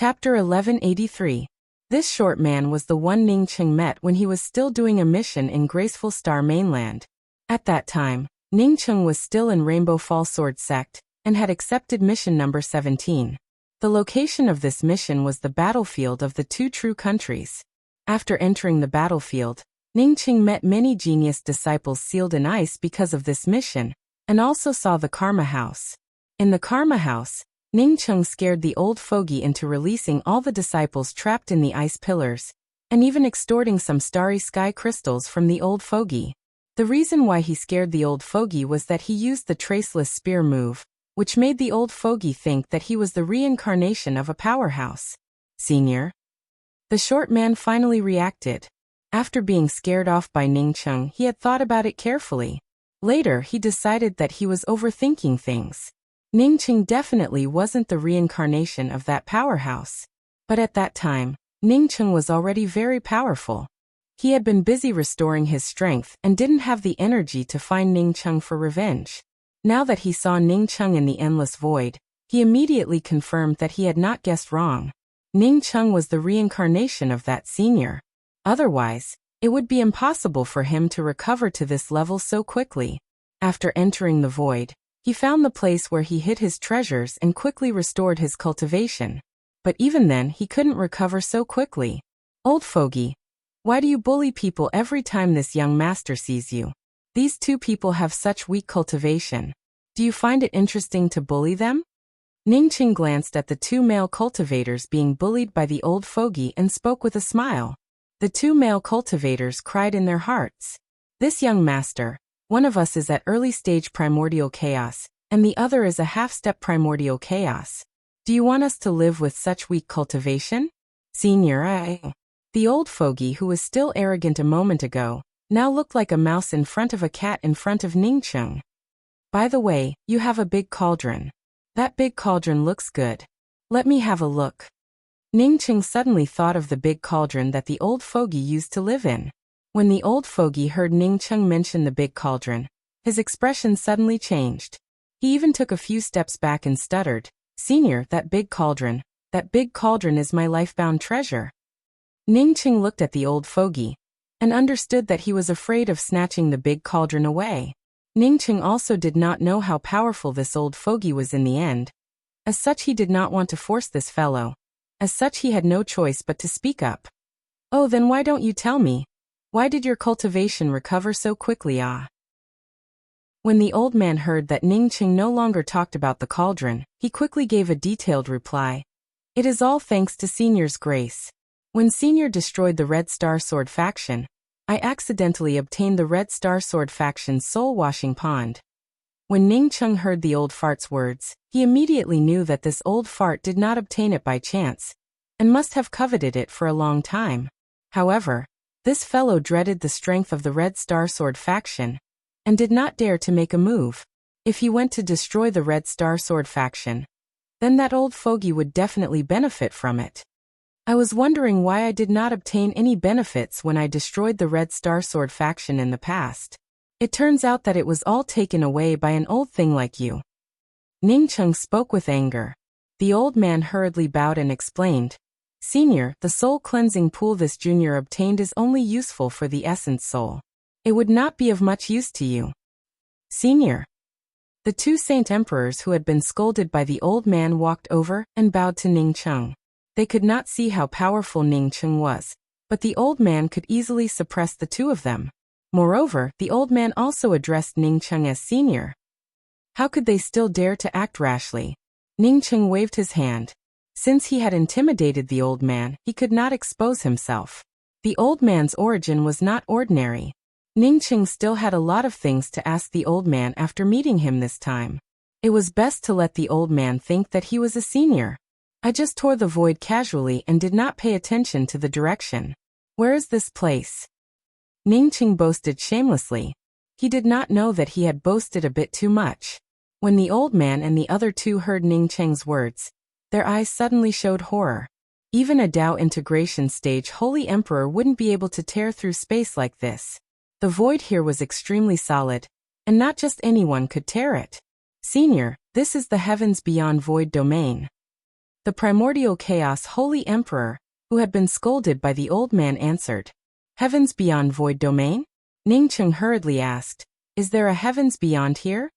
Chapter 1183. This short man was the one Ning Cheng met when he was still doing a mission in Graceful Star Mainland. At that time, Ning Cheng was still in Rainbow Fall Sword Sect, and had accepted mission number 17. The location of this mission was the battlefield of the two true countries. After entering the battlefield, Ning Cheng met many genius disciples sealed in ice because of this mission, and also saw the Karma House. In the Karma House, Ning Cheng scared the old fogey into releasing all the disciples trapped in the ice pillars, and even extorting some starry sky crystals from the old fogey. The reason why he scared the old fogey was that he used the traceless spear move, which made the old fogey think that he was the reincarnation of a powerhouse. Senior? The short man finally reacted. After being scared off by Ning Cheng, he had thought about it carefully. Later, he decided that he was overthinking things. Ning Cheng definitely wasn't the reincarnation of that powerhouse. But at that time, Ning Cheng was already very powerful. He had been busy restoring his strength and didn't have the energy to find Ning Cheng for revenge. Now that he saw Ning Cheng in the endless void, he immediately confirmed that he had not guessed wrong. Ning Cheng was the reincarnation of that senior. Otherwise, it would be impossible for him to recover to this level so quickly. After entering the void, he found the place where he hid his treasures and quickly restored his cultivation. But even then he couldn't recover so quickly. Old fogey, why do you bully people every time this young master sees you? These two people have such weak cultivation. Do you find it interesting to bully them? Ning Cheng glanced at the two male cultivators being bullied by the old fogey and spoke with a smile. The two male cultivators cried in their hearts. This young master, one of us is at early stage primordial chaos, and the other is a half-step primordial chaos. Do you want us to live with such weak cultivation? Senior, The old fogey, who was still arrogant a moment ago, now looked like a mouse in front of a cat in front of Ning Cheng. By the way, you have a big cauldron. That big cauldron looks good. Let me have a look. Ning Cheng suddenly thought of the big cauldron that the old fogey used to live in. When the old fogey heard Ning Cheng mention the big cauldron, his expression suddenly changed. He even took a few steps back and stuttered, Senior, that big cauldron is my life-bound treasure. Ning Cheng looked at the old fogey, and understood that he was afraid of snatching the big cauldron away. Ning Cheng also did not know how powerful this old fogey was in the end. As such, he did not want to force this fellow. As such, he had no choice but to speak up. Oh, then why don't you tell me? Why did your cultivation recover so quickly, When the old man heard that Ning Cheng no longer talked about the cauldron, he quickly gave a detailed reply. It is all thanks to Senior's grace. When Senior destroyed the Red Star Sword faction, I accidentally obtained the Red Star Sword faction's soul-washing pond. When Ning Cheng heard the old fart's words, he immediately knew that this old fart did not obtain it by chance, and must have coveted it for a long time. However, this fellow dreaded the strength of the Red Star Sword faction, and did not dare to make a move. If he went to destroy the Red Star Sword faction, then that old fogey would definitely benefit from it. I was wondering why I did not obtain any benefits when I destroyed the Red Star Sword faction in the past. It turns out that it was all taken away by an old thing like you. Ning Cheng spoke with anger. The old man hurriedly bowed and explained, Senior, the soul cleansing pool this junior obtained is only useful for the essence soul. It would not be of much use to you. Senior. The two saint emperors who had been scolded by the old man walked over and bowed to Ning Cheng. They could not see how powerful Ning Cheng was, but the old man could easily suppress the two of them. Moreover, the old man also addressed Ning Cheng as Senior. How could they still dare to act rashly? Ning Cheng waved his hand. Since he had intimidated the old man, he could not expose himself. The old man's origin was not ordinary. Ning Cheng still had a lot of things to ask the old man after meeting him this time. It was best to let the old man think that he was a senior. I just tore the void casually and did not pay attention to the direction. Where is this place? Ning Cheng boasted shamelessly. He did not know that he had boasted a bit too much. When the old man and the other two heard Ning Cheng's words, their eyes suddenly showed horror. Even a Tao integration stage Holy Emperor wouldn't be able to tear through space like this. The void here was extremely solid, and not just anyone could tear it. Senior, this is the heavens beyond void domain. The primordial chaos holy emperor, who had been scolded by the old man, answered. Heavens beyond void domain? Ningcheng hurriedly asked. Is there a heavens beyond here?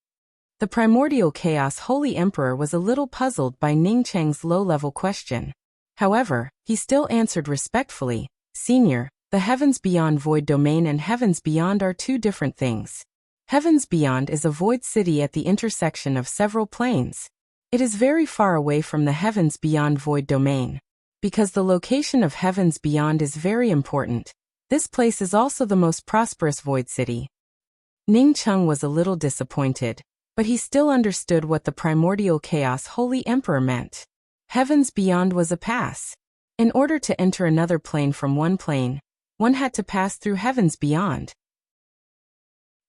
The primordial chaos holy emperor was a little puzzled by Ningcheng's low-level question. However, he still answered respectfully, Senior, the heavens beyond void domain and heavens beyond are two different things. Heavens beyond is a void city at the intersection of several planes. It is very far away from the heavens beyond void domain. Because the location of heavens beyond is very important, this place is also the most prosperous void city. Ningcheng was a little disappointed, but he still understood what the primordial chaos holy emperor meant. Heavens beyond was a pass. In order to enter another plane from one plane, one had to pass through heavens beyond.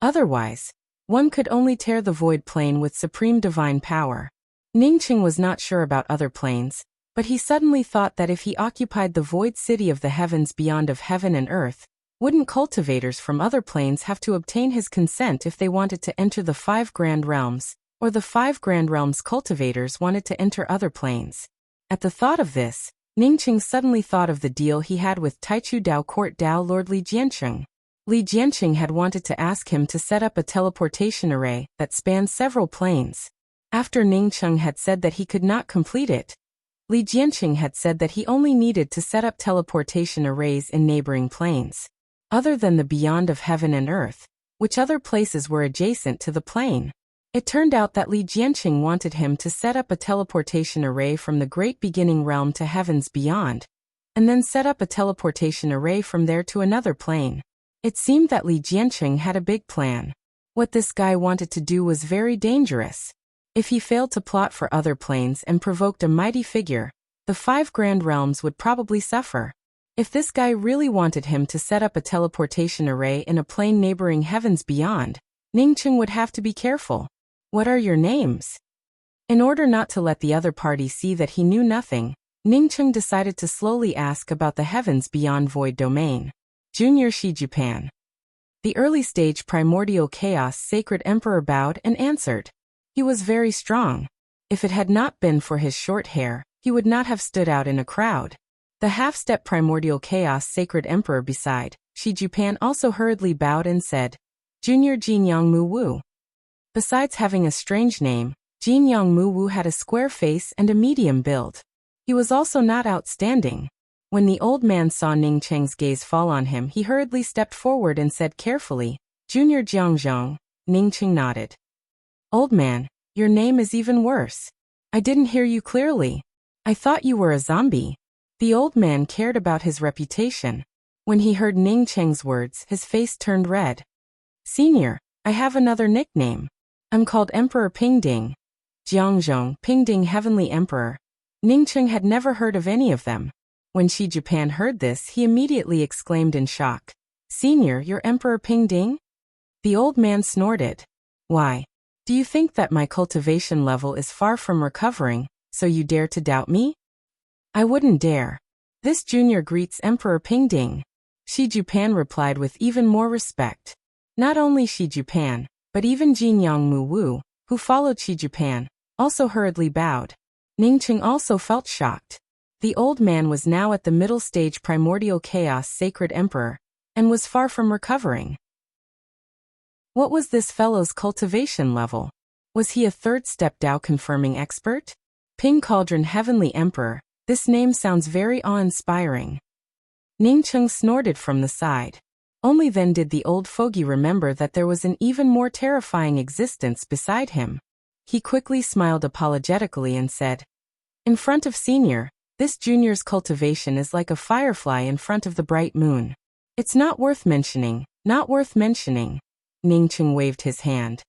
Otherwise, one could only tear the void plane with supreme divine power. Ningcheng was not sure about other planes, but he suddenly thought that if he occupied the void city of the heavens beyond of heaven and earth, wouldn't cultivators from other planes have to obtain his consent if they wanted to enter the 5 grand realms, or the 5 grand realms cultivators wanted to enter other planes? At the thought of this, Ningcheng suddenly thought of the deal he had with Taichu Dao Court Dao Lord Li Jiancheng. Li Jiancheng had wanted to ask him to set up a teleportation array that spans several planes. After Ningcheng had said that he could not complete it, Li Jiancheng had said that he only needed to set up teleportation arrays in neighboring planes. Other than the beyond of heaven and earth, which other places were adjacent to the plane? It turned out that Li Jiancheng wanted him to set up a teleportation array from the great beginning realm to heavens beyond, and then set up a teleportation array from there to another plane. It seemed that Li Jiancheng had a big plan. What this guy wanted to do was very dangerous. If he failed to plot for other planes and provoked a mighty figure, the 5 grand realms would probably suffer. If this guy really wanted him to set up a teleportation array in a plane neighboring heavens beyond, Ningcheng would have to be careful. What are your names? In order not to let the other party see that he knew nothing, Ningcheng decided to slowly ask about the heavens beyond void domain. Junior Shi Japan. The early stage primordial chaos sacred emperor bowed and answered. He was very strong. If it had not been for his short hair, he would not have stood out in a crowd. The half-step primordial chaos sacred emperor beside Shi Japan also hurriedly bowed and said, Junior Jin Yang Mu Wu. Besides having a strange name, Jin Yang Mu Wu had a square face and a medium build. He was also not outstanding. When the old man saw Ningcheng's gaze fall on him, he hurriedly stepped forward and said carefully, Junior Jiangzhong. Ningcheng nodded. Old man, your name is even worse. I didn't hear you clearly. I thought you were a zombie. The old man cared about his reputation. When he heard Ningcheng's words, his face turned red. Senior, I have another nickname. I'm called Emperor Pingding. Jiangzhong, Pingding Heavenly Emperor. Ningcheng had never heard of any of them. When Shi Japan heard this, he immediately exclaimed in shock. Senior, you're Emperor Pingding? The old man snorted. Why? Do you think that my cultivation level is far from recovering, so you dare to doubt me? I wouldn't dare. This junior greets Emperor Pingding. Shi Japan replied with even more respect. Not only Shi Japan, but even Jin Yang Mu Wu, who followed Shi Japan, also hurriedly bowed. Ningcheng also felt shocked. The old man was now at the middle stage primordial chaos sacred emperor, and was far from recovering. What was this fellow's cultivation level? Was he a third-step Dao confirming expert? Ping Cauldron Heavenly Emperor, this name sounds very awe-inspiring. Ningcheng snorted from the side. Only then did the old fogey remember that there was an even more terrifying existence beside him. He quickly smiled apologetically and said, In front of Senior, this junior's cultivation is like a firefly in front of the bright moon. It's not worth mentioning, not worth mentioning. Ningcheng waved his hand.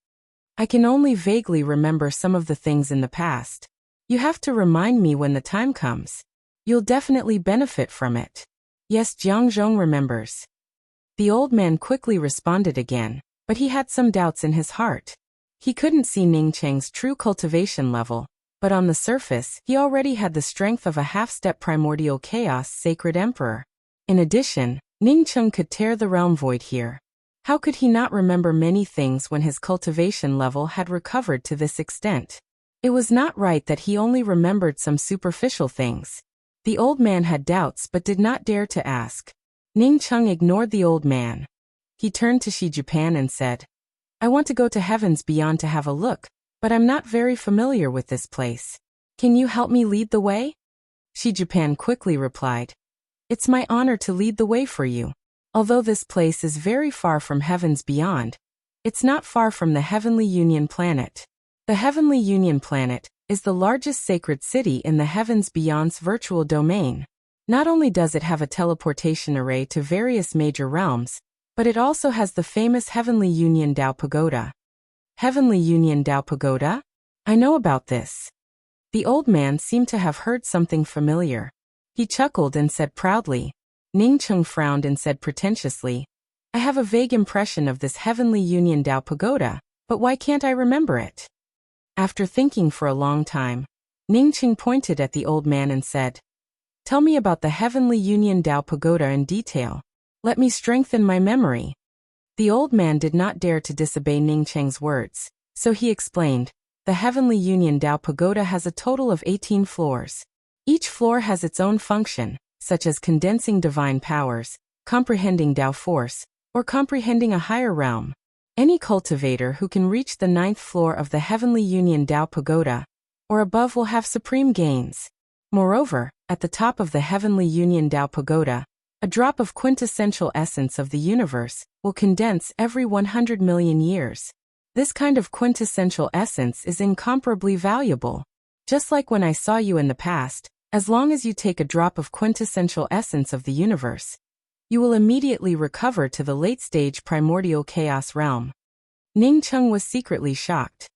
I can only vaguely remember some of the things in the past. You have to remind me when the time comes. You'll definitely benefit from it. Yes, Jiangzhong remembers. The old man quickly responded again, but he had some doubts in his heart. He couldn't see Ningcheng's true cultivation level, but on the surface, he already had the strength of a half-step primordial chaos sacred emperor. In addition, Ningcheng could tear the realm void here. How could he not remember many things when his cultivation level had recovered to this extent? It was not right that he only remembered some superficial things. The old man had doubts but did not dare to ask. Ning Cheng ignored the old man. He turned to Shi Japan and said, I want to go to heavens beyond to have a look, but I'm not very familiar with this place. Can you help me lead the way? Shi Japan quickly replied, It's my honor to lead the way for you. Although this place is very far from heavens beyond, it's not far from the Heavenly Union planet. The Heavenly Union planet is the largest sacred city in the heavens beyond's virtual domain. Not only does it have a teleportation array to various major realms, but it also has the famous Heavenly Union Dao Pagoda. Heavenly Union Dao Pagoda? I know about this. The old man seemed to have heard something familiar. He chuckled and said proudly. Ning Cheng frowned and said pretentiously, I have a vague impression of this Heavenly Union Dao Pagoda, but why can't I remember it? After thinking for a long time, Ning Cheng pointed at the old man and said, Tell me about the Heavenly Union Dao Pagoda in detail. Let me strengthen my memory. The old man did not dare to disobey Ning Cheng's words, so he explained, The Heavenly Union Dao Pagoda has a total of 18 floors. Each floor has its own function, such as condensing divine powers, comprehending Dao force, or comprehending a higher realm. Any cultivator who can reach the 9th floor of the Heavenly Union Dao Pagoda, or above, will have supreme gains. Moreover, at the top of the Heavenly Union Dao Pagoda, a drop of quintessential essence of the universe will condense every 100 million years. This kind of quintessential essence is incomparably valuable. Just like when I saw you in the past, as long as you take a drop of quintessential essence of the universe, you will immediately recover to the late-stage primordial chaos realm. Ning Cheng was secretly shocked.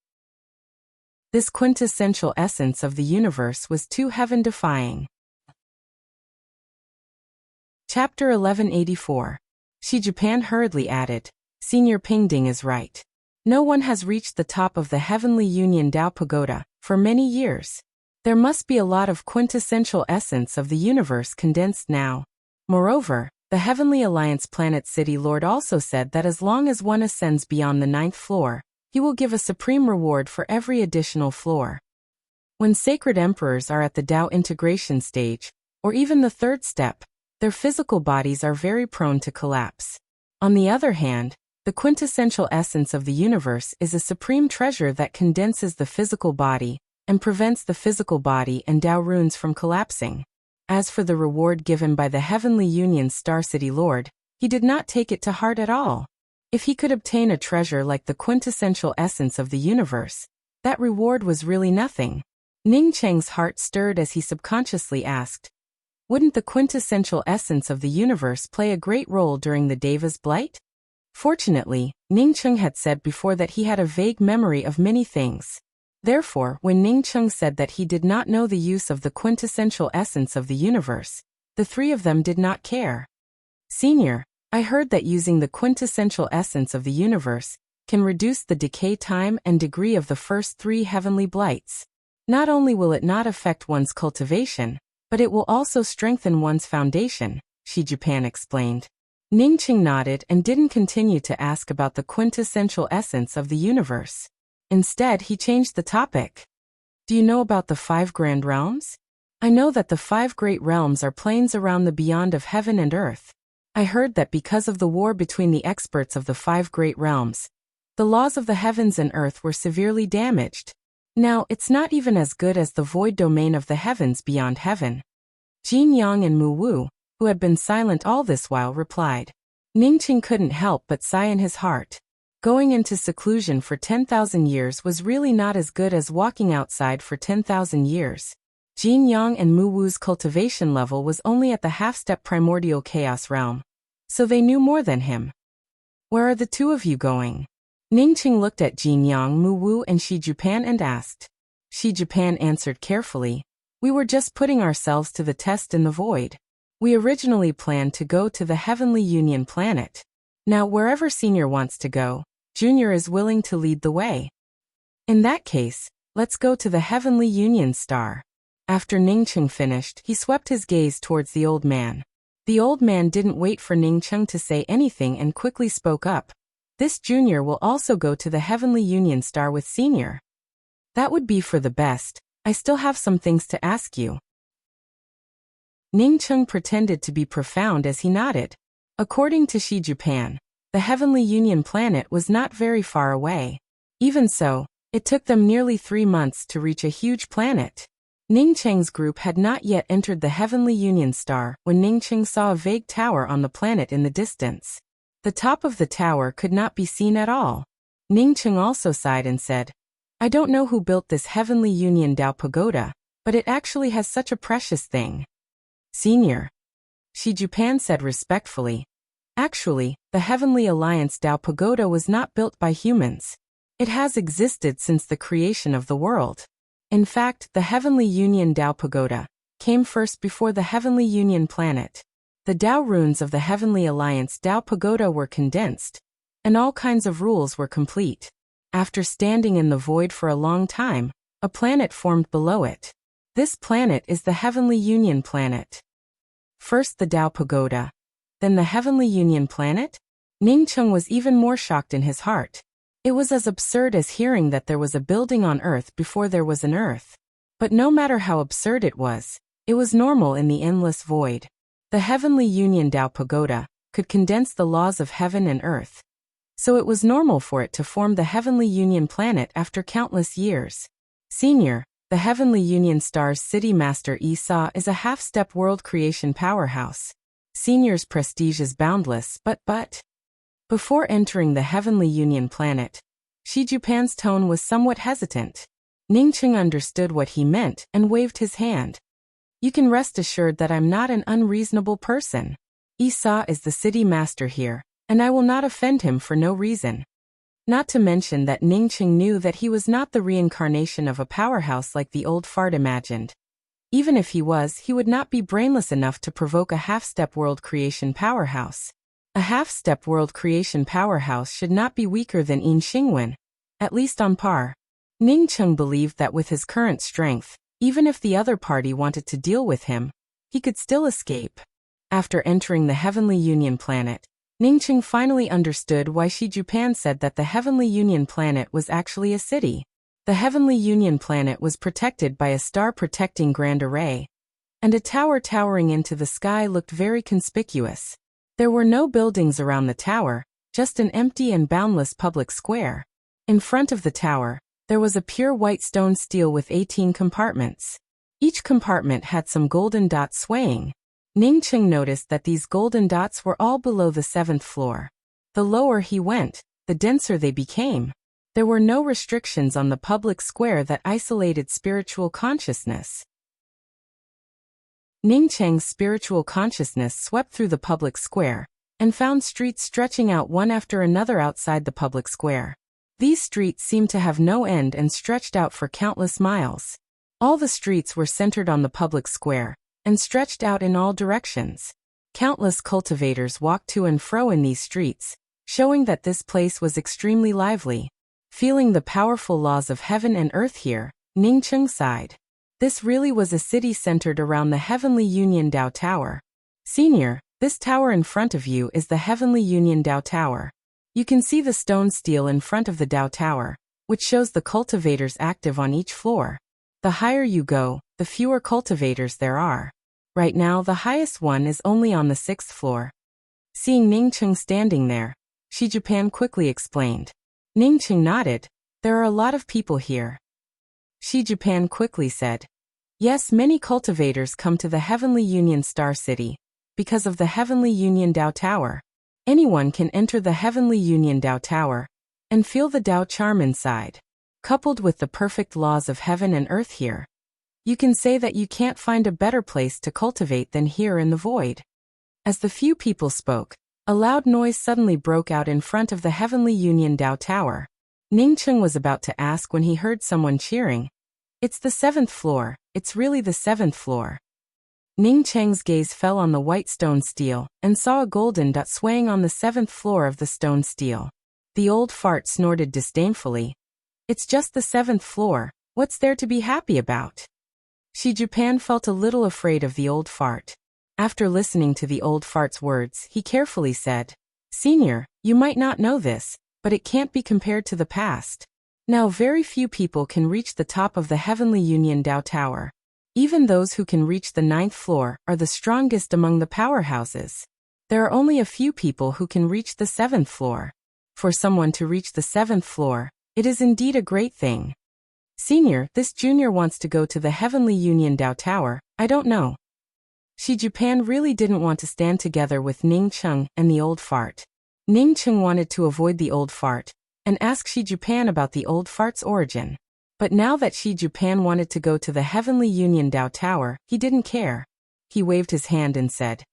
This quintessential essence of the universe was too heaven-defying. Chapter 1184. Shi Japan hurriedly added, Senior Pingding is right. No one has reached the top of the Heavenly Union Dao Pagoda for many years. There must be a lot of quintessential essence of the universe condensed now. Moreover, the Heavenly Alliance Planet City Lord also said that as long as one ascends beyond the 9th floor, he will give a supreme reward for every additional floor. When sacred emperors are at the Dao integration stage, or even the 3rd step, their physical bodies are very prone to collapse. On the other hand, the quintessential essence of the universe is a supreme treasure that condenses the physical body and prevents the physical body and Dao runes from collapsing. As for the reward given by the Heavenly Union's Star City Lord, he did not take it to heart at all. If he could obtain a treasure like the quintessential essence of the universe, that reward was really nothing. Ning Cheng's heart stirred as he subconsciously asked, Wouldn't the quintessential essence of the universe play a great role during the Deva's blight? Fortunately, Ning Cheng had said before that he had a vague memory of many things. Therefore, when Ning Cheng said that he did not know the use of the quintessential essence of the universe, the three of them did not care. Senior, I heard that using the quintessential essence of the universe can reduce the decay time and degree of the first 3 heavenly blights. Not only will it not affect one's cultivation, but it will also strengthen one's foundation, Shi Japan explained. Ning Cheng nodded and didn't continue to ask about the quintessential essence of the universe. Instead, he changed the topic. Do you know about the 5 grand realms? I know that the 5 great realms are planes around the beyond of heaven and earth. I heard that because of the war between the experts of the 5 great realms, the laws of the heavens and earth were severely damaged. Now, it's not even as good as the void domain of the heavens beyond heaven. Jin Yang and Mu Wu, who had been silent all this while, replied. Ning Cheng couldn't help but sigh in his heart. Going into seclusion for 10,000 years was really not as good as walking outside for 10,000 years. Jin Yang and Mu Wu's cultivation level was only at the half-step primordial chaos realm, so they knew more than him. Where are the 2 of you going? Ning Cheng looked at Jin Yang, Mu Wu and Shi Japan and asked. Shi Japan answered carefully. We were just putting ourselves to the test in the void. We originally planned to go to the Heavenly Union planet. Now wherever Senior wants to go, Junior is willing to lead the way. In that case, let's go to the Heavenly Union star. After Ning Cheng finished, he swept his gaze towards the old man. The old man didn't wait for Ning Cheng to say anything and quickly spoke up. This Junior will also go to the Heavenly Union star with Senior. That would be for the best. I still have some things to ask you. Ning Cheng pretended to be profound as he nodded. According to Xi Jupan, the Heavenly Union planet was not very far away. Even so, it took them nearly 3 months to reach a huge planet. Ning Cheng's group had not yet entered the Heavenly Union star when Ning Cheng saw a vague tower on the planet in the distance. The top of the tower could not be seen at all. Ning Cheng also sighed and said, I don't know who built this Heavenly Union Dao Pagoda, but it actually has such a precious thing. Senior, Xi Jupan said respectfully. Actually, the Heavenly Alliance Dao Pagoda was not built by humans. It has existed since the creation of the world. In fact, the Heavenly Union Dao Pagoda came first before the Heavenly Union planet. The Dao runes of the Heavenly Alliance Dao Pagoda were condensed, and all kinds of rules were complete. After standing in the void for a long time, a planet formed below it. This planet is the Heavenly Union planet. First the Dao Pagoda, then the Heavenly Union planet? Ning Cheng was even more shocked in his heart. It was as absurd as hearing that there was a building on Earth before there was an Earth. But no matter how absurd it was normal in the endless void. The Heavenly Union Dao Pagoda could condense the laws of heaven and earth. So it was normal for it to form the Heavenly Union planet after countless years. Senior, the Heavenly Union star's city master Esau is a half-step world creation powerhouse. Senior's prestige is boundless, but... Before entering the Heavenly Union planet, Xi Jupan's tone was somewhat hesitant. Ning Cheng understood what he meant and waved his hand. You can rest assured that I'm not an unreasonable person. Esau is the city master here, and I will not offend him for no reason. Not to mention that Ning Cheng knew that he was not the reincarnation of a powerhouse like the old fart imagined. Even if he was, he would not be brainless enough to provoke a half-step world creation powerhouse. A half-step world creation powerhouse should not be weaker than Yin Xingwen, at least on par. Ning Cheng believed that with his current strength, even if the other party wanted to deal with him, he could still escape. After entering the Heavenly Union planet, Ning Cheng finally understood why Xi Jupan said that the Heavenly Union planet was actually a city. The Heavenly Union planet was protected by a star-protecting grand array, and a tower towering into the sky looked very conspicuous. There were no buildings around the tower, just an empty and boundless public square. In front of the tower, there was a pure white stone stele with 18 compartments. Each compartment had some golden dots swaying. Ning Cheng noticed that these golden dots were all below the 7th floor. The lower he went, the denser they became. There were no restrictions on the public square that isolated spiritual consciousness. Ning Cheng's spiritual consciousness swept through the public square and found streets stretching out one after another outside the public square. These streets seemed to have no end and stretched out for countless miles. All the streets were centered on the public square and stretched out in all directions. Countless cultivators walked to and fro in these streets, showing that this place was extremely lively. Feeling the powerful laws of heaven and earth here, Ning Cheng sighed. This really was a city centered around the Heavenly Union Dao Tower. Senior, this tower in front of you is the Heavenly Union Dao Tower. You can see the stone stele in front of the Dao Tower, which shows the cultivators active on each floor. The higher you go, the fewer cultivators there are. Right now the highest one is only on the 6th floor. Seeing Ning Cheng standing there, Xi Jupan quickly explained. Ning Cheng nodded. There are a lot of people here. Xi Jupan quickly said. Yes, many cultivators come to the Heavenly Union Star City because of the Heavenly Union Dao Tower. Anyone can enter the Heavenly Union Dao Tower and feel the Dao charm inside. Coupled with the perfect laws of heaven and earth here, you can say that you can't find a better place to cultivate than here in the void. As the few people spoke, a loud noise suddenly broke out in front of the Heavenly Union Dao Tower. Ning Cheng was about to ask when he heard someone cheering. It's the 7th floor, it's really the 7th floor. Ning Cheng's gaze fell on the white stone stele and saw a golden dot swaying on the 7th floor of the stone stele. The old fart snorted disdainfully. It's just the 7th floor, what's there to be happy about? Xi Jupan felt a little afraid of the old fart. After listening to the old fart's words, he carefully said, Senior, you might not know this, but it can't be compared to the past. Now very few people can reach the top of the Heavenly Union Dao Tower. Even those who can reach the 9th floor are the strongest among the powerhouses. There are only a few people who can reach the 7th floor. For someone to reach the 7th floor, it is indeed a great thing. Senior, this junior wants to go to the Heavenly Union Dao Tower, I don't know. Xi Jupan really didn't want to stand together with Ning Cheng and the old fart. Ning Cheng wanted to avoid the old fart and ask Xi Jupan about the old fart's origin. But now that Xi Jupan wanted to go to the Heavenly Union Dao Tower, he didn't care. He waved his hand and said,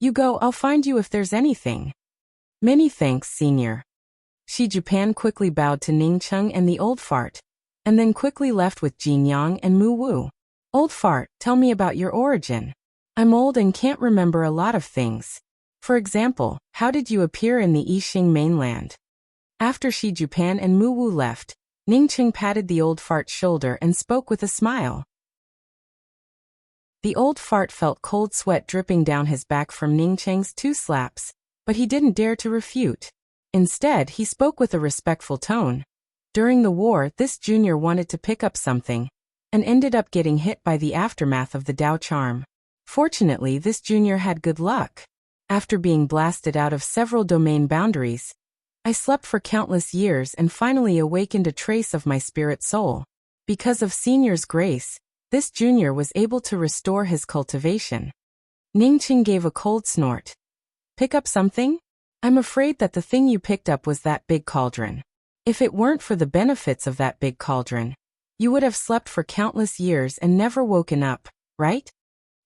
"You go, I'll find you if there's anything." "Many thanks, senior." Xi Jupan quickly bowed to Ning Cheng and the old fart, and then quickly left with Jin Yang and Mu Wu. "Old fart, tell me about your origin. I'm old and can't remember a lot of things. For example, how did you appear in the Yixing mainland?" After Xi Jupan and Mu Wu left, Ning Cheng patted the old fart's shoulder and spoke with a smile. The old fart felt cold sweat dripping down his back from Ning Cheng's 2 slaps, but he didn't dare to refute. Instead, he spoke with a respectful tone. During the war, this junior wanted to pick up something, and ended up getting hit by the aftermath of the Dao charm. Fortunately, this junior had good luck. After being blasted out of several domain boundaries, I slept for countless years and finally awakened a trace of my spirit soul. Because of senior's grace, this junior was able to restore his cultivation. Ning Cheng gave a cold snort. "Pick up something? I'm afraid that the thing you picked up was that big cauldron. If it weren't for the benefits of that big cauldron, you would have slept for countless years and never woken up, right?"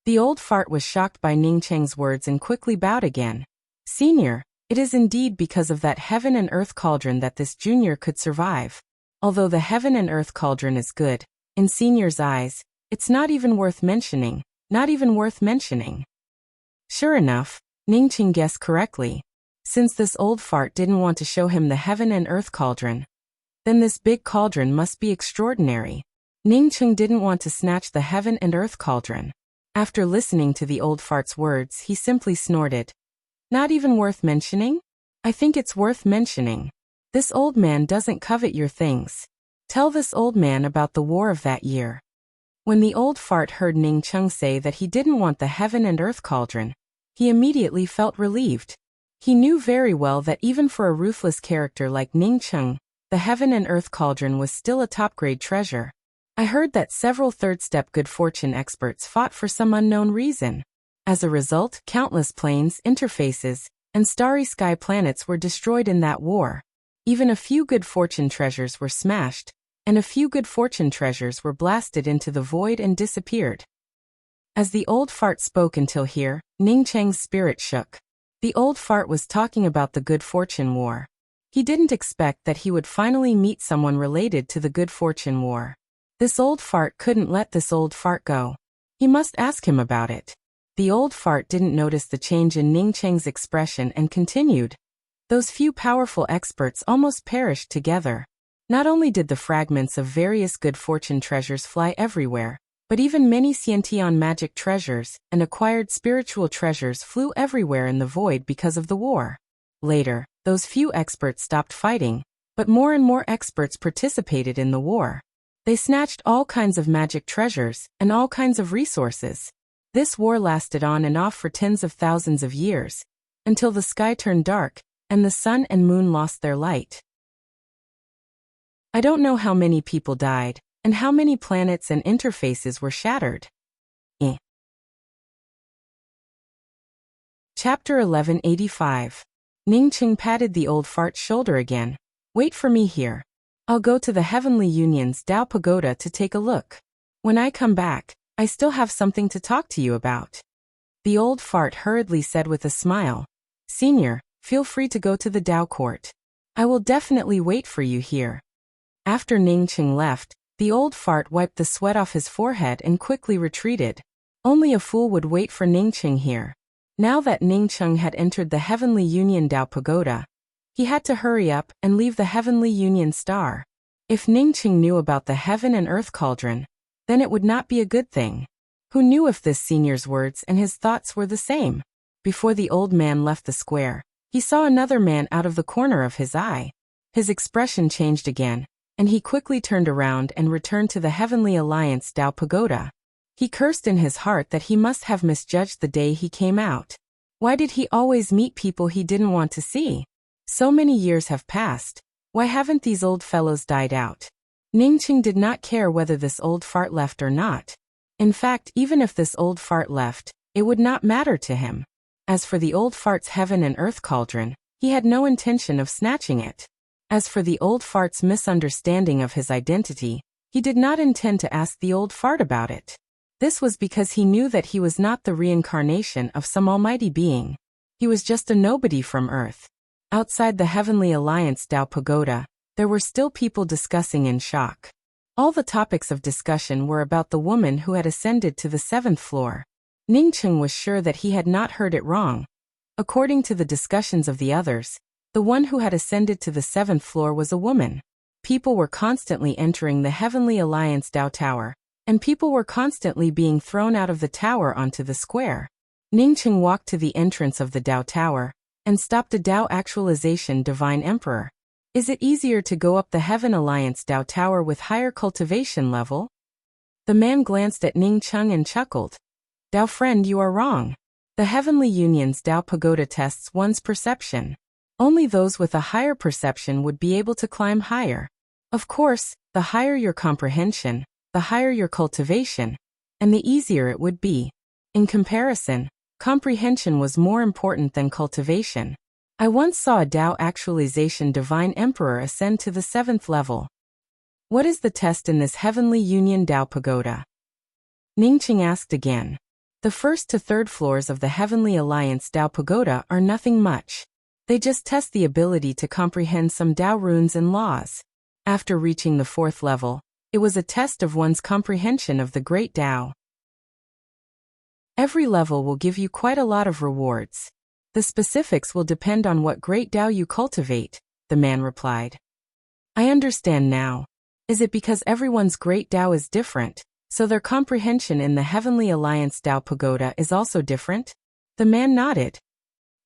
The old fart was shocked by Ning Cheng's words and quickly bowed again. "Senior, it is indeed because of that heaven and earth cauldron that this junior could survive. Although the heaven and earth cauldron is good, in senior's eyes, it's not even worth mentioning, not even worth mentioning." Sure enough, Ning Cheng guessed correctly. Since this old fart didn't want to show him the heaven and earth cauldron, then this big cauldron must be extraordinary. Ning Cheng didn't want to snatch the heaven and earth cauldron. After listening to the old fart's words, he simply snorted. "Not even worth mentioning? I think it's worth mentioning. This old man doesn't covet your things. Tell this old man about the war of that year." When the old fart heard Ning Cheng say that he didn't want the heaven and earth cauldron, he immediately felt relieved. He knew very well that even for a ruthless character like Ning Cheng, the heaven and earth cauldron was still a top-grade treasure. I heard that several third-step good fortune experts fought for some unknown reason. As a result, countless planes, interfaces, and starry sky planets were destroyed in that war. Even a few good fortune treasures were smashed, and a few good fortune treasures were blasted into the void and disappeared. As the old fart spoke until here, Ning Cheng's spirit shook. The old fart was talking about the good fortune war. He didn't expect that he would finally meet someone related to the good fortune war. This old fart couldn't let this old fart go. He must ask him about it. The old fart didn't notice the change in Ning Cheng's expression and continued. Those few powerful experts almost perished together. Not only did the fragments of various good fortune treasures fly everywhere, but even many Xiantian magic treasures and acquired spiritual treasures flew everywhere in the void because of the war. Later, those few experts stopped fighting, but more and more experts participated in the war. They snatched all kinds of magic treasures and all kinds of resources. This war lasted on and off for tens of thousands of years, until the sky turned dark and the sun and moon lost their light. I don't know how many people died, and how many planets and interfaces were shattered. Chapter 1185. Ning Cheng patted the old fart's shoulder again. "Wait for me here. I'll go to the Heavenly Union's Dao Pagoda to take a look. When I come back, I still have something to talk to you about." The old fart hurriedly said with a smile, "Senior, feel free to go to the Dao court. I will definitely wait for you here." After Ning Cheng left, the old fart wiped the sweat off his forehead and quickly retreated. Only a fool would wait for Ning Cheng here. Now that Ning Cheng had entered the Heavenly Union Dao Pagoda, he had to hurry up and leave the Heavenly Union Star. If Ning Cheng knew about the heaven and earth cauldron, then it would not be a good thing. Who knew if this senior's words and his thoughts were the same? Before the old man left the square, he saw another man out of the corner of his eye. His expression changed again, and he quickly turned around and returned to the Heavenly Alliance Tao Pagoda. He cursed in his heart that he must have misjudged the day he came out. Why did he always meet people he didn't want to see? So many years have passed. Why haven't these old fellows died out? Ningqing did not care whether this old fart left or not. In fact, even if this old fart left, it would not matter to him. As for the old fart's heaven and earth cauldron, he had no intention of snatching it. As for the old fart's misunderstanding of his identity, he did not intend to ask the old fart about it. This was because he knew that he was not the reincarnation of some almighty being. He was just a nobody from Earth. Outside the Heavenly Alliance Tao Pagoda, there were still people discussing in shock. All the topics of discussion were about the woman who had ascended to the 7th floor. Ningqing was sure that he had not heard it wrong. According to the discussions of the others, the one who had ascended to the 7th floor was a woman. People were constantly entering the Heavenly Alliance Tao Tower, and people were constantly being thrown out of the tower onto the square. Ningqing walked to the entrance of the Tao Tower and stopped the Tao Actualization Divine Emperor. Is it easier to go up the Heaven Alliance Tao Tower with higher cultivation level? The man glanced at Ningqing and chuckled. Tao friend, you are wrong. The Heavenly Union's Tao Pagoda tests one's perception. Only those with a higher perception would be able to climb higher. Of course, the higher your comprehension, the higher your cultivation, and the easier it would be. In comparison, comprehension was more important than cultivation. I once saw a Tao Actualization Divine Emperor ascend to the 7th level. What is the test in this Heavenly Union Tao Pagoda? Ningqing asked again. The 1st to 3rd floors of the Heavenly Alliance Tao Pagoda are nothing much. They just test the ability to comprehend some Tao runes and laws. After reaching the 4th level, it was a test of one's comprehension of the Great Tao. Every level will give you quite a lot of rewards. The specifics will depend on what Great Tao you cultivate, the man replied. I understand now. Is it because everyone's Great Tao is different, so their comprehension in the Heavenly Alliance Tao Pagoda is also different? The man nodded.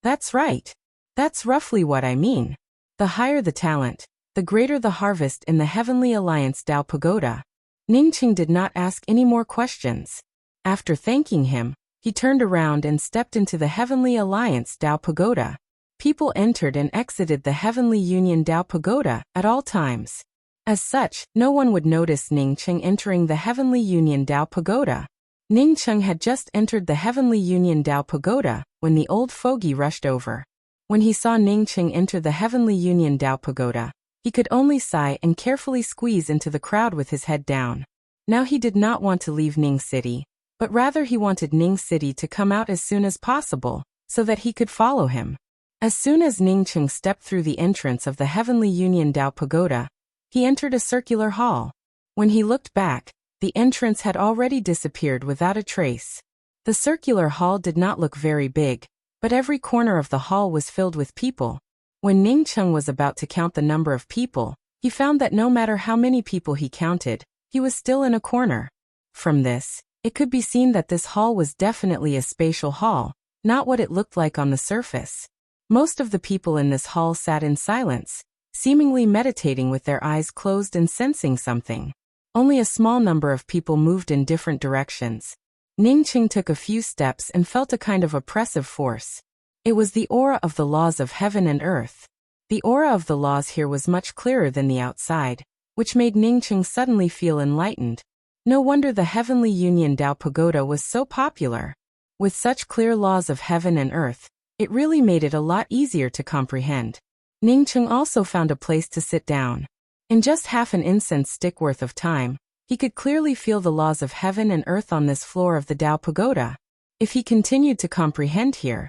That's right. That's roughly what I mean. The higher the talent, the greater the harvest in the Heavenly Alliance Tao Pagoda. Ningqing did not ask any more questions. After thanking him, he turned around and stepped into the Heavenly Alliance Tao Pagoda. People entered and exited the Heavenly Union Tao Pagoda at all times. As such, no one would notice Ningqing entering the Heavenly Union Tao Pagoda. Ningqing had just entered the Heavenly Union Tao Pagoda when the old fogey rushed over. When he saw Ningqing enter the Heavenly Union Tao Pagoda, he could only sigh and carefully squeeze into the crowd with his head down. Now he did not want to leave Ning City, but rather he wanted Ning City to come out as soon as possible, so that he could follow him. As soon as Ningqing stepped through the entrance of the Heavenly Union Tao Pagoda, he entered a circular hall. When he looked back, the entrance had already disappeared without a trace. The circular hall did not look very big, but every corner of the hall was filled with people. When Ningqing was about to count the number of people, he found that no matter how many people he counted, he was still in a corner. From this, it could be seen that this hall was definitely a spatial hall, not what it looked like on the surface. Most of the people in this hall sat in silence, seemingly meditating with their eyes closed and sensing something. Only a small number of people moved in different directions. Ningqing took a few steps and felt a kind of oppressive force. It was the aura of the laws of heaven and earth. The aura of the laws here was much clearer than the outside, which made Ningqing suddenly feel enlightened. No wonder the Heavenly Union Tao Pagoda was so popular. With such clear laws of heaven and earth, it really made it a lot easier to comprehend. Ningqing also found a place to sit down. In just half an incense stick worth of time, he could clearly feel the laws of heaven and earth on this floor of the Tao Pagoda. If he continued to comprehend here,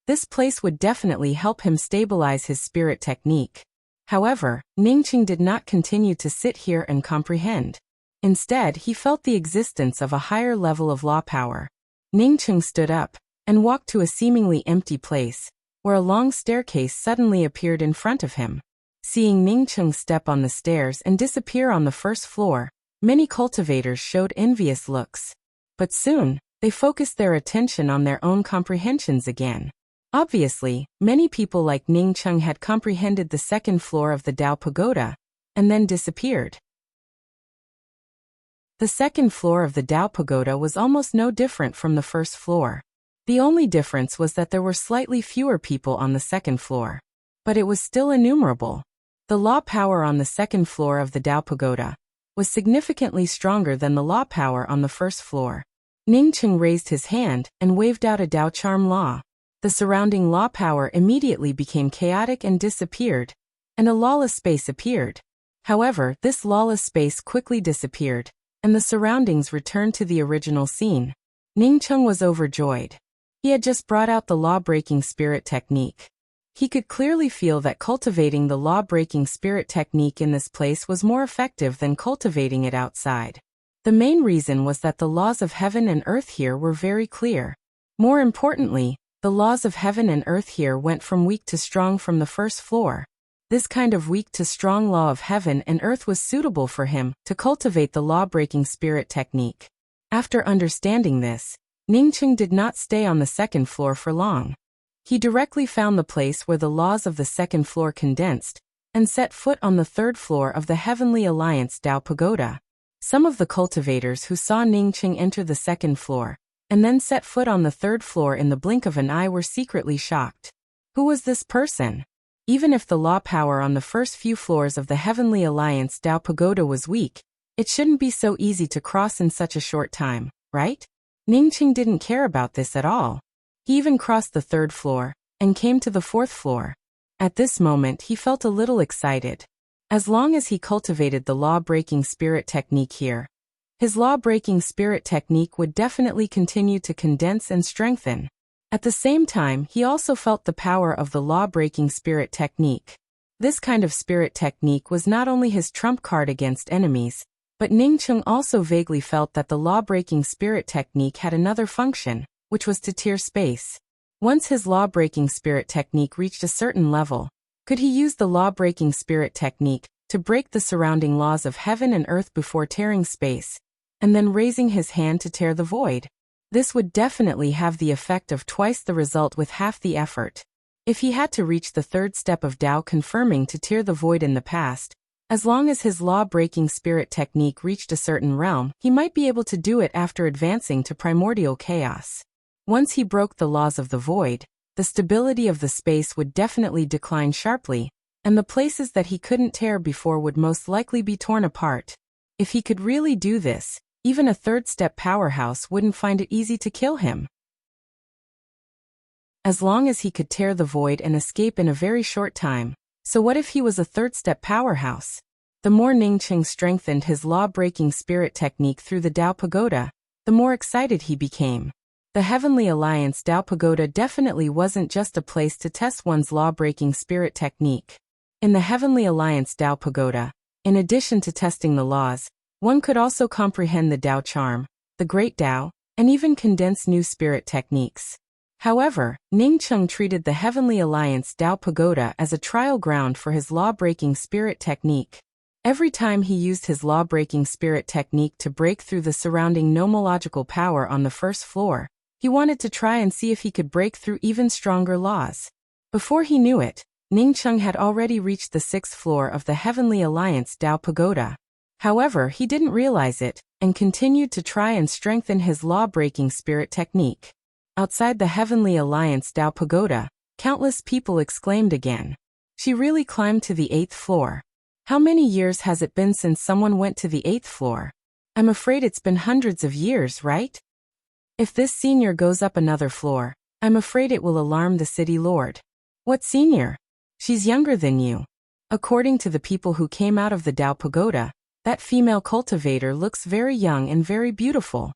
this place would definitely help him stabilize his spirit technique. However, Ningqing did not continue to sit here and comprehend. Instead, he felt the existence of a higher level of law power. Ningqing stood up and walked to a seemingly empty place, where a long staircase suddenly appeared in front of him. Seeing Ningqing step on the stairs and disappear on the first floor, many cultivators showed envious looks. But soon, they focused their attention on their own comprehensions again. Obviously, many people like Ningqing had comprehended the second floor of the Tao Pagoda, and then disappeared. The second floor of the Tao Pagoda was almost no different from the first floor. The only difference was that there were slightly fewer people on the second floor. But it was still innumerable. The law power on the second floor of the Tao Pagoda was significantly stronger than the law power on the first floor. Ningcheng raised his hand and waved out a Tao charm law. The surrounding law power immediately became chaotic and disappeared, and a lawless space appeared. However, this lawless space quickly disappeared, and the surroundings returned to the original scene. Ningcheng was overjoyed. He had just brought out the law-breaking spirit technique. He could clearly feel that cultivating the law-breaking spirit technique in this place was more effective than cultivating it outside. The main reason was that the laws of heaven and earth here were very clear. More importantly, the laws of heaven and earth here went from weak to strong from the first floor. This kind of weak to strong law of heaven and earth was suitable for him to cultivate the law-breaking spirit technique. After understanding this, Ningcheng did not stay on the second floor for long. He directly found the place where the laws of the second floor condensed, and set foot on the third floor of the Heavenly Alliance Tao Pagoda. Some of the cultivators who saw Ningcheng enter the second floor, and then set foot on the third floor in the blink of an eye were secretly shocked. Who was this person? Even if the law power on the first few floors of the Heavenly Alliance Tao Pagoda was weak, it shouldn't be so easy to cross in such a short time, right? Ningcheng didn't care about this at all. He even crossed the third floor, and came to the fourth floor. At this moment he felt a little excited. As long as he cultivated the law-breaking spirit technique here, his law-breaking spirit technique would definitely continue to condense and strengthen. At the same time, he also felt the power of the law-breaking spirit technique. This kind of spirit technique was not only his trump card against enemies, but Ningcheng also vaguely felt that the law-breaking spirit technique had another function, which was to tear space. Once his law-breaking spirit technique reached a certain level, could he use the law-breaking spirit technique to break the surrounding laws of heaven and earth before tearing space, and then raising his hand to tear the void? This would definitely have the effect of twice the result with half the effort. If he had to reach the third step of Tao confirming to tear the void in the past, as long as his law-breaking spirit technique reached a certain realm, he might be able to do it after advancing to primordial chaos. Once he broke the laws of the void, the stability of the space would definitely decline sharply, and the places that he couldn't tear before would most likely be torn apart. If he could really do this, even a third-step powerhouse wouldn't find it easy to kill him. As long as he could tear the void and escape in a very short time, so what if he was a third-step powerhouse? The more Ningcheng strengthened his law-breaking spirit technique through the Tao Pagoda, the more excited he became. The Heavenly Alliance Tao Pagoda definitely wasn't just a place to test one's law-breaking spirit technique. In the Heavenly Alliance Tao Pagoda, in addition to testing the laws, one could also comprehend the Tao charm, the Great Tao, and even condense new spirit techniques. However, Ningcheng treated the Heavenly Alliance Tao Pagoda as a trial ground for his law-breaking spirit technique. Every time he used his law-breaking spirit technique to break through the surrounding nomological power on the first floor, he wanted to try and see if he could break through even stronger laws. Before he knew it, Ningcheng had already reached the sixth floor of the Heavenly Alliance Tao Pagoda. However, he didn't realize it, and continued to try and strengthen his law-breaking spirit technique. Outside the Heavenly Alliance Tao Pagoda, countless people exclaimed again. She really climbed to the 8th floor. How many years has it been since someone went to the 8th floor? I'm afraid it's been hundreds of years, right? If this senior goes up another floor, I'm afraid it will alarm the city lord. What senior? She's younger than you. According to the people who came out of the Tao Pagoda, that female cultivator looks very young and very beautiful.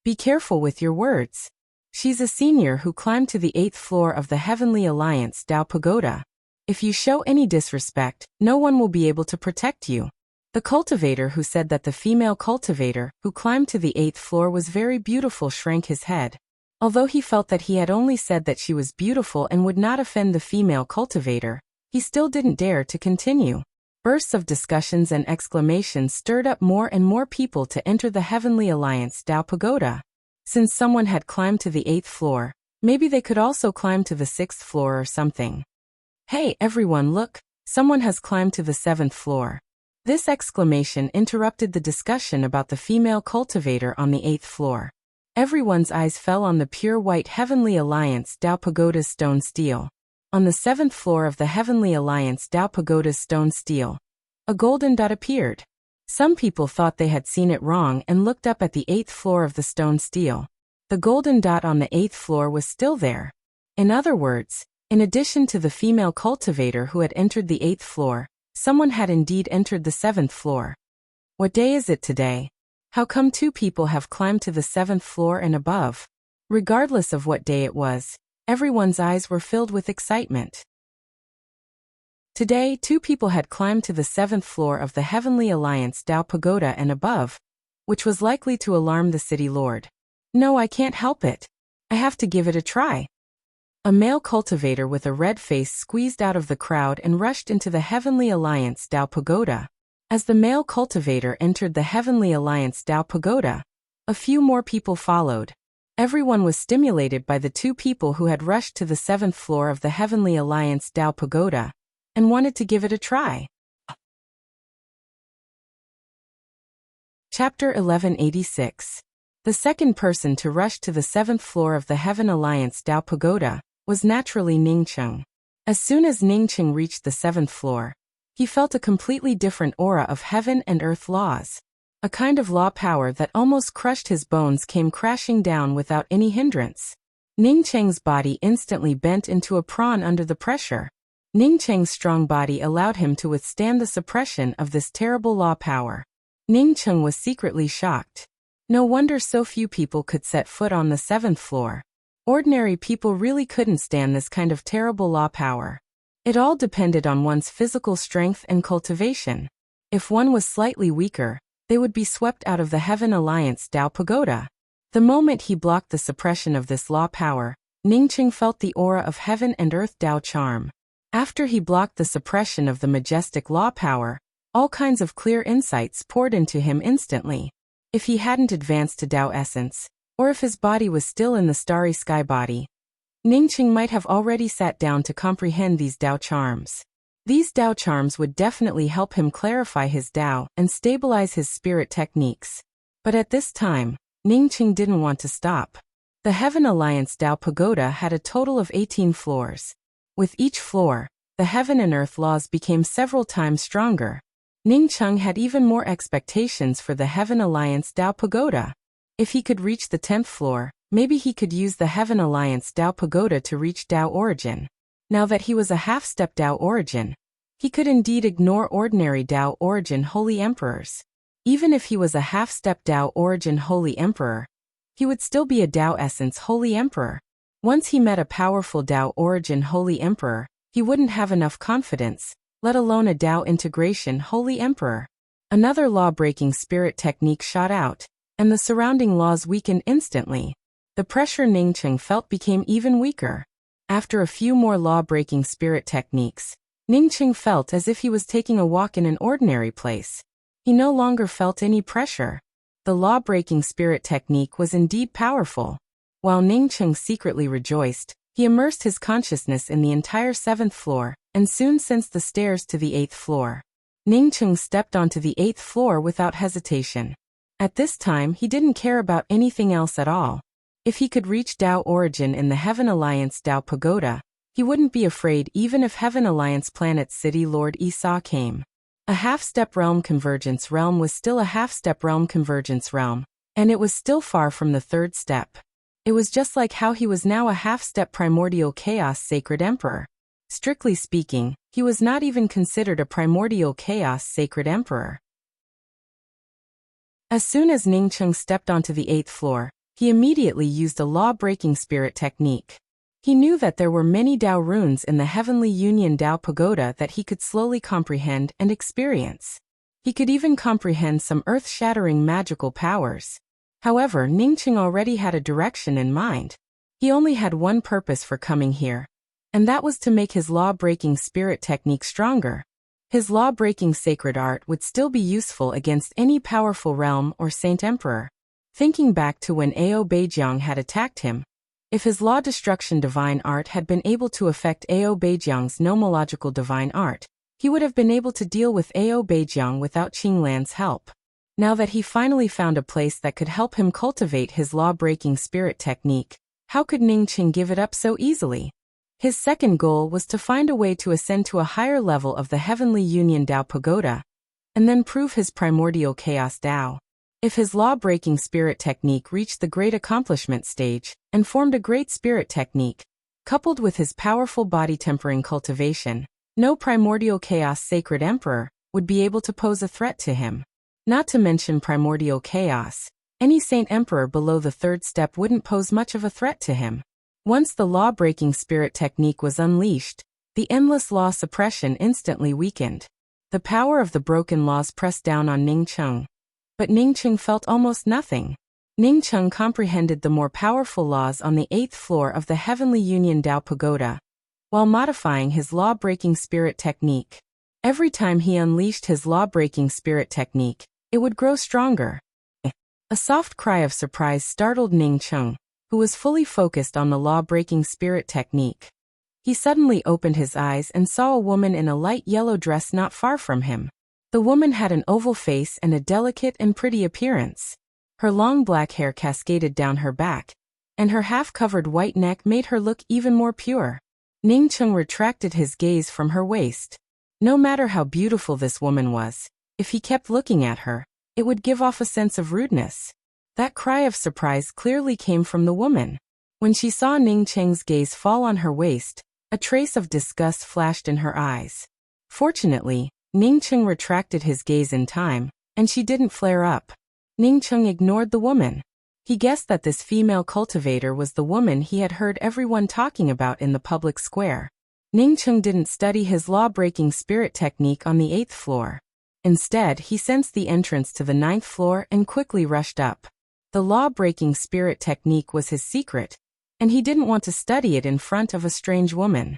Be careful with your words. She's a senior who climbed to the 8th floor of the Heavenly Alliance Tao Pagoda. If you show any disrespect, no one will be able to protect you. The cultivator who said that the female cultivator who climbed to the 8th floor was very beautiful shrank his head. Although he felt that he had only said that she was beautiful and would not offend the female cultivator, he still didn't dare to continue. Bursts of discussions and exclamations stirred up more and more people to enter the Heavenly Alliance Tao Pagoda. Since someone had climbed to the 8th floor, maybe they could also climb to the 6th floor or something. Hey everyone, look, someone has climbed to the 7th floor. This exclamation interrupted the discussion about the female cultivator on the 8th floor. Everyone's eyes fell on the pure white Heavenly Alliance Tao Pagoda's stone stele. On the 7th floor of the Heavenly Alliance Tao Pagoda's stone stele, a golden dot appeared. Some people thought they had seen it wrong and looked up at the 8th floor of the stone stele. The golden dot on the 8th floor was still there. In other words, in addition to the female cultivator who had entered the 8th floor, someone had indeed entered the 7th floor. What day is it today? How come 2 people have climbed to the 7th floor and above? Regardless of what day it was, everyone's eyes were filled with excitement. Today, 2 people had climbed to the 7th floor of the Heavenly Alliance Tao Pagoda and above, which was likely to alarm the city lord. No, I can't help it. I have to give it a try. A male cultivator with a red face squeezed out of the crowd and rushed into the Heavenly Alliance Tao Pagoda. As the male cultivator entered the Heavenly Alliance Tao Pagoda, a few more people followed. Everyone was stimulated by the 2 people who had rushed to the 7th floor of the Heavenly Alliance Tao Pagoda and wanted to give it a try. Chapter 1186. The second person to rush to the 7th floor of the Heaven Alliance Tao Pagoda was naturally Ningcheng. As soon as Ningcheng reached the 7th floor, he felt a completely different aura of heaven and earth laws. A kind of law power that almost crushed his bones came crashing down without any hindrance. Ningcheng's body instantly bent into a prawn under the pressure. Ningcheng's strong body allowed him to withstand the suppression of this terrible law power. Ningcheng was secretly shocked. No wonder so few people could set foot on the 7th floor. Ordinary people really couldn't stand this kind of terrible law power. It all depended on one's physical strength and cultivation. If one was slightly weaker, they would be swept out of the Heaven Alliance Tao Pagoda. The moment he blocked the suppression of this law power, Ningcheng felt the aura of heaven and earth Tao charm. After he blocked the suppression of the majestic law power, all kinds of clear insights poured into him instantly. If he hadn't advanced to Tao essence, or if his body was still in the starry sky body, Ningcheng might have already sat down to comprehend these Tao charms. These Tao charms would definitely help him clarify his Tao and stabilize his spirit techniques. But at this time, Ningcheng didn't want to stop. The Heaven Alliance Tao Pagoda had a total of 18 floors. With each floor, the heaven and earth laws became several times stronger. Ningcheng had even more expectations for the Heaven Alliance Tao Pagoda. If he could reach the 10th floor, maybe he could use the Heaven Alliance Tao Pagoda to reach Tao origin. Now that he was a half-step Tao origin, he could indeed ignore ordinary Tao origin Holy Emperors. Even if he was a half-step Tao origin Holy Emperor, he would still be a Tao essence Holy Emperor. Once he met a powerful Tao origin Holy Emperor, he wouldn't have enough confidence, let alone a Tao integration Holy Emperor. Another law-breaking spirit technique shot out, and the surrounding laws weakened instantly. The pressure Ningcheng felt became even weaker. After a few more law-breaking spirit techniques, Ningcheng felt as if he was taking a walk in an ordinary place. He no longer felt any pressure. The law-breaking spirit technique was indeed powerful. While Ningcheng secretly rejoiced, he immersed his consciousness in the entire 7th floor, and soon sensed the stairs to the 8th floor. Ningcheng stepped onto the 8th floor without hesitation. At this time he didn't care about anything else at all. If he could reach Tao origin in the Heaven Alliance Tao Pagoda, he wouldn't be afraid even if Heaven Alliance Planet City Lord Esau came. A half-step realm convergence realm was still a half-step realm convergence realm, and it was still far from the 3rd step. It was just like how he was now a half-step primordial chaos sacred emperor. Strictly speaking, he was not even considered a primordial chaos sacred emperor. As soon as Ningcheng stepped onto the 8th floor, he immediately used a law-breaking spirit technique. He knew that there were many Tao runes in the Heavenly Union Tao Pagoda that he could slowly comprehend and experience. He could even comprehend some earth-shattering magical powers. However, Ningcheng already had a direction in mind. He only had one purpose for coming here, and that was to make his law-breaking spirit technique stronger. His law-breaking sacred art would still be useful against any powerful realm or saint emperor. Thinking back to when Ao Beijiang had attacked him, if his law-destruction divine art had been able to affect Ao Beijiang's nomological divine art, He would have been able to deal with Ao Beijiang without Qinglan's help. Now that he finally found a place that could help him cultivate his law-breaking spirit technique, how could Ning Qing give it up so easily? His second goal was to find a way to ascend to a higher level of the Heavenly Union Dao Pagoda, and then prove his primordial chaos Dao. If his law-breaking spirit technique reached the great accomplishment stage and formed a great spirit technique, coupled with his powerful body-tempering cultivation, no primordial chaos sacred emperor would be able to pose a threat to him. Not to mention primordial chaos, any saint emperor below the third step wouldn't pose much of a threat to him. Once the law-breaking spirit technique was unleashed, the endless law suppression instantly weakened. The power of the broken laws pressed down on Ning Qing. But Ning Qing felt almost nothing. Ning Qing comprehended the more powerful laws on the 8th floor of the Heavenly Union Dao Pagoda, while modifying his law-breaking spirit technique. Every time he unleashed his law-breaking spirit technique, it would grow stronger. A soft cry of surprise startled Ning Qing, who was fully focused on the law-breaking spirit technique. He suddenly opened his eyes and saw a woman in a light yellow dress not far from him. The woman had an oval face and a delicate and pretty appearance. Her long black hair cascaded down her back, and her half-covered white neck made her look even more pure. Ning Qing retracted his gaze from her waist. No matter how beautiful this woman was, if he kept looking at her, it would give off a sense of rudeness. That cry of surprise clearly came from the woman. When she saw Ning Qing's gaze fall on her waist, a trace of disgust flashed in her eyes. Fortunately, Ning Qing retracted his gaze in time, and she didn't flare up. Ning Qing ignored the woman. He guessed that this female cultivator was the woman he had heard everyone talking about in the public square. Ning Qing didn't study his law-breaking spirit technique on the 8th floor. Instead, he sensed the entrance to the 9th floor and quickly rushed up. The law-breaking spirit technique was his secret, and he didn't want to study it in front of a strange woman.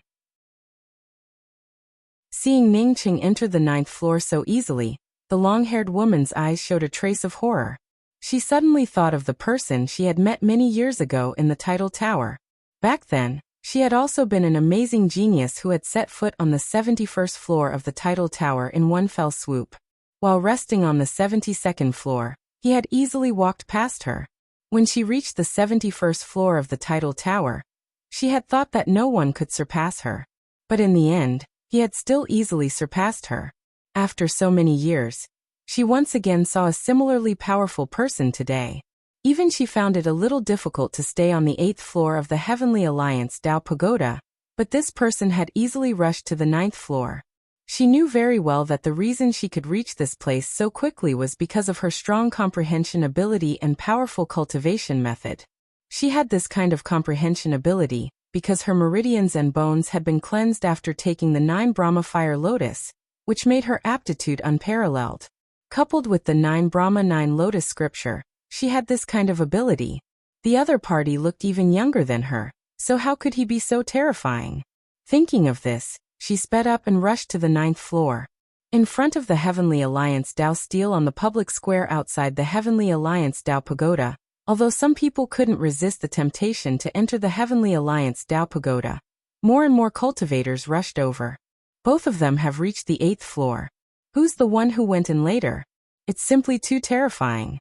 Seeing Ning Qing enter the 9th floor so easily, the long-haired woman's eyes showed a trace of horror. She suddenly thought of the person she had met many years ago in the Tidal Tower. Back then, she had also been an amazing genius who had set foot on the 71st floor of the Tidal Tower in one fell swoop. While resting on the 72nd floor, he had easily walked past her. When she reached the 71st floor of the Tidal Tower, she had thought that no one could surpass her. But in the end, he had still easily surpassed her. After so many years, she once again saw a similarly powerful person today. Even she found it a little difficult to stay on the 8th floor of the Heavenly Alliance Dao Pagoda, but this person had easily rushed to the 9th floor. She knew very well that the reason she could reach this place so quickly was because of her strong comprehension ability and powerful cultivation method. She had this kind of comprehension ability because her meridians and bones had been cleansed after taking the 9 Brahma Fire Lotus, which made her aptitude unparalleled. Coupled with the 9 Brahma 9 Lotus scripture, she had this kind of ability. The other party looked even younger than her, so how could he be so terrifying? Thinking of this, she sped up and rushed to the 9th floor. In front of the Heavenly Alliance Dao Stele on the public square outside the Heavenly Alliance Dao Pagoda, although some people couldn't resist the temptation to enter the Heavenly Alliance Dao Pagoda, more and more cultivators rushed over. Both of them have reached the 8th floor. Who's the one who went in later? It's simply too terrifying.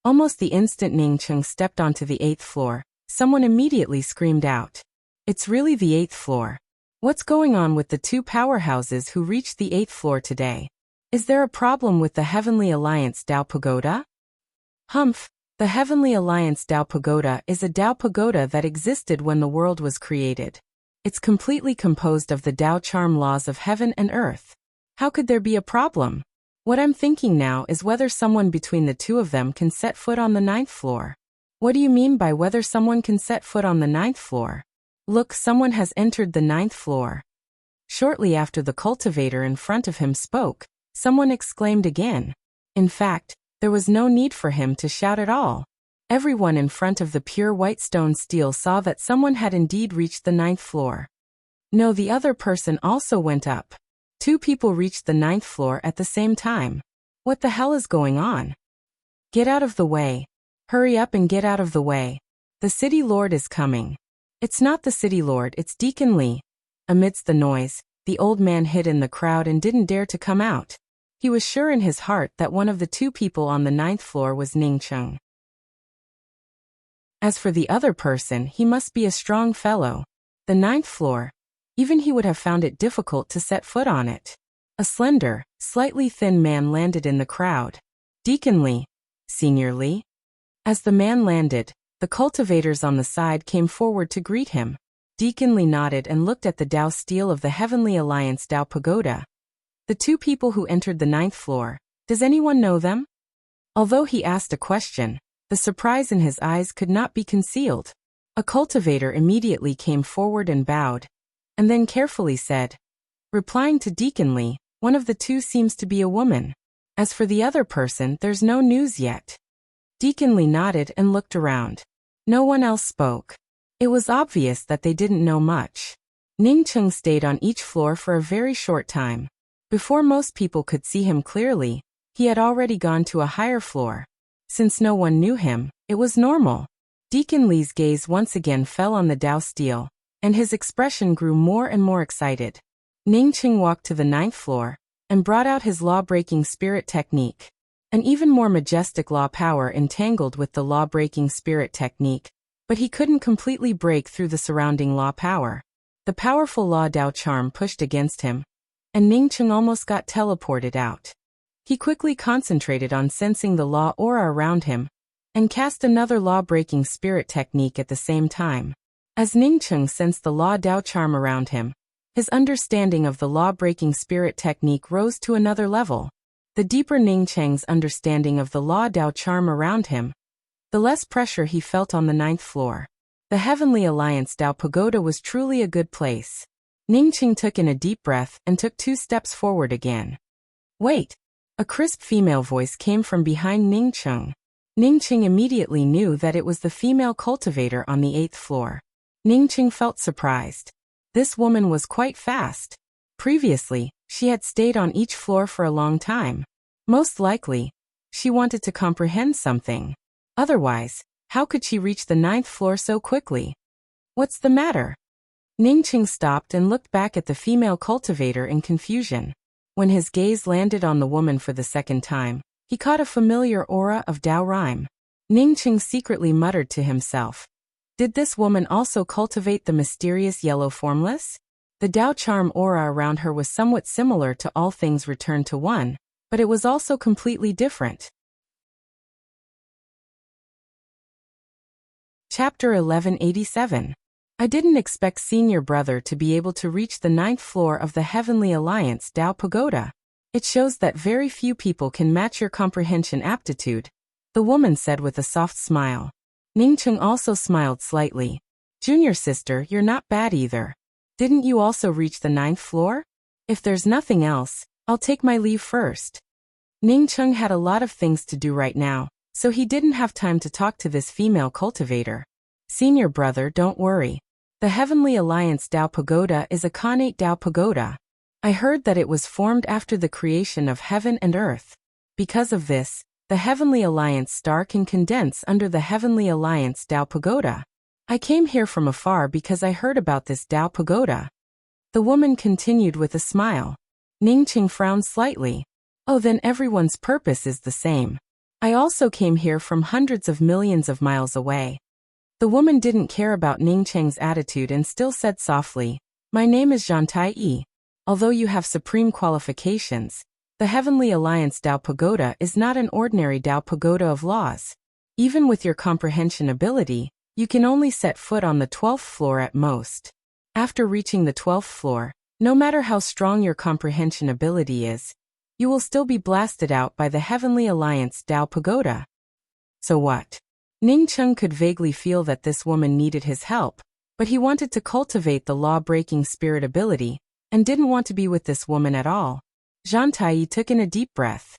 Almost the instant Ning Qing stepped onto the 8th floor, someone immediately screamed out. It's really the 8th floor. What's going on with the 2 powerhouses who reached the 8th floor today? Is there a problem with the Heavenly Alliance Dao Pagoda? Humph, the Heavenly Alliance Dao Pagoda is a Dao Pagoda that existed when the world was created. It's completely composed of the Dao charm laws of heaven and earth. How could there be a problem? What I'm thinking now is whether someone between the 2 of them can set foot on the 9th floor. What do you mean by whether someone can set foot on the 9th floor? Look, someone has entered the 9th floor. Shortly after the cultivator in front of him spoke, someone exclaimed again. In fact, there was no need for him to shout at all. Everyone in front of the pure white stone stele saw that someone had indeed reached the 9th floor. No, the other person also went up. 2 people reached the 9th floor at the same time. What the hell is going on? Get out of the way. Hurry up and get out of the way. The city lord is coming. It's not the city lord, it's Deacon Li. Amidst the noise, The old man hid in the crowd and didn't dare to come out. He was sure in his heart that one of the two people on the 9th floor was Ning Cheng. As for the other person, he must be a strong fellow. The 9th floor. Even he would have found it difficult to set foot on it. A slender, slightly thin man landed in the crowd. Deacon Lee. Senior Lee? As the man landed, the cultivators on the side came forward to greet him. Deacon Lee nodded and looked at the Dao stele of the Heavenly Alliance Dao Pagoda. The two people who entered the 9th floor, does anyone know them? Although he asked a question, the surprise in his eyes could not be concealed. A cultivator immediately came forward and bowed, and then carefully said, replying to Deacon Lee, one of the two seems to be a woman. As for the other person, there's no news yet. Deacon Lee nodded and looked around. No one else spoke. It was obvious that they didn't know much. Ning Cheng stayed on each floor for a very short time. Before most people could see him clearly, he had already gone to a higher floor. Since no one knew him, it was normal. Deacon Lee's gaze once again fell on the Dao stele, and his expression grew more and more excited. Ning Cheng walked to the 9th floor, and brought out his law-breaking spirit technique. An even more majestic law power entangled with the law-breaking spirit technique, but he couldn't completely break through the surrounding law power. The powerful law Dao charm pushed against him, and Ning Cheng almost got teleported out. He quickly concentrated on sensing the law aura around him, and cast another law-breaking spirit technique at the same time. As Ning Cheng sensed the law Dao charm around him, his understanding of the law-breaking spirit technique rose to another level. The deeper Ning Cheng's understanding of the law Dao charm around him, the less pressure he felt on the 9th floor. The Heavenly Alliance Dao Pagoda was truly a good place. Ning Cheng took in a deep breath and took 2 steps forward again. Wait! A crisp female voice came from behind Ning Cheng. Ning Cheng immediately knew that it was the female cultivator on the 8th floor. Ning Cheng felt surprised. This woman was quite fast. Previously, she had stayed on each floor for a long time. Most likely, she wanted to comprehend something. Otherwise, how could she reach the 9th floor so quickly? What's the matter? Ning Cheng stopped and looked back at the female cultivator in confusion. When his gaze landed on the woman for the second time, he caught a familiar aura of Dao rhyme. Ning Cheng secretly muttered to himself. Did this woman also cultivate the mysterious yellow formless? The Dao charm aura around her was somewhat similar to All Things Return to One, but it was also completely different. Chapter 1187. I didn't expect senior brother to be able to reach the 9th floor of the Heavenly Alliance Dao Pagoda. It shows that very few people can match your comprehension aptitude, the woman said with a soft smile. Ning Cheng also smiled slightly. Junior sister, you're not bad either. Didn't you also reach the 9th floor? If there's nothing else, I'll take my leave first. Ning Cheng had a lot of things to do right now, so he didn't have time to talk to this female cultivator. Senior brother, don't worry. The Heavenly Alliance Dao Pagoda is a Khanate Dao Pagoda. I heard that it was formed after the creation of heaven and earth. Because of this, the Heavenly Alliance star can condense under the Heavenly Alliance Dao Pagoda. I came here from afar because I heard about this Dao Pagoda. The woman continued with a smile. Ning Cheng frowned slightly. Oh, then everyone's purpose is the same. I also came here from hundreds of millions of miles away. The woman didn't care about Ning Cheng's attitude and still said softly, my name is Zhang Tai. Although you have supreme qualifications, the Heavenly Alliance Dao Pagoda is not an ordinary Dao Pagoda of laws. Even with your comprehension ability, you can only set foot on the 12th floor at most. After reaching the 12th floor, no matter how strong your comprehension ability is, you will still be blasted out by the Heavenly Alliance Dao Pagoda. So what? Ning Cheng could vaguely feel that this woman needed his help, but he wanted to cultivate the law-breaking spirit ability, and didn't want to be with this woman at all. Zhang Tai took in a deep breath.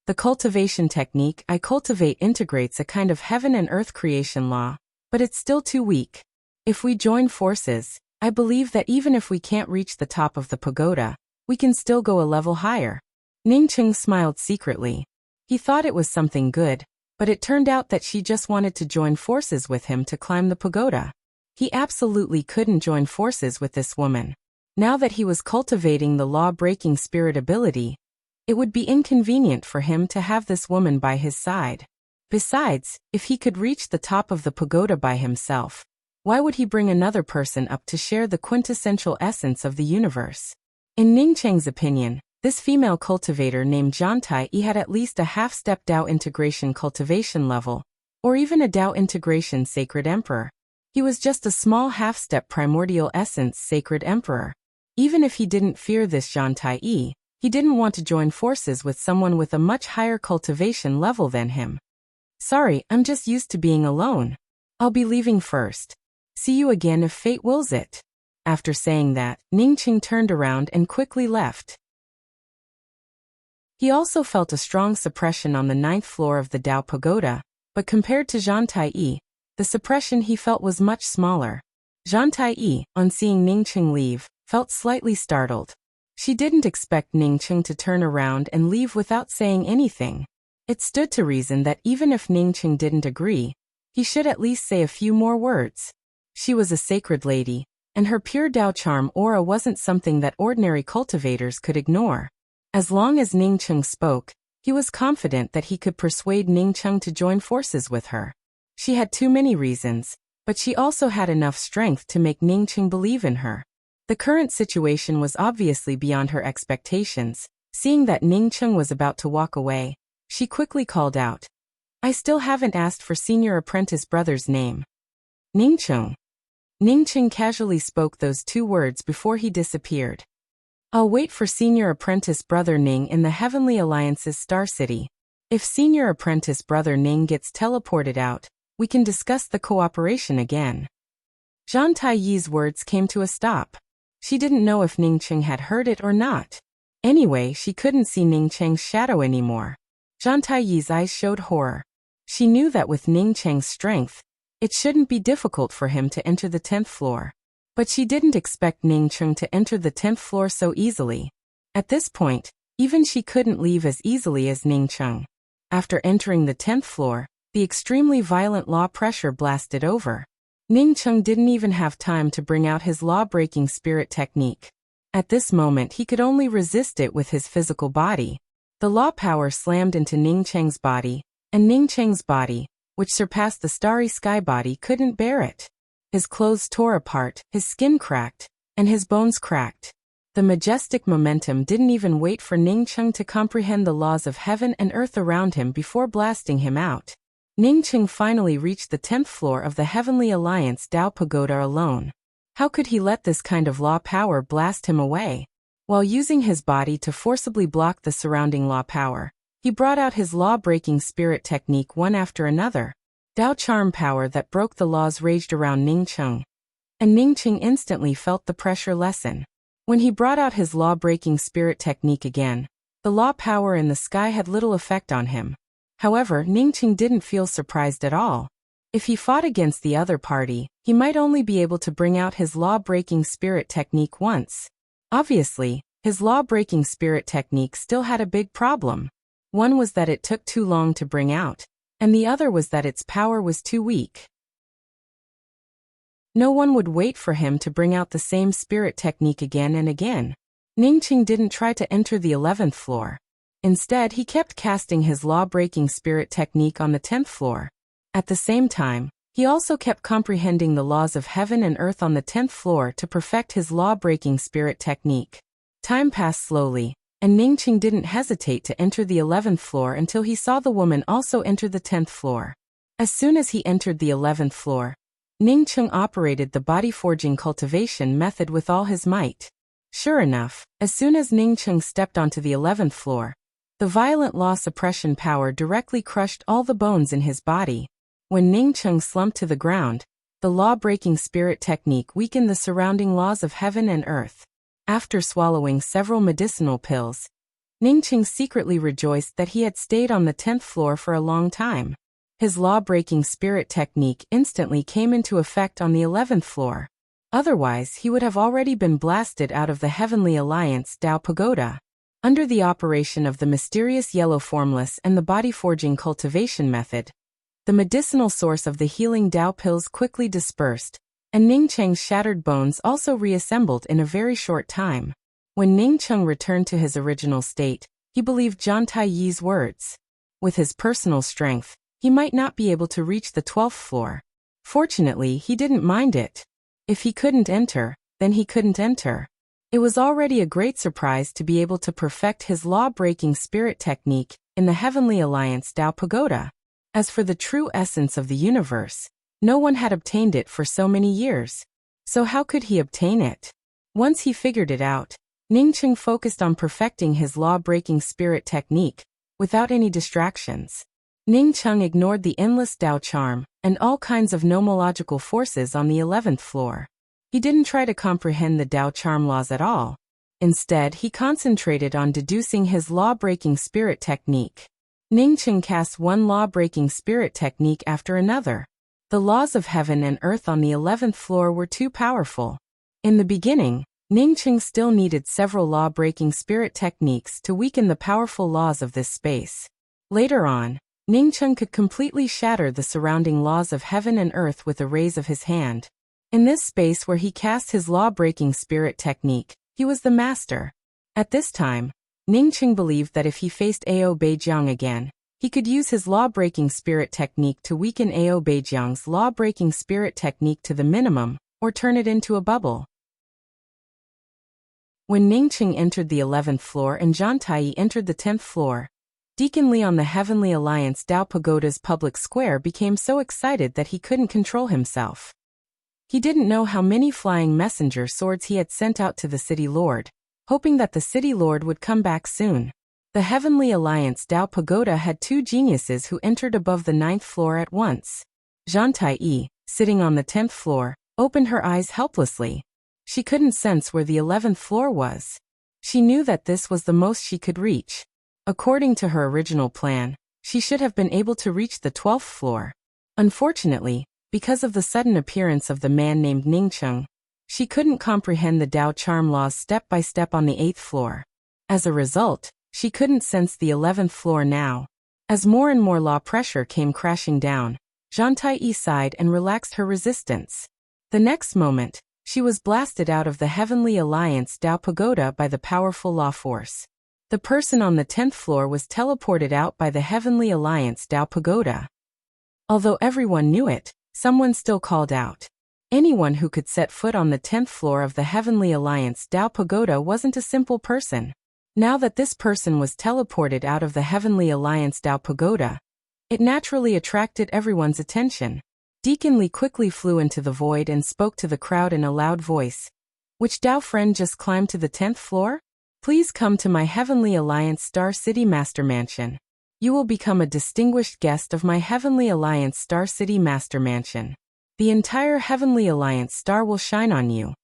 The cultivation technique I cultivate integrates a kind of heaven and earth creation law, but it's still too weak. If we join forces, I believe that even if we can't reach the top of the pagoda, we can still go a level higher. Ning Cheng smiled secretly. He thought it was something good, but it turned out that she just wanted to join forces with him to climb the pagoda. He absolutely couldn't join forces with this woman. Now that he was cultivating the law-breaking spirit ability, it would be inconvenient for him to have this woman by his side. Besides, if he could reach the top of the pagoda by himself, why would he bring another person up to share the quintessential essence of the universe? In Ning Cheng's opinion, this female cultivator named Zhan Tai-yi had at least a half-step Dao integration cultivation level, or even a Dao integration sacred emperor. He was just a small half-step primordial essence sacred emperor. Even if he didn't fear this Zhan Tai-yi, he didn't want to join forces with someone with a much higher cultivation level than him. Sorry, I'm just used to being alone. I'll be leaving first. See you again if fate wills it. After saying that, Ning Cheng turned around and quickly left. He also felt a strong suppression on the 9th floor of the Dao Pagoda, but compared to Zhan Tai-yi, the suppression he felt was much smaller. Zhan Tai-yi, on seeing Ning Cheng leave, felt slightly startled. She didn't expect Ning Cheng to turn around and leave without saying anything. It stood to reason that even if Ning Cheng didn't agree, he should at least say a few more words. She was a sacred lady, and her pure Dao charm aura wasn't something that ordinary cultivators could ignore. As long as Ning Cheng spoke, he was confident that he could persuade Ning Cheng to join forces with her. She had too many reasons, but she also had enough strength to make Ning Cheng believe in her. The current situation was obviously beyond her expectations. Seeing that Ning Cheng was about to walk away, she quickly called out, "I still haven't asked for senior apprentice brother's name." Ning Cheng. Ning Cheng casually spoke those 2 words before he disappeared. "I'll wait for senior apprentice brother Ning in the Heavenly Alliance's Star City. If senior apprentice brother Ning gets teleported out, we can discuss the cooperation again." Zhan Tai-yi's words came to a stop. She didn't know if Ning Cheng had heard it or not. Anyway, she couldn't see Ning Cheng's shadow anymore. Zhan Tai-yi's eyes showed horror. She knew that with Ning Cheng's strength, it shouldn't be difficult for him to enter the 10th floor. But she didn't expect Ning Cheng to enter the 10th floor so easily. At this point, even she couldn't leave as easily as Ning Cheng. After entering the 10th floor, the extremely violent law pressure blasted over. Ning Cheng didn't even have time to bring out his law-breaking spirit technique. At this moment he could only resist it with his physical body. The law power slammed into Ning Cheng's body, and Ning Cheng's body, which surpassed the starry sky body, couldn't bear it. His clothes tore apart, his skin cracked, and his bones cracked. The majestic momentum didn't even wait for Ning Cheng to comprehend the laws of heaven and earth around him before blasting him out. Ning Cheng finally reached the 10th floor of the Heavenly Alliance Dao Pagoda alone. How could he let this kind of law power blast him away? While using his body to forcibly block the surrounding law power, he brought out his law-breaking spirit technique one after another. Dao charm power that broke the laws raged around Ning Cheng, and Ning Cheng instantly felt the pressure lessen. When he brought out his law-breaking spirit technique again, the law power in the sky had little effect on him. However, Ning Cheng didn't feel surprised at all. If he fought against the other party, he might only be able to bring out his law-breaking spirit technique once. Obviously, his law-breaking spirit technique still had a big problem. One was that it took too long to bring out, and the other was that its power was too weak. No one would wait for him to bring out the same spirit technique again and again. Ning Cheng didn't try to enter the 11th floor. Instead, he kept casting his law-breaking spirit technique on the 10th floor. At the same time, he also kept comprehending the laws of heaven and earth on the 10th floor to perfect his law-breaking spirit technique. Time passed slowly, and Ning Cheng didn't hesitate to enter the 11th floor until he saw the woman also enter the 10th floor. As soon as he entered the 11th floor, Ning Cheng operated the body-forging cultivation method with all his might. Sure enough, as soon as Ning Cheng stepped onto the 11th floor, the violent law suppression power directly crushed all the bones in his body. When Ning Cheng slumped to the ground, the law-breaking spirit technique weakened the surrounding laws of heaven and earth. After swallowing several medicinal pills, Ning Cheng secretly rejoiced that he had stayed on the 10th floor for a long time. His law-breaking spirit technique instantly came into effect on the 11th floor. Otherwise, he would have already been blasted out of the Heavenly Alliance Dao Pagoda. Under the operation of the mysterious yellow formless and the body-forging cultivation method, the medicinal source of the healing Dao pills quickly dispersed, and Ning Cheng's shattered bones also reassembled in a very short time. When Ning Cheng returned to his original state, he believed Zhang Taiyi's words. With his personal strength, he might not be able to reach the 12th floor. Fortunately, he didn't mind it. If he couldn't enter, then he couldn't enter. It was already a great surprise to be able to perfect his law-breaking spirit technique in the Heavenly Alliance Tao Pagoda. As for the true essence of the universe, no one had obtained it for so many years. So how could he obtain it? Once he figured it out, Ning Cheng focused on perfecting his law-breaking spirit technique, without any distractions. Ning Cheng ignored the endless Tao charm and all kinds of nomological forces on the 11th floor. He didn't try to comprehend the Tao charm laws at all. Instead, he concentrated on deducing his law-breaking spirit technique. Ning Cheng cast one law-breaking spirit technique after another. The laws of heaven and earth on the 11th floor were too powerful. In the beginning, Ning Cheng still needed several law-breaking spirit techniques to weaken the powerful laws of this space. Later on, Ning Cheng could completely shatter the surrounding laws of heaven and earth with a raise of his hand. In this space where he cast his law-breaking spirit technique, he was the master. At this time, Ning Cheng believed that if he faced Ao Beijiang again, he could use his law-breaking spirit technique to weaken Ao Beijiang's law-breaking spirit technique to the minimum, or turn it into a bubble. When Ning Cheng entered the 11th floor and Zhang Taiyi entered the 10th floor, Deacon Li on the Heavenly Alliance Tao Pagoda's public square became so excited that he couldn't control himself. He didn't know how many flying messenger swords he had sent out to the City Lord, hoping that the City Lord would come back soon. The Heavenly Alliance Tao Pagoda had two geniuses who entered above the 9th floor at once. Zhang Taiyi, sitting on the 10th floor, opened her eyes helplessly. She couldn't sense where the 11th floor was. She knew that this was the most she could reach. According to her original plan, she should have been able to reach the 12th floor. Unfortunately, because of the sudden appearance of the man named Ning Cheng, she couldn't comprehend the Tao charm laws step by step on the 8th floor. As a result, she couldn't sense the 11th floor now. As more and more law pressure came crashing down, Zhang Taiyi sighed and relaxed her resistance. The next moment, she was blasted out of the Heavenly Alliance Tao Pagoda by the powerful law force. The person on the 10th floor was teleported out by the Heavenly Alliance Tao Pagoda. Although everyone knew it, someone still called out. Anyone who could set foot on the 10th floor of the Heavenly Alliance Tao Pagoda wasn't a simple person. Now that this person was teleported out of the Heavenly Alliance Tao Pagoda, it naturally attracted everyone's attention. Deacon Li quickly flew into the void and spoke to the crowd in a loud voice. Which Tao friend just climbed to the 10th floor? Please come to my Heavenly Alliance Star City Master Mansion. You will become a distinguished guest of my Heavenly Alliance Star City Master Mansion. The entire Heavenly Alliance Star will shine on you.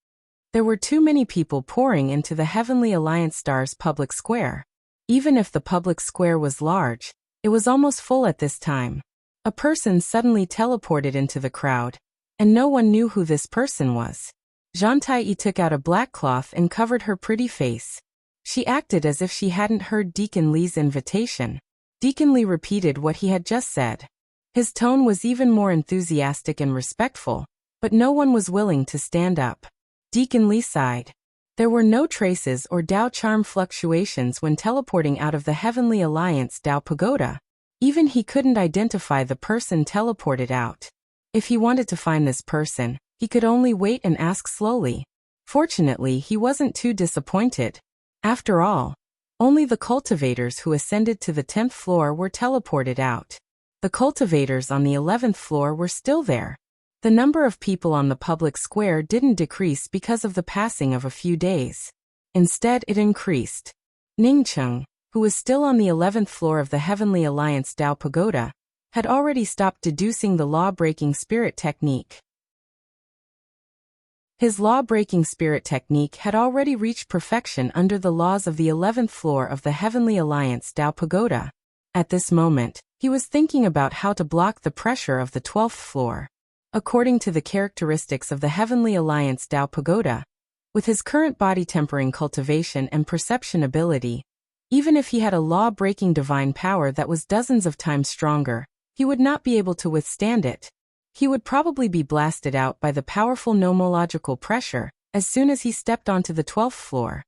There were too many people pouring into the Heavenly Alliance Star's public square. Even if the public square was large, it was almost full at this time. A person suddenly teleported into the crowd, and no one knew who this person was. Zhang Taiyi took out a black cloth and covered her pretty face. She acted as if she hadn't heard Deacon Li's invitation. Deacon Li repeated what he had just said. His tone was even more enthusiastic and respectful, but no one was willing to stand up. Deacon Li sighed. There were no traces or Tao charm fluctuations when teleporting out of the Heavenly Alliance Tao Pagoda. Even he couldn't identify the person teleported out. If he wanted to find this person, he could only wait and ask slowly. Fortunately, he wasn't too disappointed. After all, only the cultivators who ascended to the 10th floor were teleported out. The cultivators on the 11th floor were still there. The number of people on the public square didn't decrease because of the passing of a few days. Instead, it increased. Ning Cheng, who was still on the 11th floor of the Heavenly Alliance Tao Pagoda, had already stopped deducing the law-breaking spirit technique. His law-breaking spirit technique had already reached perfection under the laws of the 11th floor of the Heavenly Alliance Tao Pagoda. At this moment, he was thinking about how to block the pressure of the 12th floor. According to the characteristics of the Heavenly Alliance Tao Pagoda, with his current body tempering cultivation and perception ability, even if he had a law-breaking divine power that was dozens of times stronger, he would not be able to withstand it. He would probably be blasted out by the powerful nomological pressure as soon as he stepped onto the 12th floor.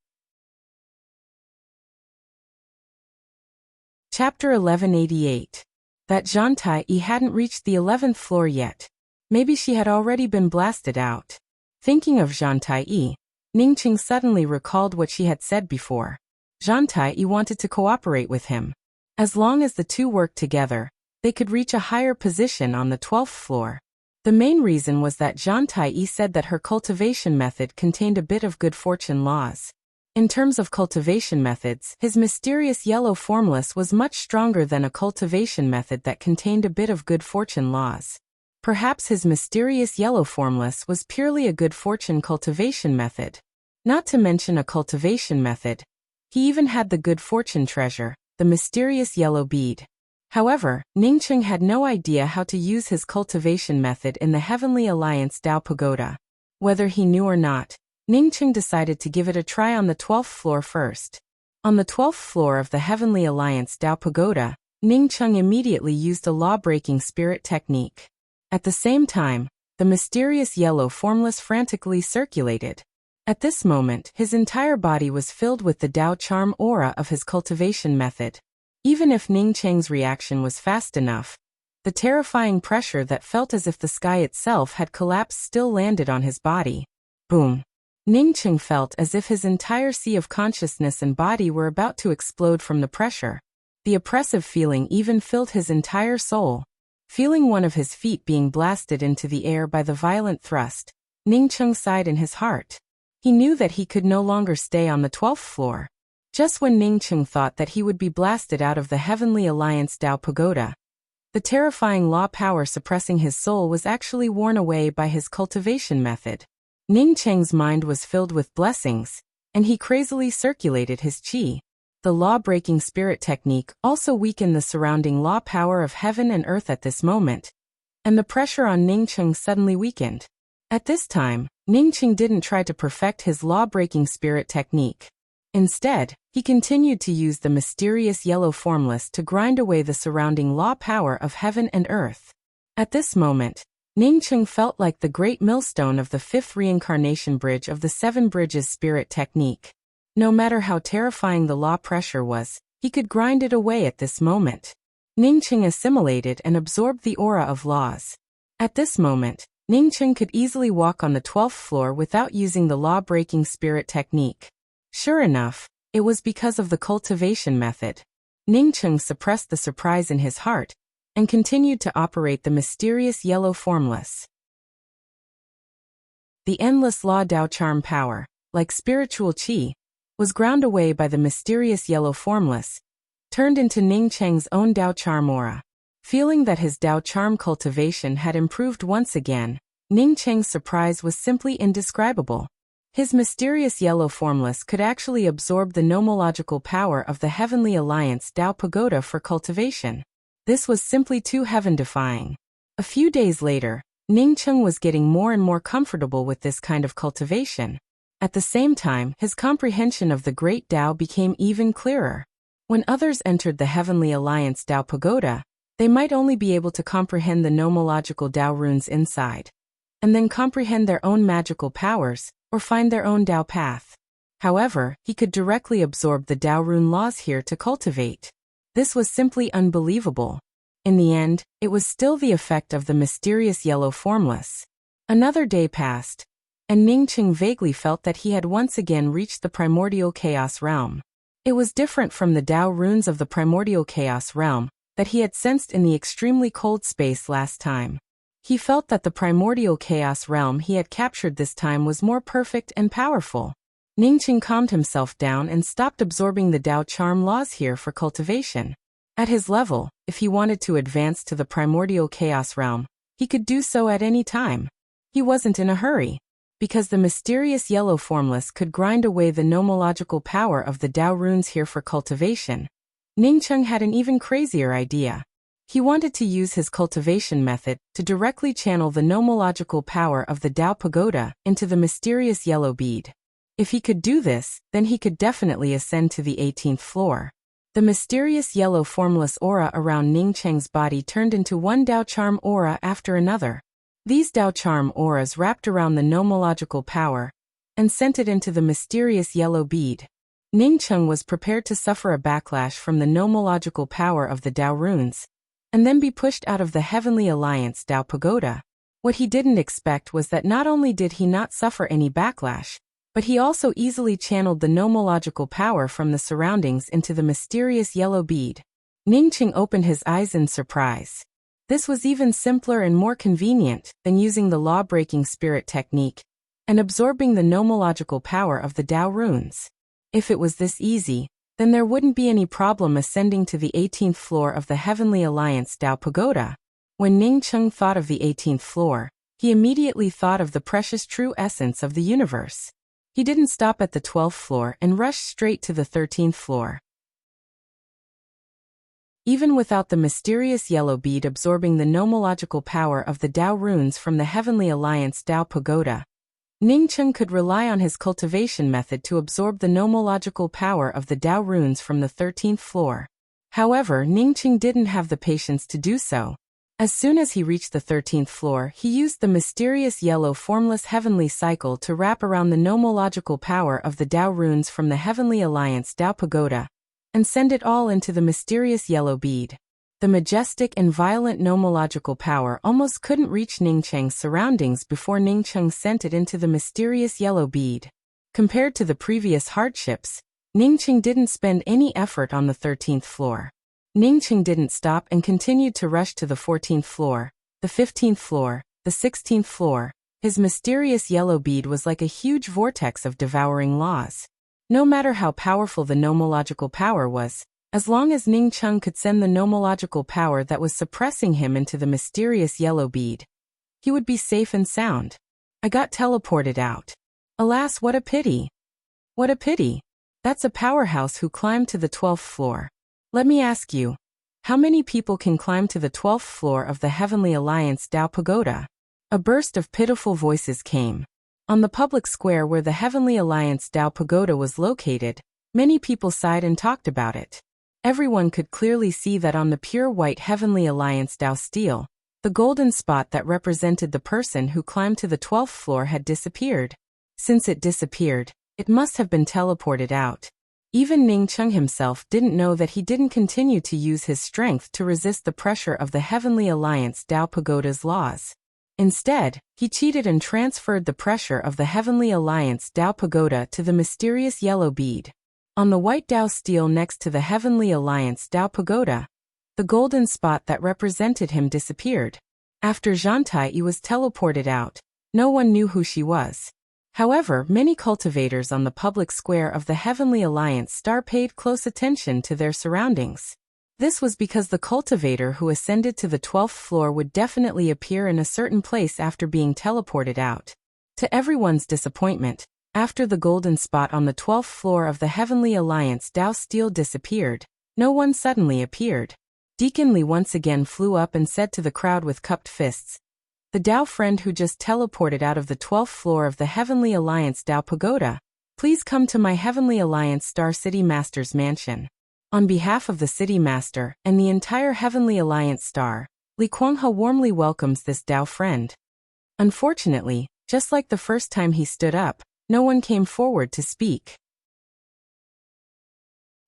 Chapter 1188. That Zhang Tai-yi hadn't reached the 11th floor yet. Maybe she had already been blasted out. Thinking of Zhang Tai-yi, Ningqing suddenly recalled what she had said before. Zhang Tai-yi wanted to cooperate with him. As long as the two worked together, they could reach a higher position on the 12th floor. The main reason was that Zhang Tai-yi said that her cultivation method contained a bit of good fortune laws. In terms of cultivation methods, his mysterious yellow formless was much stronger than a cultivation method that contained a bit of good fortune laws. Perhaps his mysterious yellow formless was purely a good fortune cultivation method. Not to mention a cultivation method, he even had the good fortune treasure, the mysterious yellow bead. However, Ningqing had no idea how to use his cultivation method in the Heavenly Alliance Dao Pagoda. Whether he knew or not, Ningqing decided to give it a try on the 12th floor first. On the 12th floor of the Heavenly Alliance Dao Pagoda, Ningqing immediately used a law-breaking spirit technique. At the same time, the mysterious yellow formless frantically circulated. At this moment, his entire body was filled with the Dao charm aura of his cultivation method. Even if Ningqing's reaction was fast enough, the terrifying pressure that felt as if the sky itself had collapsed still landed on his body. Boom! Ningqing felt as if his entire sea of consciousness and body were about to explode from the pressure. The oppressive feeling even filled his entire soul. Feeling one of his feet being blasted into the air by the violent thrust, Ningqing sighed in his heart. He knew that he could no longer stay on the 12th floor. Just when Ningqing thought that he would be blasted out of the Heavenly Alliance Dao Pagoda, the terrifying law power suppressing his soul was actually worn away by his cultivation method. Ningqing's mind was filled with blessings, and he crazily circulated his qi. The law-breaking spirit technique also weakened the surrounding law power of heaven and earth at this moment, and the pressure on Ningqing suddenly weakened. At this time, Ningqing didn't try to perfect his law-breaking spirit technique. Instead, he continued to use the mysterious yellow formless to grind away the surrounding law power of heaven and earth. At this moment, Ningqing felt like the great millstone of the fifth reincarnation bridge of the seven bridges spirit technique. No matter how terrifying the law pressure was, he could grind it away at this moment. Ningqing assimilated and absorbed the aura of laws. At this moment, Ningqing could easily walk on the 12th floor without using the law-breaking spirit technique. Sure enough, it was because of the cultivation method. Ningqing suppressed the surprise in his heart and continued to operate the mysterious yellow formless. The endless law Dao charm power, like spiritual qi, was ground away by the mysterious yellow formless, turned into Ningqing's own Dao charm aura. Feeling that his Dao charm cultivation had improved once again, Ningqing's surprise was simply indescribable. His mysterious yellow formless could actually absorb the nomological power of the Heavenly Alliance Dao Pagoda for cultivation. This was simply too heaven-defying. A few days later, Ningqing was getting more and more comfortable with this kind of cultivation. At the same time, his comprehension of the Great Dao became even clearer. When others entered the Heavenly Alliance Dao Pagoda, they might only be able to comprehend the nomological Dao runes inside, and then comprehend their own magical powers, or find their own Dao path. However, he could directly absorb the Dao rune laws here to cultivate. This was simply unbelievable. In the end, it was still the effect of the mysterious yellow formless. Another day passed, and Ningqing vaguely felt that he had once again reached the primordial chaos realm. It was different from the Dao runes of the primordial chaos realm that he had sensed in the extremely cold space last time. He felt that the primordial chaos realm he had captured this time was more perfect and powerful. Ningqing calmed himself down and stopped absorbing the Dao charm laws here for cultivation. At his level, if he wanted to advance to the primordial chaos realm, he could do so at any time. He wasn't in a hurry, because the mysterious yellow formless could grind away the nomological power of the Dao runes here for cultivation. Ningqing had an even crazier idea. He wanted to use his cultivation method to directly channel the nomological power of the Dao Pagoda into the mysterious yellow bead. If he could do this, then he could definitely ascend to the 18th floor. The mysterious yellow formless aura around Ningqing's body turned into one Dao charm aura after another. These Dao charm auras wrapped around the nomological power and sent it into the mysterious yellow bead. Ningcheng was prepared to suffer a backlash from the nomological power of the Dao runes, and then be pushed out of the Heavenly Alliance Dao Pagoda. What he didn't expect was that not only did he not suffer any backlash, but he also easily channeled the nomological power from the surroundings into the mysterious yellow bead. Ningcheng opened his eyes in surprise. This was even simpler and more convenient than using the law-breaking spirit technique and absorbing the nomological power of the Dao runes. If it was this easy, then there wouldn't be any problem ascending to the 18th floor of the Heavenly Alliance Dao Pagoda. When Ningcheng thought of the 18th floor, he immediately thought of the precious true essence of the universe. He didn't stop at the 12th floor and rushed straight to the 13th floor. Even without the mysterious yellow bead absorbing the nomological power of the Dao runes from the Heavenly Alliance Dao Pagoda, Ningcheng could rely on his cultivation method to absorb the nomological power of the Dao runes from the 13th floor. However, Ningcheng didn't have the patience to do so. As soon as he reached the 13th floor, he used the mysterious yellow formless heavenly cycle to wrap around the nomological power of the Dao runes from the Heavenly Alliance Dao Pagoda and send it all into the mysterious yellow bead. The majestic and violent nomological power almost couldn't reach Ningcheng's surroundings before Ningcheng sent it into the mysterious yellow bead. Compared to the previous hardships, Ningcheng didn't spend any effort on the 13th floor. Ningcheng didn't stop and continued to rush to the 14th floor, the 15th floor, the 16th floor. His mysterious yellow bead was like a huge vortex of devouring laws. No matter how powerful the nomological power was, as long as Ningcheng could send the nomological power that was suppressing him into the mysterious yellow bead, he would be safe and sound. I got teleported out. Alas, what a pity. What a pity. That's a powerhouse who climbed to the 12th floor. Let me ask you, how many people can climb to the 12th floor of the Heavenly Alliance Dao Pagoda? A burst of pitiful voices came. On the public square where the Heavenly Alliance Dao Pagoda was located, many people sighed and talked about it. Everyone could clearly see that on the pure white Heavenly Alliance Dao steel, the golden spot that represented the person who climbed to the 12th floor had disappeared. Since it disappeared, it must have been teleported out. Even Ningcheng himself didn't know that he didn't continue to use his strength to resist the pressure of the Heavenly Alliance Dao Pagoda's laws. Instead, he cheated and transferred the pressure of the Heavenly Alliance Dao Pagoda to the mysterious yellow bead. On the white Dao steel next to the Heavenly Alliance Dao Pagoda, the golden spot that represented him disappeared. After Zhantai was teleported out, no one knew who she was. However, many cultivators on the public square of the Heavenly Alliance Star paid close attention to their surroundings. This was because the cultivator who ascended to the 12th floor would definitely appear in a certain place after being teleported out. To everyone's disappointment, after the golden spot on the 12th floor of the Heavenly Alliance Dao steel disappeared, no one suddenly appeared. Deacon Li once again flew up and said to the crowd with cupped fists, "The Dao friend who just teleported out of the 12th floor of the Heavenly Alliance Dao Pagoda, please come to my Heavenly Alliance Star City Master's mansion." On behalf of the City Master and the entire Heavenly Alliance Star, Li Kuanghe warmly welcomes this Dao friend. Unfortunately, just like the first time he stood up, no one came forward to speak.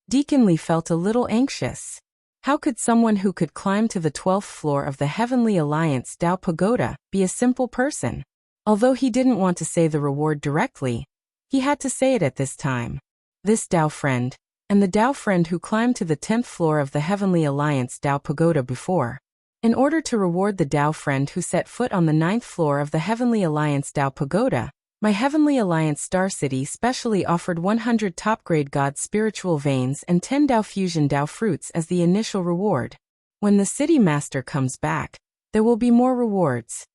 Deacon Li felt a little anxious. How could someone who could climb to the 12th floor of the Heavenly Alliance Dao Pagoda be a simple person? Although he didn't want to say the reward directly, he had to say it at this time. This Dao friend, and the Dao friend who climbed to the 10th floor of the Heavenly Alliance Dao Pagoda before. In order to reward the Dao friend who set foot on the 9th floor of the Heavenly Alliance Dao Pagoda, my Heavenly Alliance Star City specially offered 100 top-grade God spiritual veins and 10 Dao Fusion Dao fruits as the initial reward. When the City Master comes back, there will be more rewards.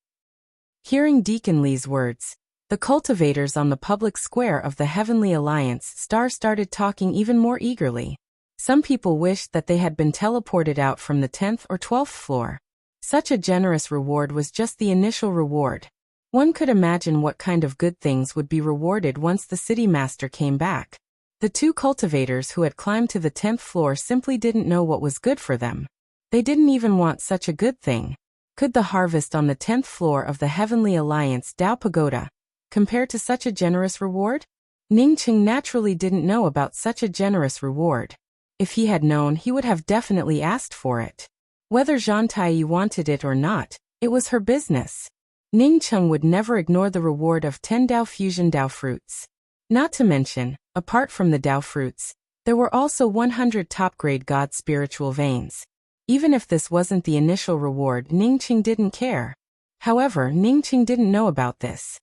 Hearing Deacon Li's words, the cultivators on the public square of the Heavenly Alliance Star started talking even more eagerly. Some people wished that they had been teleported out from the 10th or 12th floor. Such a generous reward was just the initial reward. One could imagine what kind of good things would be rewarded once the City Master came back. The two cultivators who had climbed to the 10th floor simply didn't know what was good for them. They didn't even want such a good thing. Could the harvest on the 10th floor of the Heavenly Alliance Tao Pagoda compare to such a generous reward? Ningqing naturally didn't know about such a generous reward. If he had known, he would have definitely asked for it. Whether Zhang Tai wanted it or not, it was her business. Ningqing would never ignore the reward of 10 Dao Fusion Dao fruits. Not to mention, apart from the Dao fruits, there were also 100 top-grade God spiritual veins. Even if this wasn't the initial reward, Ningqing didn't care. However, Ningqing didn't know about this.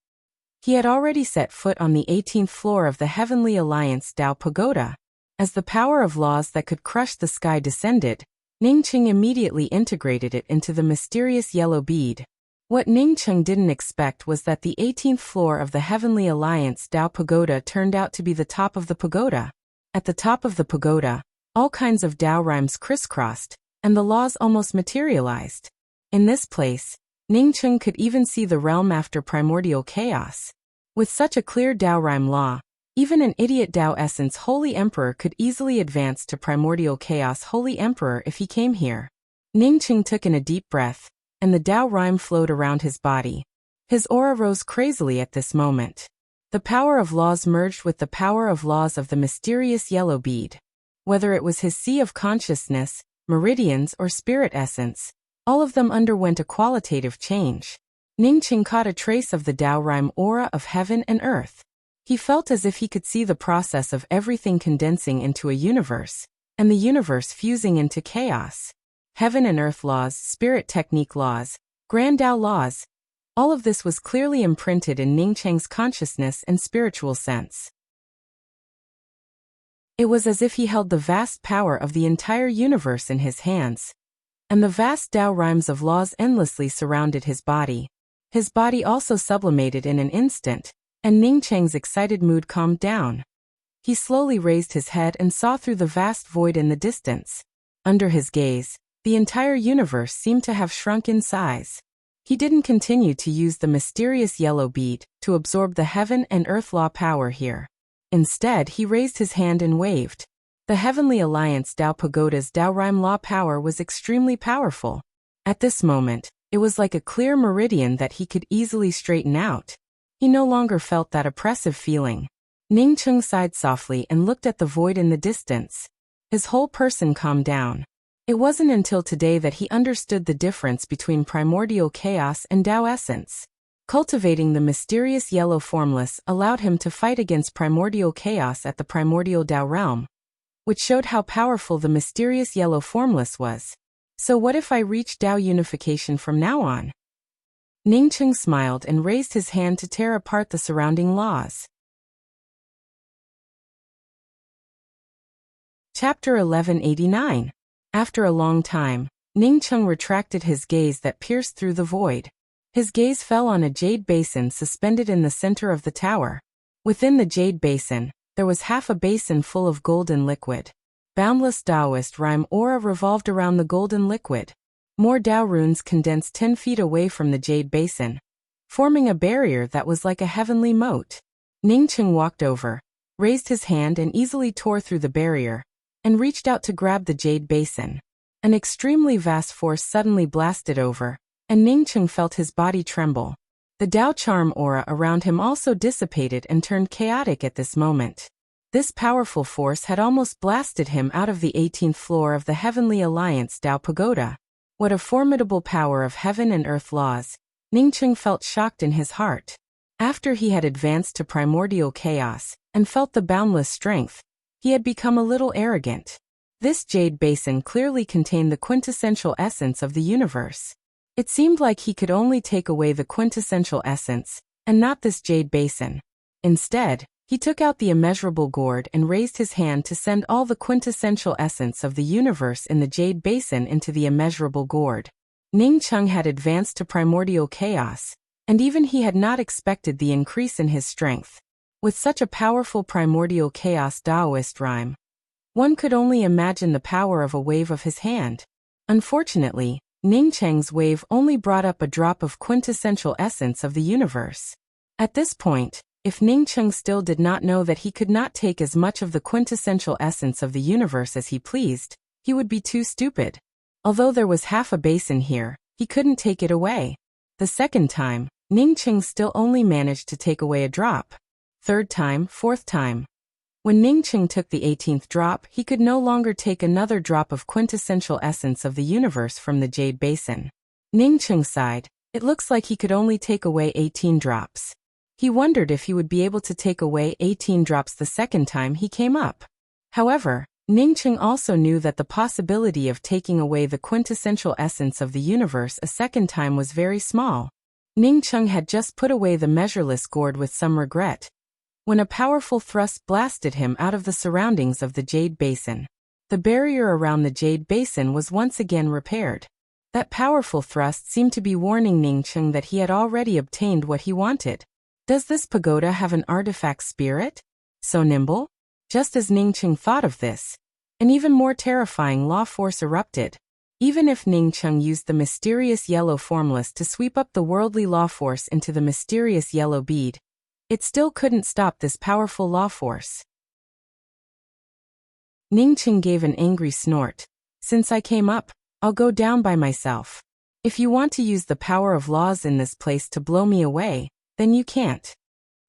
He had already set foot on the 18th floor of the Heavenly Alliance Tao Pagoda. As the power of laws that could crush the sky descended, Ningqing immediately integrated it into the mysterious yellow bead. What Ningqing didn't expect was that the 18th floor of the Heavenly Alliance Tao Pagoda turned out to be the top of the pagoda. At the top of the pagoda, all kinds of Dao rhymes crisscrossed, and the laws almost materialized. In this place, Ningqing could even see the realm after primordial chaos. With such a clear Dao rhyme law, even an idiot Dao Essence Holy Emperor could easily advance to primordial chaos Holy Emperor if he came here. Ningqing took in a deep breath, and the Dao rhyme flowed around his body. His aura rose crazily at this moment. The power of laws merged with the power of laws of the mysterious yellow bead. Whether it was his sea of consciousness, meridians, or spirit essence, all of them underwent a qualitative change. Ningqing caught a trace of the Dao rhyme aura of heaven and earth. He felt as if he could see the process of everything condensing into a universe, and the universe fusing into chaos. Heaven and earth laws, spirit technique laws, grand Dao laws, all of this was clearly imprinted in Ningqing's consciousness and spiritual sense. It was as if he held the vast power of the entire universe in his hands. And the vast Dao rhymes of laws endlessly surrounded his body. His body also sublimated in an instant, and Ningqing's excited mood calmed down. He slowly raised his head and saw through the vast void in the distance. Under his gaze, the entire universe seemed to have shrunk in size. He didn't continue to use the mysterious yellow bead to absorb the heaven and earth law power here. Instead, he raised his hand and waved. The Heavenly Alliance Tao Pagoda's Dao rhyme law power was extremely powerful. At this moment, it was like a clear meridian that he could easily straighten out. He no longer felt that oppressive feeling. Ningqing sighed softly and looked at the void in the distance. His whole person calmed down. It wasn't until today that he understood the difference between primordial chaos and Dao essence. Cultivating the mysterious yellow formless allowed him to fight against primordial chaos at the primordial Dao realm, which showed how powerful the mysterious yellow formless was. So what if I reach Dao unification from now on? Ningqing smiled and raised his hand to tear apart the surrounding laws. Chapter 1189. After a long time, Ningqing retracted his gaze that pierced through the void. His gaze fell on a jade basin suspended in the center of the tower. Within the jade basin, there was half a basin full of golden liquid. Boundless Taoist rhyme aura revolved around the golden liquid. More Dao runes condensed 10 feet away from the jade basin, forming a barrier that was like a heavenly moat. Ningqing walked over, raised his hand and easily tore through the barrier, and reached out to grab the jade basin. An extremely vast force suddenly blasted over, and Ningqing felt his body tremble. The Dao charm aura around him also dissipated and turned chaotic at this moment. This powerful force had almost blasted him out of the 18th floor of the Heavenly Alliance Dao Pagoda. What a formidable power of heaven and earth laws! Ningqing felt shocked in his heart. After he had advanced to primordial chaos and felt the boundless strength, he had become a little arrogant. This jade basin clearly contained the quintessential essence of the universe. It seemed like he could only take away the quintessential essence, and not this jade basin. Instead, he took out the immeasurable gourd and raised his hand to send all the quintessential essence of the universe in the jade basin into the immeasurable gourd. Ningqing had advanced to primordial chaos, and even he had not expected the increase in his strength. With such a powerful primordial chaos Taoist rhyme, one could only imagine the power of a wave of his hand. Unfortunately, Ningqing's wave only brought up a drop of quintessential essence of the universe. At this point, if Ningqing still did not know that he could not take as much of the quintessential essence of the universe as he pleased, he would be too stupid. Although there was half a basin here, He couldn't take it away. The second time, Ningqing still only managed to take away a drop. Third time, fourth time. When Ningqing took the 18th drop, he could no longer take another drop of quintessential essence of the universe from the jade basin. Ningqing sighed. It looks like he could only take away 18 drops. He wondered if he would be able to take away 18 drops the second time he came up. However, Ningqing also knew that the possibility of taking away the quintessential essence of the universe a second time was very small. Ningqing had just put away the measureless gourd with some regret, when a powerful thrust blasted him out of the surroundings of the jade basin. The barrier around the jade basin was once again repaired. That powerful thrust seemed to be warning Ningqing that he had already obtained what he wanted. Does this pagoda have an artifact spirit? So nimble? Just as Ningqing thought of this, an even more terrifying law force erupted. Even if Ningqing used the mysterious yellow formless to sweep up the worldly law force into the mysterious yellow bead, it still couldn't stop this powerful law force. Ningqing gave an angry snort. Since I came up, I'll go down by myself. If you want to use the power of laws in this place to blow me away, then you can't.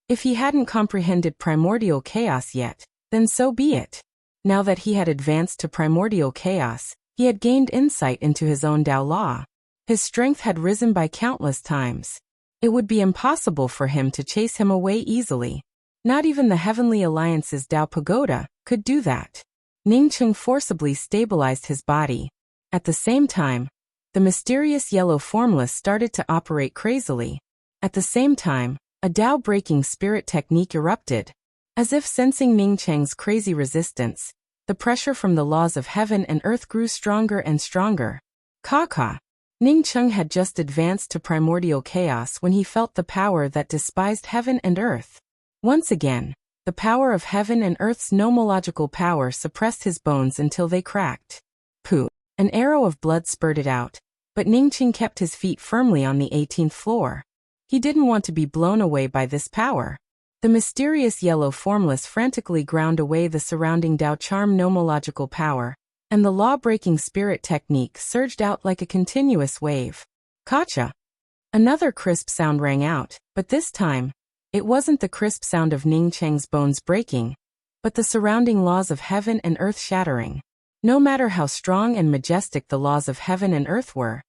If he hadn't comprehended primordial chaos yet, then so be it. Now that he had advanced to primordial chaos, he had gained insight into his own Tao law. His strength had risen by countless times. It would be impossible for him to chase him away easily. Not even the Heavenly Alliance's Tao Pagoda could do that. Ningqing forcibly stabilized his body. At the same time, the mysterious yellow formless started to operate crazily. At the same time, a Tao-breaking spirit technique erupted. As if sensing Ningqing's crazy resistance, the pressure from the laws of heaven and earth grew stronger and stronger. Ka. Ningqing had just advanced to primordial chaos when he felt the power that despised heaven and earth. Once again, the power of heaven and earth's nomological power suppressed his bones until they cracked. Pooh! An arrow of blood spurted out, but Ningqing kept his feet firmly on the 18th floor. He didn't want to be blown away by this power. The mysterious yellow formless frantically ground away the surrounding Tao charm nomological power, and the law-breaking spirit technique surged out like a continuous wave. Kacha! Another crisp sound rang out, but this time, it wasn't the crisp sound of Ningqing's bones breaking, but the surrounding laws of heaven and earth shattering. No matter how strong and majestic the laws of heaven and earth were,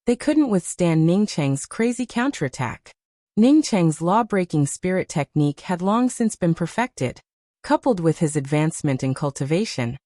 they couldn't withstand Ningqing's crazy counterattack. Ningqing's law-breaking spirit technique had long since been perfected. Coupled with his advancement in cultivation,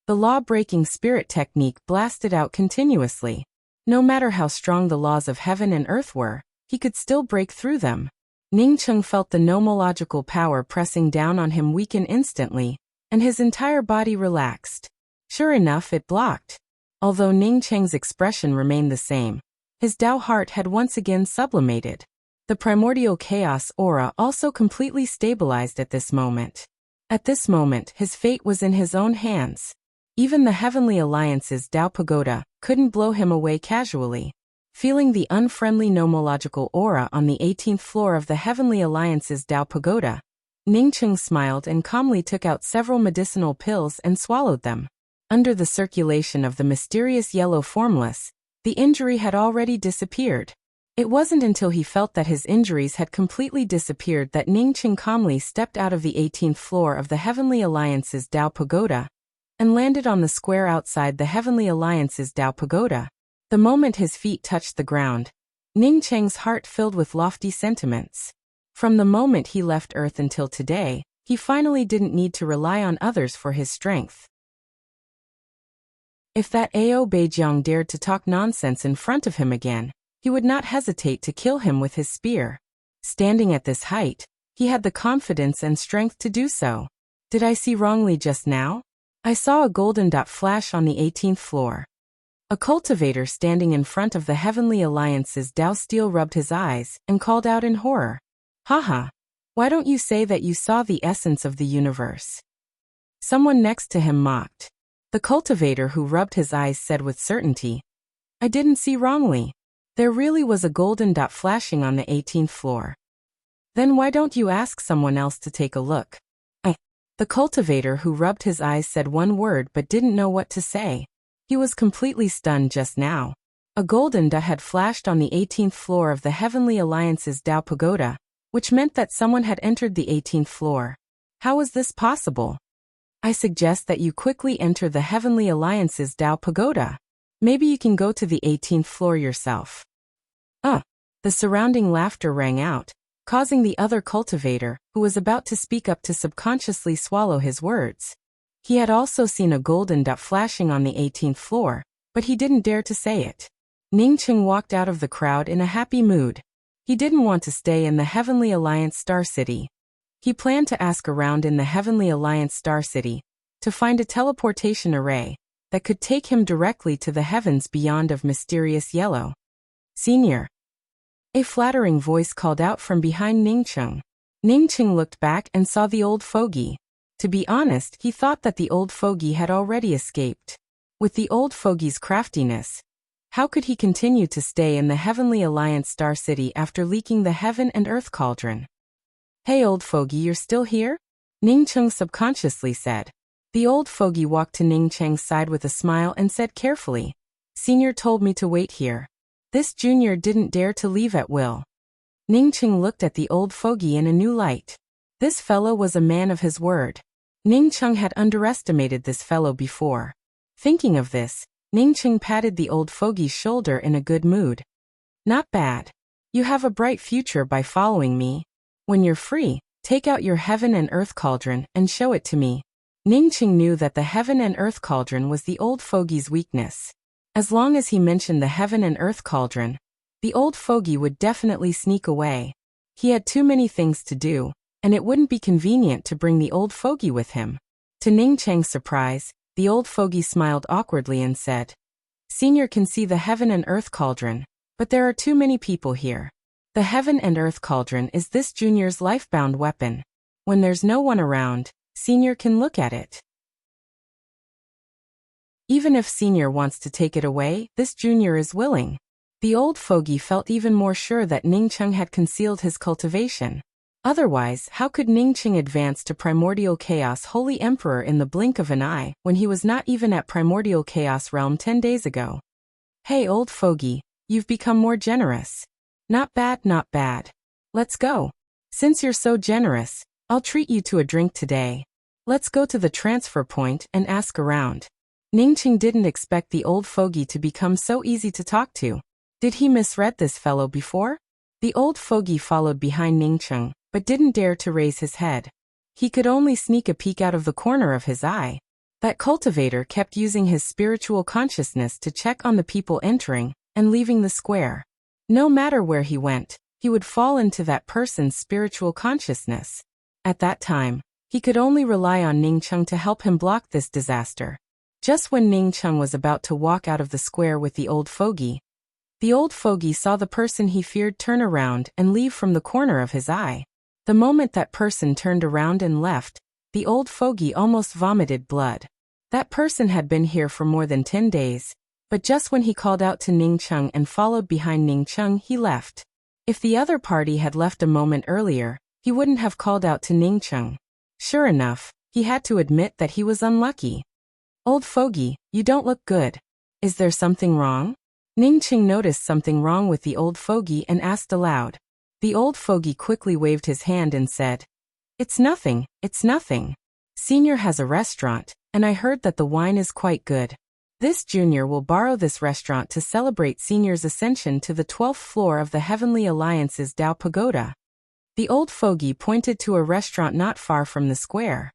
the law-breaking spirit technique blasted out continuously. No matter how strong the laws of heaven and earth were, he could still break through them. Ningqing felt the nomological power pressing down on him weaken instantly, and his entire body relaxed. Sure enough, it blocked. Although Ningqing's expression remained the same, his Tao heart had once again sublimated. The primordial chaos aura also completely stabilized at this moment. At this moment, his fate was in his own hands. Even the Heavenly Alliance's Tao Pagoda couldn't blow him away casually. Feeling the unfriendly nomological aura on the 18th floor of the Heavenly Alliance's Tao Pagoda, Ningqing smiled and calmly took out several medicinal pills and swallowed them. Under the circulation of the mysterious yellow formless, the injury had already disappeared. It wasn't until he felt that his injuries had completely disappeared that Ningqing calmly stepped out of the 18th floor of the Heavenly Alliance's Tao Pagoda and landed on the square outside the Heavenly Alliance's Tao Pagoda. The moment his feet touched the ground, Ningqing's heart filled with lofty sentiments. From the moment he left Earth until today, he finally didn't need to rely on others for his strength. If that Ao Beijiang dared to talk nonsense in front of him again, he would not hesitate to kill him with his spear. Standing at this height, he had the confidence and strength to do so. Did I see wrongly just now? I saw a golden dot flash on the 18th floor. A cultivator standing in front of the Heavenly Alliance's Tao Steel rubbed his eyes and called out in horror. Haha! Why don't you say that you saw the essence of the universe? Someone next to him mocked. The cultivator who rubbed his eyes said with certainty, I didn't see wrongly. There really was a golden dot flashing on the 18th floor. Then why don't you ask someone else to take a look? The cultivator who rubbed his eyes said one word but didn't know what to say. He was completely stunned just now. A golden dot had flashed on the 18th floor of the Heavenly Alliance's Tao Pagoda, which meant that someone had entered the 18th floor. How was this possible? I suggest that you quickly enter the Heavenly Alliance's Tao Pagoda. Maybe you can go to the 18th floor yourself. The surrounding laughter rang out, causing the other cultivator, who was about to speak up, to subconsciously swallow his words. He had also seen a golden dot flashing on the 18th floor, but he didn't dare to say it. Ningcheng walked out of the crowd in a happy mood. He didn't want to stay in the Heavenly Alliance Star City. He planned to ask around in the Heavenly Alliance Star City to find a teleportation array that could take him directly to the heavens beyond of mysterious yellow. Senior. A flattering voice called out from behind Ningcheng. Ningcheng looked back and saw the old fogey. To be honest, he thought that the old fogey had already escaped. With the old fogey's craftiness, how could he continue to stay in the Heavenly Alliance Star City after leaking the Heaven and Earth Cauldron? Hey old fogey, you're still here? Ningcheng subconsciously said. The old fogey walked to Ningcheng's side with a smile and said carefully, Senior told me to wait here. This junior didn't dare to leave at will. Ningcheng looked at the old fogey in a new light. This fellow was a man of his word. Ningcheng had underestimated this fellow before. Thinking of this, Ningcheng patted the old fogey's shoulder in a good mood. Not bad. You have a bright future by following me. When you're free, take out your Heaven and Earth Cauldron and show it to me. Ningcheng knew that the Heaven and Earth Cauldron was the old fogey's weakness. As long as he mentioned the Heaven and Earth Cauldron, the old fogey would definitely sneak away. He had too many things to do, and it wouldn't be convenient to bring the old fogey with him. To Ningcheng's surprise, the old fogey smiled awkwardly and said, Senior can see the Heaven and Earth Cauldron, but there are too many people here. The Heaven and Earth Cauldron is this junior's life-bound weapon. When there's no one around, Senior can look at it. Even if Senior wants to take it away, this junior is willing. The old fogey felt even more sure that Ningcheng had concealed his cultivation. Otherwise, how could Ningcheng advance to Primordial Chaos Holy Emperor in the blink of an eye when he was not even at Primordial Chaos Realm 10 days ago? Hey old fogey, you've become more generous. Not bad, not bad. Let's go. Since you're so generous, I'll treat you to a drink today. Let's go to the transfer point and ask around. Ningcheng didn't expect the old fogey to become so easy to talk to. Did he misread this fellow before? The old fogey followed behind Ningcheng, but didn't dare to raise his head. He could only sneak a peek out of the corner of his eye. That cultivator kept using his spiritual consciousness to check on the people entering and leaving the square. No matter where he went, he would fall into that person's spiritual consciousness. At that time, he could only rely on Ningcheng to help him block this disaster. Just when Ningcheng was about to walk out of the square with the old fogey saw the person he feared turn around and leave from the corner of his eye. The moment that person turned around and left, the old fogey almost vomited blood. That person had been here for more than 10 days, but just when he called out to Ningcheng and followed behind Ningcheng, he left. If the other party had left a moment earlier, he wouldn't have called out to Ningcheng. Sure enough, he had to admit that he was unlucky. Old fogey, you don't look good. Is there something wrong? Ningcheng noticed something wrong with the old fogey and asked aloud. The old fogey quickly waved his hand and said, It's nothing, it's nothing. Senior has a restaurant, and I heard that the wine is quite good. This junior will borrow this restaurant to celebrate Senior's ascension to the 12th floor of the Heavenly Alliance's Tao Pagoda. The old fogey pointed to a restaurant not far from the square.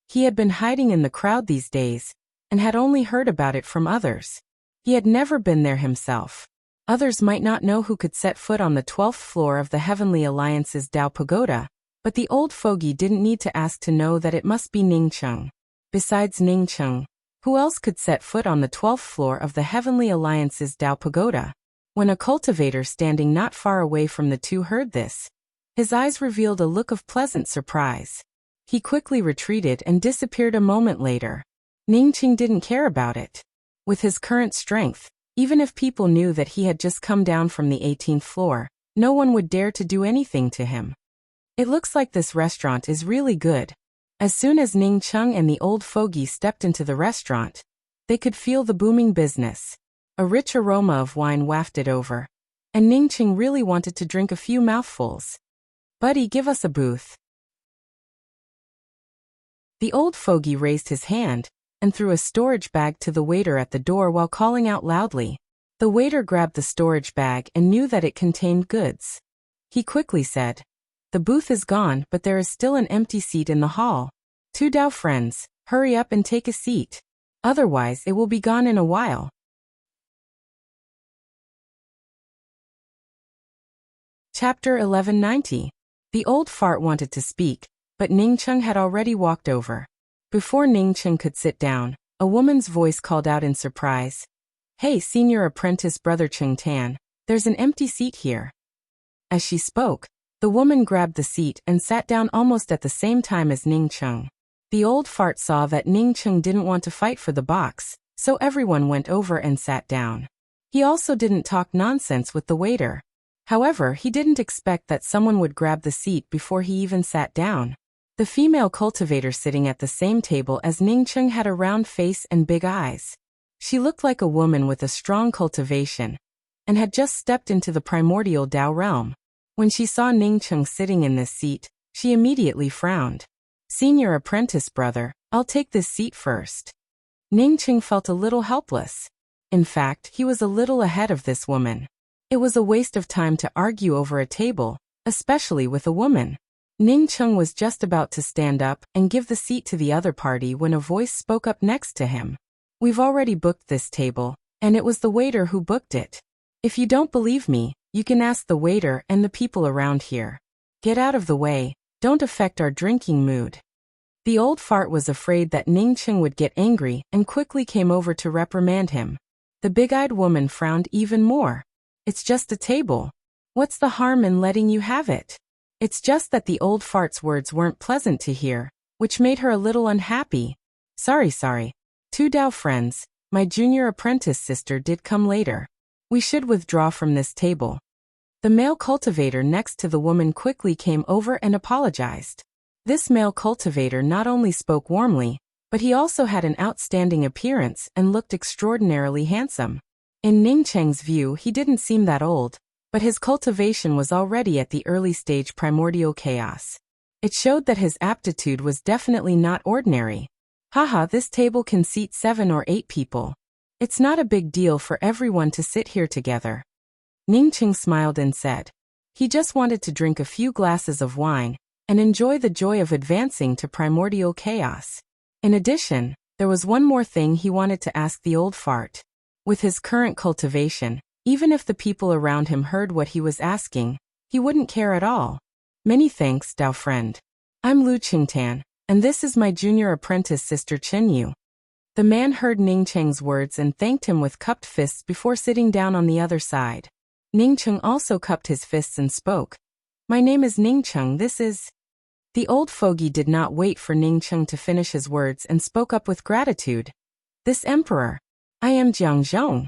He had been hiding in the crowd these days, and had only heard about it from others. He had never been there himself. Others might not know who could set foot on the 12th floor of the Heavenly Alliance's Tao Pagoda, but the old fogey didn't need to ask to know that it must be Ningcheng. Besides Ningcheng, who else could set foot on the 12th floor of the Heavenly Alliance's Tao Pagoda? When a cultivator standing not far away from the two heard this, his eyes revealed a look of pleasant surprise. He quickly retreated and disappeared a moment later. Ningcheng didn't care about it. With his current strength, even if people knew that he had just come down from the 18th floor, no one would dare to do anything to him. It looks like this restaurant is really good. As soon as Ningcheng and the old fogey stepped into the restaurant, they could feel the booming business. A rich aroma of wine wafted over, and Ningqing really wanted to drink a few mouthfuls. "Buddy, give us a booth." The old fogey raised his hand and threw a storage bag to the waiter at the door while calling out loudly. The waiter grabbed the storage bag and knew that it contained goods. He quickly said, "The booth is gone, but there is still an empty seat in the hall. 2 Dao friends, hurry up and take a seat. Otherwise it will be gone in a while." Chapter 1190. The old fart wanted to speak, but Ningqing had already walked over. Before Ningqing could sit down, a woman's voice called out in surprise, "Hey, senior apprentice brother Tan, there's an empty seat here." As she spoke, the woman grabbed the seat and sat down almost at the same time as Ningqing. The old fart saw that Ningqing didn't want to fight for the box, so everyone went over and sat down. He also didn't talk nonsense with the waiter. However, he didn't expect that someone would grab the seat before he even sat down. The female cultivator sitting at the same table as Ningqing had a round face and big eyes. She looked like a woman with a strong cultivation, and had just stepped into the primordial Dao realm. When she saw Ningqing sitting in this seat, she immediately frowned. "Senior apprentice brother, I'll take this seat first." Ningqing felt a little helpless. In fact, he was a little ahead of this woman. It was a waste of time to argue over a table, especially with a woman. Ningqing was just about to stand up and give the seat to the other party when a voice spoke up next to him. "We've already booked this table, and it was the waiter who booked it. If you don't believe me, you can ask the waiter and the people around here. Get out of the way, don't affect our drinking mood." The old fart was afraid that Ningqing would get angry and quickly came over to reprimand him. The big-eyed woman frowned even more. "It's just a table. What's the harm in letting you have it?" It's just that the old fart's words weren't pleasant to hear, which made her a little unhappy. Sorry. 2 Dao friends, my junior apprentice sister did come later. We should withdraw from this table." The male cultivator next to the woman quickly came over and apologized. This male cultivator not only spoke warmly, but he also had an outstanding appearance and looked extraordinarily handsome. In Ningqing's view, he didn't seem that old, but his cultivation was already at the early stage primordial chaos. It showed that his aptitude was definitely not ordinary. "Haha, this table can seat 7 or 8 people. It's not a big deal for everyone to sit here together." Ningqing smiled and said, he just wanted to drink a few glasses of wine and enjoy the joy of advancing to primordial chaos. In addition, there was one more thing he wanted to ask the old fart. With his current cultivation, even if the people around him heard what he was asking, he wouldn't care at all. "Many thanks, Dao friend. I'm Lu Qingtan, and this is my junior apprentice sister Qinyu." The man heard Ningqing's words and thanked him with cupped fists before sitting down on the other side. Ningqing also cupped his fists and spoke. "My name is Ningqing, this is..." The old fogey did not wait for Ningqing to finish his words and spoke up with gratitude. "This emperor. I am Jiang Zhong."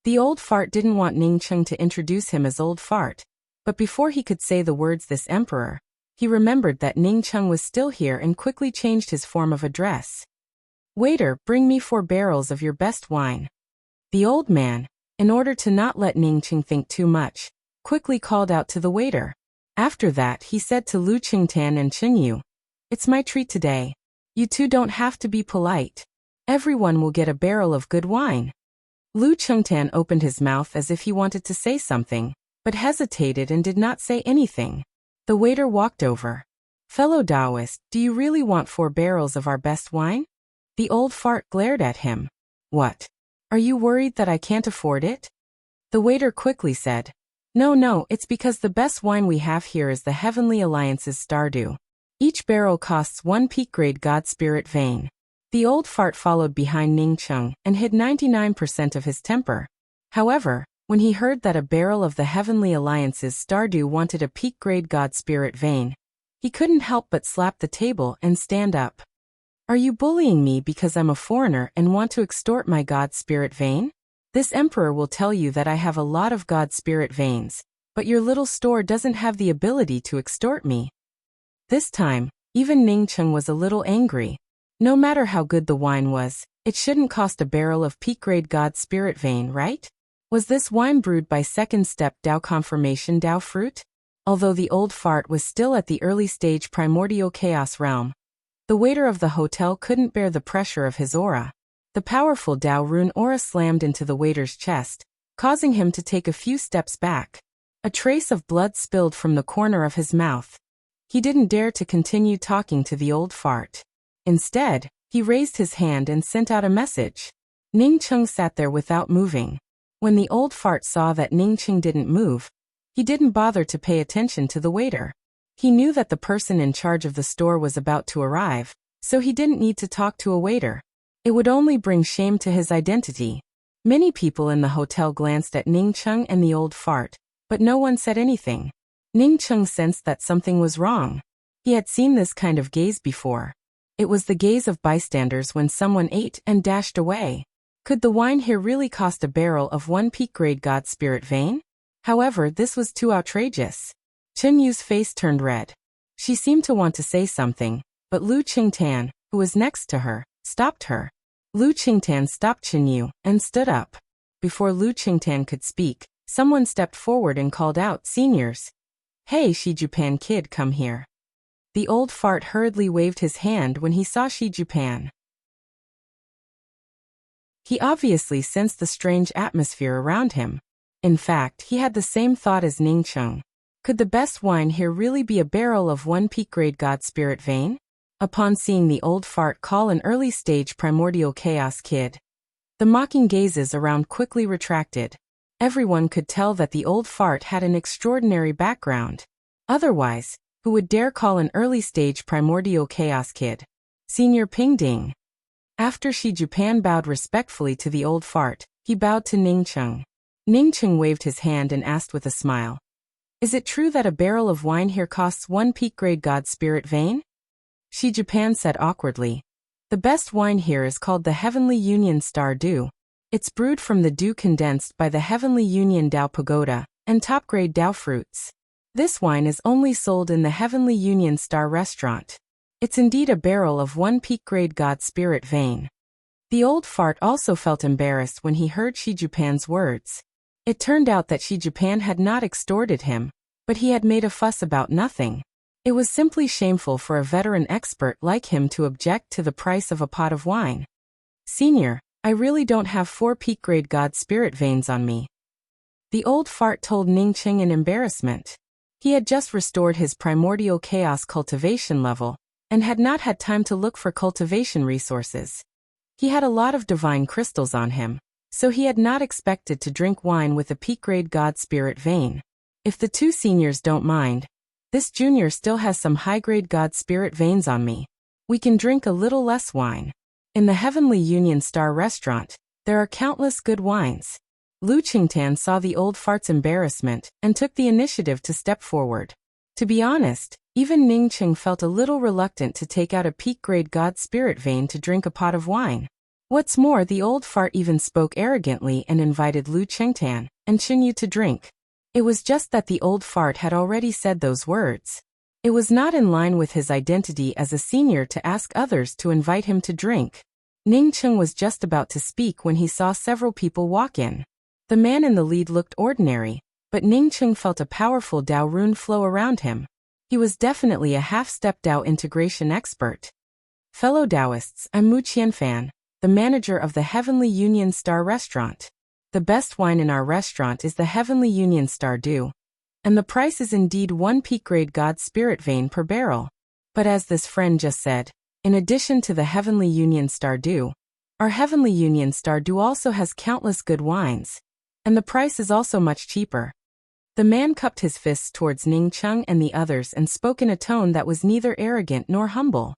The old fart didn't want Ningqing to introduce him as old fart, but before he could say the words "this emperor," he remembered that Ningqing was still here and quickly changed his form of address. "Waiter, bring me 4 barrels of your best wine." The old man, in order to not let Ningqing think too much, quickly called out to the waiter. After that, he said to Lu Qingtan and Qinyu, "It's my treat today. You two don't have to be polite. Everyone will get a barrel of good wine." Lu Qingtan opened his mouth as if he wanted to say something, but hesitated and did not say anything. The waiter walked over. "Fellow Taoist, do you really want 4 barrels of our best wine?" The old fart glared at him. "What? Are you worried that I can't afford it?" The waiter quickly said, No, it's because the best wine we have here is the Heavenly Alliance's Stardew. Each barrel costs 1 peak-grade God Spirit vein." The old fart followed behind Ningqing and hid 99% of his temper. However, when he heard that a barrel of the Heavenly Alliance's Stardew wanted a peak-grade God Spirit vein, he couldn't help but slap the table and stand up. "Are you bullying me because I'm a foreigner and want to extort my God Spirit vein? This emperor will tell you that I have a lot of God Spirit veins, but your little store doesn't have the ability to extort me." This time, even Ningqing was a little angry. No matter how good the wine was, It shouldn't cost a barrel of peak-grade God spirit vein, right? Was this wine brewed by second-step Dao confirmation Dao fruit? Although the old fart was still at the early-stage primordial chaos realm, the waiter of the hotel couldn't bear the pressure of his aura. The powerful Dao rune aura slammed into the waiter's chest, causing him to take a few steps back. A trace of blood spilled from the corner of his mouth. He didn't dare to continue talking to the old fart. Instead, he raised his hand and sent out a message. Ning Cheng sat there without moving. When the old fart saw that Ning Cheng didn't move, he didn't bother to pay attention to the waiter. He knew that the person in charge of the store was about to arrive, so he didn't need to talk to a waiter. It would only bring shame to his identity. Many people in the hotel glanced at Ning Cheng and the old fart, but no one said anything. Ning Cheng sensed that something was wrong. He had seen this kind of gaze before. It was the gaze of bystanders when someone ate and dashed away. Could the wine here really cost a barrel of 1 peak-grade God spirit vein? However, this was too outrageous. Chen Yu's face turned red. She seemed to want to say something, but Lu Qingtan, who was next to her, stopped her. Lu Qingtan stopped Chen Yu and stood up. Before Lu Qingtan could speak, someone stepped forward and called out, "Seniors! Hey, Shi Jupan kid, come here." The old fart hurriedly waved his hand when he saw Shi Jupan. He obviously sensed the strange atmosphere around him. In fact, he had the same thought as Ning Cheng. Could the best wine here really be a barrel of 1 peak-grade God spirit vein? Upon seeing the old fart call an early-stage primordial chaos kid, the mocking gazes around quickly retracted. Everyone could tell that the old fart had an extraordinary background. Otherwise, who would dare call an early-stage primordial chaos kid? Senior Ping Ding. After Shi Jupan bowed respectfully to the old fart, he bowed to Ning Cheng. Ning Cheng waved his hand and asked with a smile, "Is it true that a barrel of wine here costs 1 peak-grade God spirit vein?" Shi Jupan said awkwardly, "The best wine here is called the Heavenly Union Star Dew. It's brewed from the dew condensed by the Heavenly Union Dao Pagoda and top-grade Dao fruits. This wine is only sold in the Heavenly Union Star restaurant. It's indeed a barrel of 1 peak-grade God spirit vein." The old fart also felt embarrassed when he heard Shi Jupan's words. It turned out that Shi Jupan had not extorted him, but he had made a fuss about nothing. It was simply shameful for a veteran expert like him to object to the price of a pot of wine. "Senior, I really don't have 4 peak-grade God spirit veins on me," the old fart told Ning Cheng in embarrassment. He had just restored his primordial chaos cultivation level, and had not had time to look for cultivation resources. He had a lot of divine crystals on him, so he had not expected to drink wine with a peak-grade God spirit vein. "If the 2 seniors don't mind, this junior still has some high-grade God spirit veins on me. We can drink a little less wine. In the Heavenly Union Star restaurant, there are countless good wines." Lu Qingtan saw the old fart's embarrassment and took the initiative to step forward. To be honest, even Ning Cheng felt a little reluctant to take out a peak-grade God spirit vein to drink a pot of wine. What's more, the old fart even spoke arrogantly and invited Lu Qingtan and Chen Yu to drink. It was just that the old fart had already said those words. It was not in line with his identity as a senior to ask others to invite him to drink. Ning Cheng was just about to speak when he saw several people walk in. The man in the lead looked ordinary, but Ning Cheng felt a powerful Dao rune flow around him. He was definitely a half-step Dao integration expert. "Fellow Daoists, I'm Mu Qianfan, the manager of the Heavenly Union Star restaurant. The best wine in our restaurant is the Heavenly Union Star Dew, and the price is indeed 1 peak-grade God spirit vein per barrel. But as this friend just said, in addition to the Heavenly Union Star Dew, our Heavenly Union Star Dew also has countless good wines, and the price is also much cheaper." The man cupped his fists towards Ning Cheng and the others and spoke in a tone that was neither arrogant nor humble.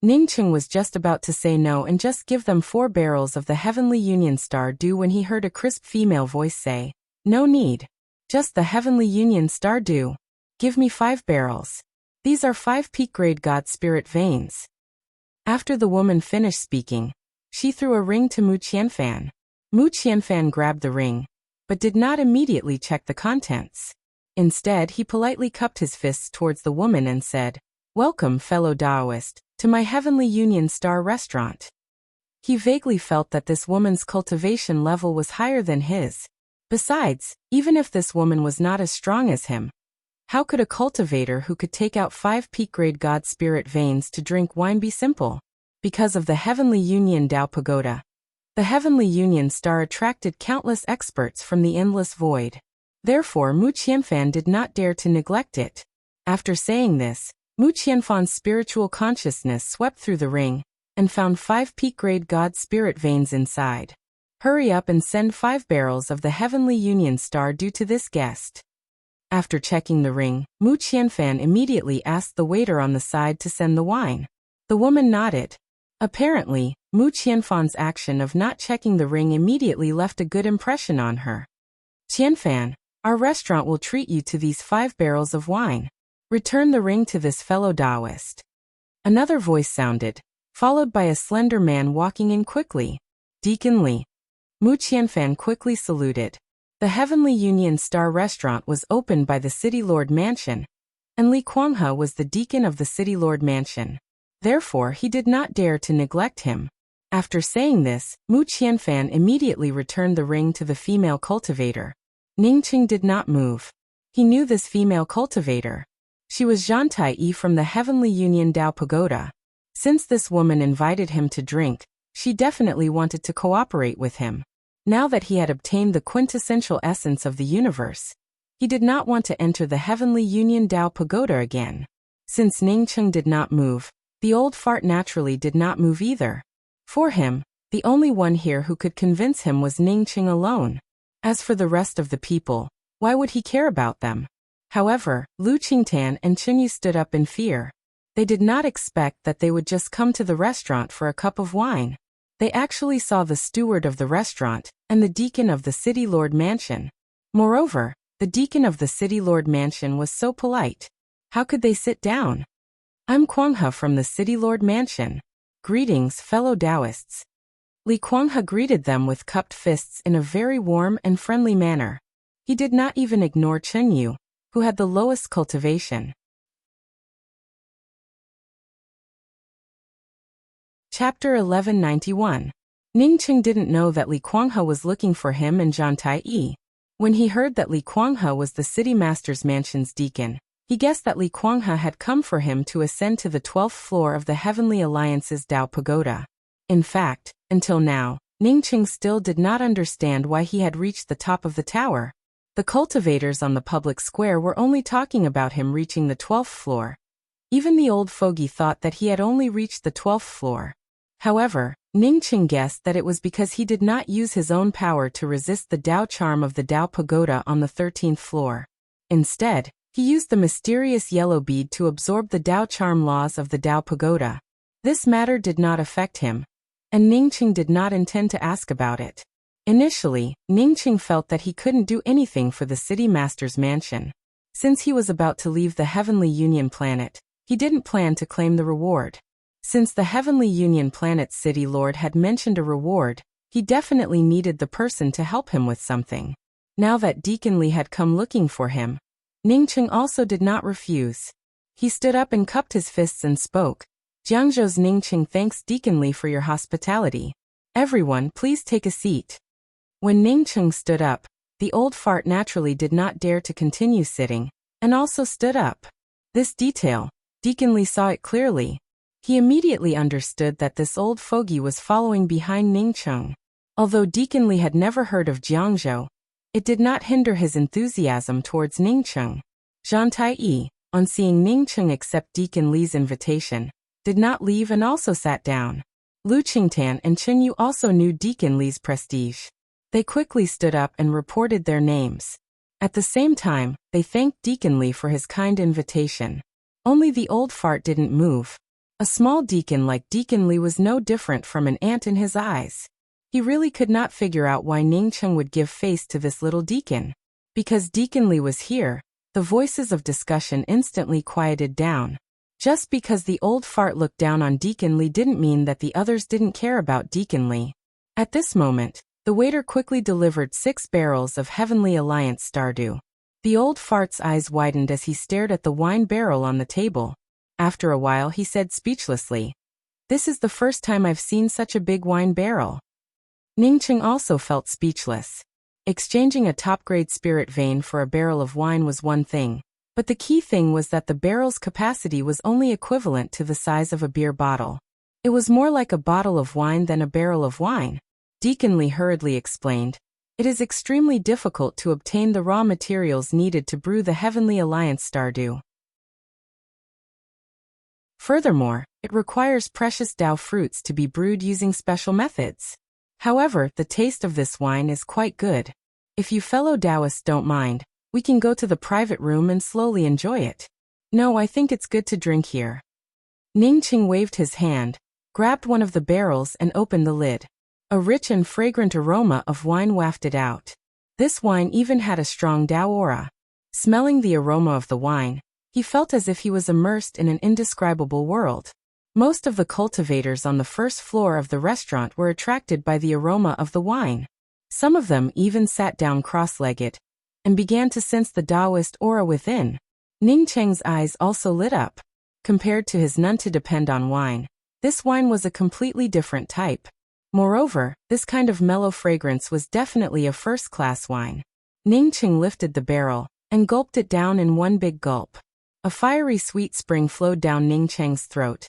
Ning Cheng was just about to say no and just give them 4 barrels of the Heavenly Union Star Dew when he heard a crisp female voice say, "No need. Just the Heavenly Union Star Dew. Give me 5 barrels. These are 5 peak-grade God spirit veins." After the woman finished speaking, she threw a ring to Mu Qianfan. Mu Qianfan grabbed the ring, but did not immediately check the contents. Instead, he politely cupped his fists towards the woman and said, "Welcome, fellow Daoist, to my Heavenly Union Star restaurant. He vaguely felt that this woman's cultivation level was higher than his. Besides, even if this woman was not as strong as him, how could a cultivator who could take out 5 peak-grade God Spirit veins to drink wine be simple? Because of the Heavenly Union Tao Pagoda. The Heavenly Union Star attracted countless experts from the endless void. Therefore, Mu Qianfan did not dare to neglect it. After saying this, Mu Qianfan's spiritual consciousness swept through the ring and found 5 peak-grade God Spirit veins inside. Hurry up and send 5 barrels of the Heavenly Union Star due to this guest. After checking the ring, Mu Qianfan immediately asked the waiter on the side to send the wine. The woman nodded. Apparently, Mu Qianfan's action of not checking the ring immediately left a good impression on her. Qianfan, our restaurant will treat you to these 5 barrels of wine. Return the ring to this fellow Taoist. Another voice sounded, followed by a slender man walking in quickly. Deacon Li. Mu Qianfan quickly saluted. The Heavenly Union Star restaurant was opened by the City Lord Mansion, and Li Kuanghe was the deacon of the City Lord Mansion. Therefore, he did not dare to neglect him. After saying this, Mu Qianfan immediately returned the ring to the female cultivator. Ningqing did not move. He knew this female cultivator. She was Zhan Tai from the Heavenly Union Tao Pagoda. Since this woman invited him to drink, she definitely wanted to cooperate with him. Now that he had obtained the quintessential essence of the universe, he did not want to enter the Heavenly Union Tao Pagoda again. Since Ningqing did not move, the old fart naturally did not move either. For him, the only one here who could convince him was Ningqing alone. As for the rest of the people, why would he care about them? However, Lu Qingtan and Chenyu stood up in fear. They did not expect that they would just come to the restaurant for a cup of wine. They actually saw the steward of the restaurant and the deacon of the City Lord Mansion. Moreover, the deacon of the City Lord Mansion was so polite. How could they sit down? I'm Kuanghe from the City Lord Mansion. Greetings, fellow Taoists. Li Kuanghe greeted them with cupped fists in a very warm and friendly manner. He did not even ignore Chenyu, who had the lowest cultivation. Chapter 1191. Ningqing didn't know that Li Kuanghe was looking for him and Zhan Tai. When he heard that Li Kuanghe was the City Master's Mansion's deacon, he guessed that Li Kuanghe had come for him to ascend to the 12th floor of the Heavenly Alliance's Tao Pagoda. In fact, until now, Ningqing still did not understand why he had reached the top of the tower. The cultivators on the public square were only talking about him reaching the 12th floor. Even the old fogey thought that he had only reached the 12th floor. However, Ningqing guessed that it was because he did not use his own power to resist the Tao charm of the Tao Pagoda on the 13th floor. Instead, he used the mysterious yellow bead to absorb the Tao charm laws of the Tao Pagoda. This matter did not affect him, and Ningqing did not intend to ask about it. Initially, Ningqing felt that he couldn't do anything for the City Master's Mansion. Since he was about to leave the Heavenly Union planet, he didn't plan to claim the reward. Since the Heavenly Union planet's City Lord had mentioned a reward, he definitely needed the person to help him with something. Now that Deacon Li had come looking for him, Ningqing also did not refuse. He stood up and cupped his fists and spoke. Jiangzhou's Ningqing thanks Deacon Li for your hospitality. Everyone, please take a seat. When Ningqing stood up, the old fart naturally did not dare to continue sitting, and also stood up. This detail, Deacon Li saw it clearly. He immediately understood that this old fogey was following behind Ningqing. Although Deacon Li had never heard of Jiangzhou, it did not hinder his enthusiasm towards Ningqing. Zhan Tai, on seeing Ningqing accept Deacon Li's invitation, did not leave and also sat down. Lu Qingtan and Chenyu also knew Deacon Li's prestige. They quickly stood up and reported their names. At the same time, they thanked Deacon Li for his kind invitation. Only the old fart didn't move. A small deacon like Deacon Li was no different from an ant in his eyes. He really could not figure out why Ningqing would give face to this little deacon. Because Deacon Li was here, the voices of discussion instantly quieted down. Just because the old fart looked down on Deacon Li didn't mean that the others didn't care about Deacon Li. At this moment, the waiter quickly delivered 6 barrels of Heavenly Alliance Stardew. The old fart's eyes widened as he stared at the wine barrel on the table. After a while he said speechlessly, "This is the first time I've seen such a big wine barrel." Ningqing also felt speechless. Exchanging a top-grade spirit vein for a barrel of wine was one thing, but the key thing was that the barrel's capacity was only equivalent to the size of a beer bottle. It was more like a bottle of wine than a barrel of wine. Deacon Lee hurriedly explained, "It is extremely difficult to obtain the raw materials needed to brew the Heavenly Alliance Stardew. Furthermore, it requires precious Dao fruits to be brewed using special methods. However, the taste of this wine is quite good. If you fellow Taoists don't mind, we can go to the private room and slowly enjoy it." "No, I think it's good to drink here." Ningqing waved his hand, grabbed one of the barrels and opened the lid. A rich and fragrant aroma of wine wafted out. This wine even had a strong Dao aura. Smelling the aroma of the wine, he felt as if he was immersed in an indescribable world. Most of the cultivators on the first floor of the restaurant were attracted by the aroma of the wine. Some of them even sat down cross-legged and began to sense the Taoist aura within. Ningqing's eyes also lit up. Compared to his none to depend on wine, this wine was a completely different type. Moreover, this kind of mellow fragrance was definitely a first-class wine. Ningqing lifted the barrel and gulped it down in one big gulp. A fiery sweet spring flowed down Ningqing's throat.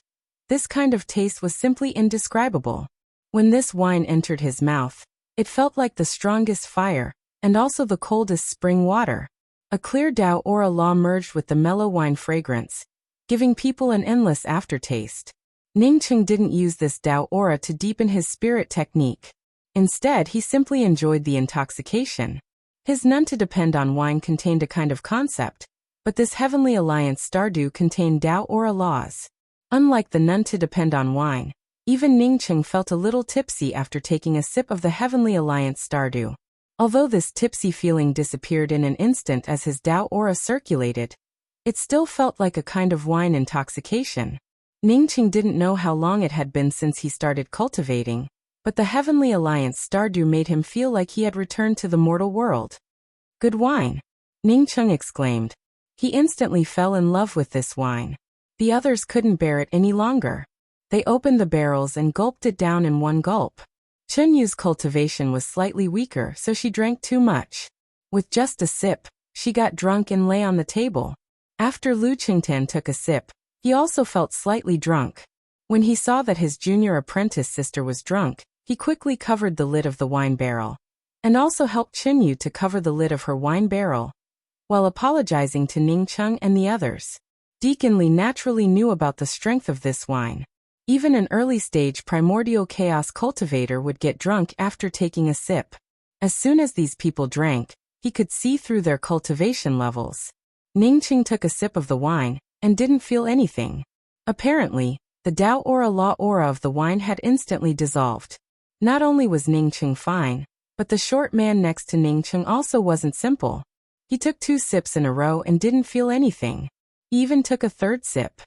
This kind of taste was simply indescribable. When this wine entered his mouth, it felt like the strongest fire, and also the coldest spring water. A clear Dao aura law merged with the mellow wine fragrance, giving people an endless aftertaste. Ningqing didn't use this Dao aura to deepen his spirit technique. Instead, he simply enjoyed the intoxication. His none to depend on wine contained a kind of concept, but this Heavenly Alliance Stardew contained Dao aura laws. Unlike the none to depend on wine, even Ningqing felt a little tipsy after taking a sip of the Heavenly Alliance Stardew. Although this tipsy feeling disappeared in an instant as his Dao aura circulated, it still felt like a kind of wine intoxication. Ningqing didn't know how long it had been since he started cultivating, but the Heavenly Alliance Stardew made him feel like he had returned to the mortal world. "Good wine," Ningqing exclaimed. He instantly fell in love with this wine. The others couldn't bear it any longer. They opened the barrels and gulped it down in one gulp. Chunyu's cultivation was slightly weaker, so she drank too much. With just a sip, she got drunk and lay on the table. After Lu Qingtan took a sip, he also felt slightly drunk. When he saw that his junior apprentice sister was drunk, he quickly covered the lid of the wine barrel, and also helped Chunyu to cover the lid of her wine barrel, while apologizing to Ningqing and the others. Deacon Lee naturally knew about the strength of this wine. Even an early-stage primordial chaos cultivator would get drunk after taking a sip. As soon as these people drank, he could see through their cultivation levels. Ningqing took a sip of the wine and didn't feel anything. Apparently, the Dao aura law aura of the wine had instantly dissolved. Not only was Ningqing fine, but the short man next to Ningqing also wasn't simple. He took 2 sips in a row and didn't feel anything. He even took a 3rd sip.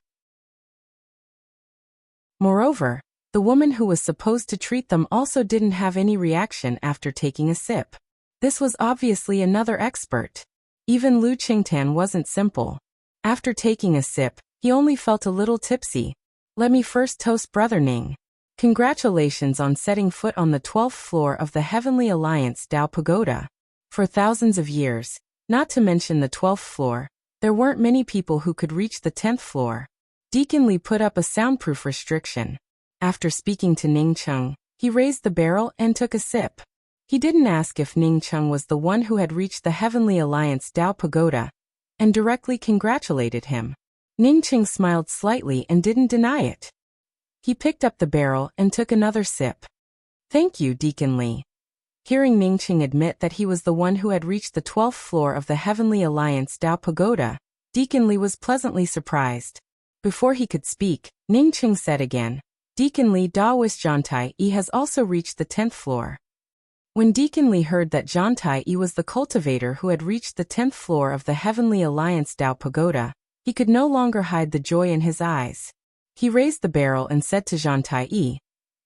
Moreover, the woman who was supposed to treat them also didn't have any reaction after taking a sip. This was obviously another expert. Even Lu Qingtan wasn't simple. After taking a sip, he only felt a little tipsy. "Let me first toast Brother Ning. Congratulations on setting foot on the 12th floor of the Heavenly Alliance Dao Pagoda. For thousands of years, not to mention the 12th floor, there weren't many people who could reach the 10th floor. Deacon Lee put up a soundproof restriction. After speaking to Ningqing, he raised the barrel and took a sip. He didn't ask if Ningqing was the one who had reached the Heavenly Alliance Dao Pagoda, and directly congratulated him. Ningqing smiled slightly and didn't deny it. He picked up the barrel and took another sip. "Thank you, Deacon Lee." Hearing Ningqing admit that he was the one who had reached the 12th floor of the Heavenly Alliance Dao Pagoda, Deacon Lee was pleasantly surprised. Before he could speak, Ningqing said again, "Deacon Lee Daoist Zhantai Yi has also reached the 10th floor." When Deacon Lee heard that Zhantai Yi was the cultivator who had reached the 10th floor of the Heavenly Alliance Dao Pagoda, he could no longer hide the joy in his eyes. He raised the barrel and said to Zhantai Yi,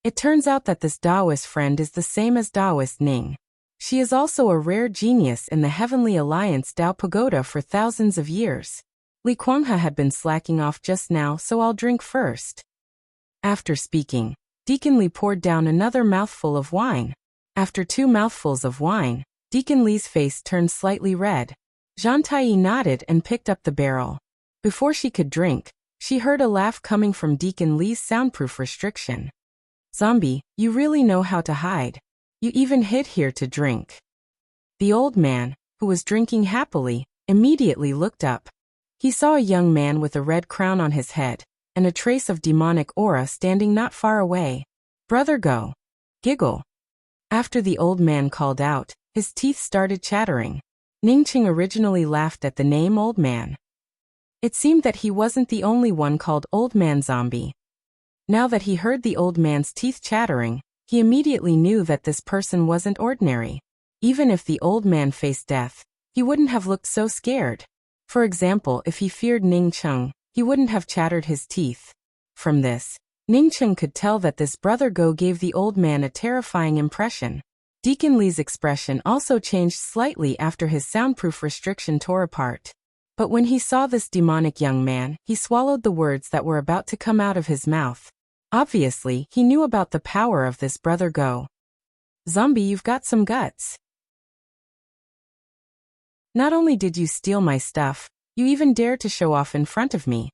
"It turns out that this Daoist friend is the same as Daoist Ning. She is also a rare genius in the Heavenly Alliance Dao Pagoda for thousands of years. Li Kuanghe had been slacking off just now, so I'll drink first. After speaking, Deacon Li poured down another mouthful of wine. After 2 mouthfuls of wine, Deacon Li's face turned slightly red. Zhang Taiyi nodded and picked up the barrel. Before she could drink, she heard a laugh coming from Deacon Li's soundproof restriction. Zombie, you really know how to hide. You even hid here to drink. The old man, who was drinking happily, immediately looked up. He saw a young man with a red crown on his head, and a trace of demonic aura standing not far away. Brother Go. Giggle. After the old man called out, his teeth started chattering. Ningqing originally laughed at the name Old Man. It seemed that he wasn't the only one called Old Man Zombie. Now that he heard the old man's teeth chattering, he immediately knew that this person wasn't ordinary. Even if the old man faced death, he wouldn't have looked so scared. For example, if he feared Ningqing, he wouldn't have chattered his teeth. From this, Ningqing could tell that this Brother Go gave the old man a terrifying impression. Deacon Li's expression also changed slightly after his soundproof restriction tore apart. But when he saw this demonic young man, he swallowed the words that were about to come out of his mouth. Obviously, he knew about the power of this Brother Go. Zombie, you've got some guts. Not only did you steal my stuff, you even dared to show off in front of me.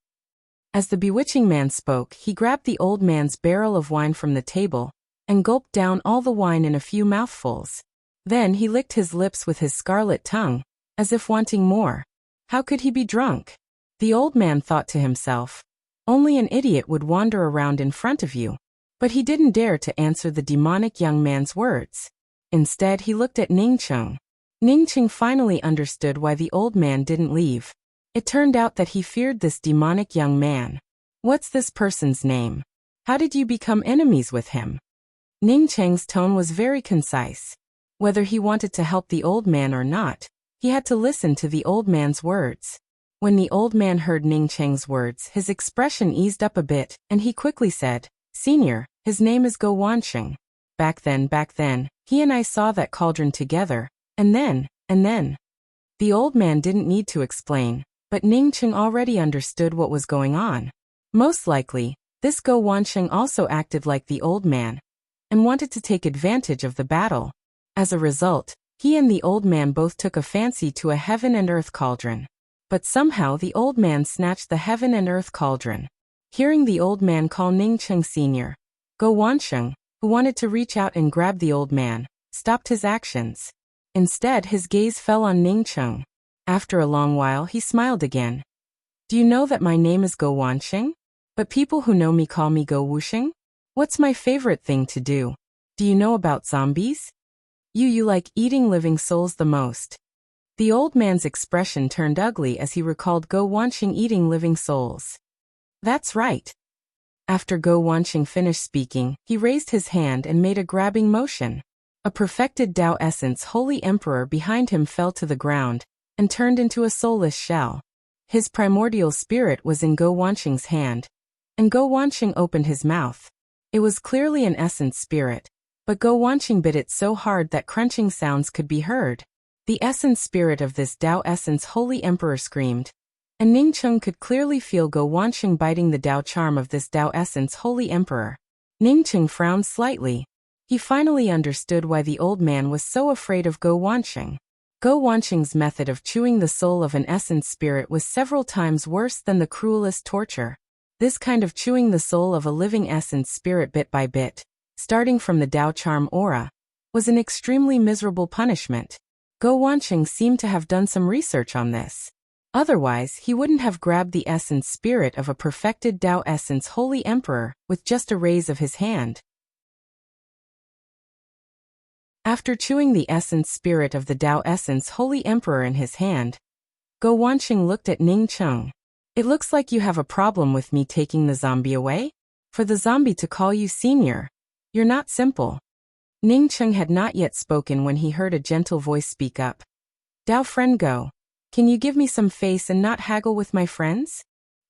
As the bewitching man spoke, he grabbed the old man's barrel of wine from the table and gulped down all the wine in a few mouthfuls. Then he licked his lips with his scarlet tongue, as if wanting more. How could he be drunk? The old man thought to himself. Only an idiot would wander around in front of you. But he didn't dare to answer the demonic young man's words. Instead, he looked at Ningqing. Ningqing finally understood why the old man didn't leave. It turned out that he feared this demonic young man. What's this person's name? How did you become enemies with him? Ningqing's tone was very concise. Whether he wanted to help the old man or not, he had to listen to the old man's words. When the old man heard Ningqing's words, his expression eased up a bit, and he quickly said, Senior, his name is Go Wanqing. Back then, he and I saw that cauldron together, and then. The old man didn't need to explain, but Ningqing already understood what was going on. Most likely, this Go Wanqing also acted like the old man, and wanted to take advantage of the battle. As a result, he and the old man both took a fancy to a heaven and earth cauldron. But somehow the old man snatched the heaven and earth cauldron. Hearing the old man call Ningqing Senior, Go Wanqing, who wanted to reach out and grab the old man, stopped his actions. Instead, his gaze fell on Ningqing. After a long while, he smiled again. Do you know that my name is Go Wanqing? But people who know me call me Go Wuxing? What's my favorite thing to do? Do you know about zombies? You like eating living souls the most. The old man's expression turned ugly as he recalled Go Wanqing eating living souls. That's right. After Go Wanqing finished speaking, he raised his hand and made a grabbing motion. A perfected Tao Essence Holy Emperor behind him fell to the ground and turned into a soulless shell. His primordial spirit was in Go Wanqing's hand, and Go Wanqing opened his mouth. It was clearly an essence spirit, but Go Wanqing bit it so hard that crunching sounds could be heard. The essence spirit of this Tao Essence Holy Emperor screamed, and Ningqing could clearly feel Go Wanqing biting the Tao charm of this Tao Essence Holy Emperor. Ningqing frowned slightly. He finally understood why the old man was so afraid of Go Wanqing. Go Wanqing's method of chewing the soul of an essence spirit was several times worse than the cruelest torture. This kind of chewing the soul of a living essence spirit bit by bit, starting from the Tao charm aura, was an extremely miserable punishment. Go Wanqing seemed to have done some research on this. Otherwise, he wouldn't have grabbed the essence spirit of a perfected Tao Essence Holy Emperor with just a raise of his hand. After chewing the essence spirit of the Tao Essence Holy Emperor in his hand, Go Wanqing looked at Ningqing. It looks like you have a problem with me taking the zombie away? For the zombie to call you senior, you're not simple. Ningqing had not yet spoken when he heard a gentle voice speak up. Tao friend Go, can you give me some face and not haggle with my friends?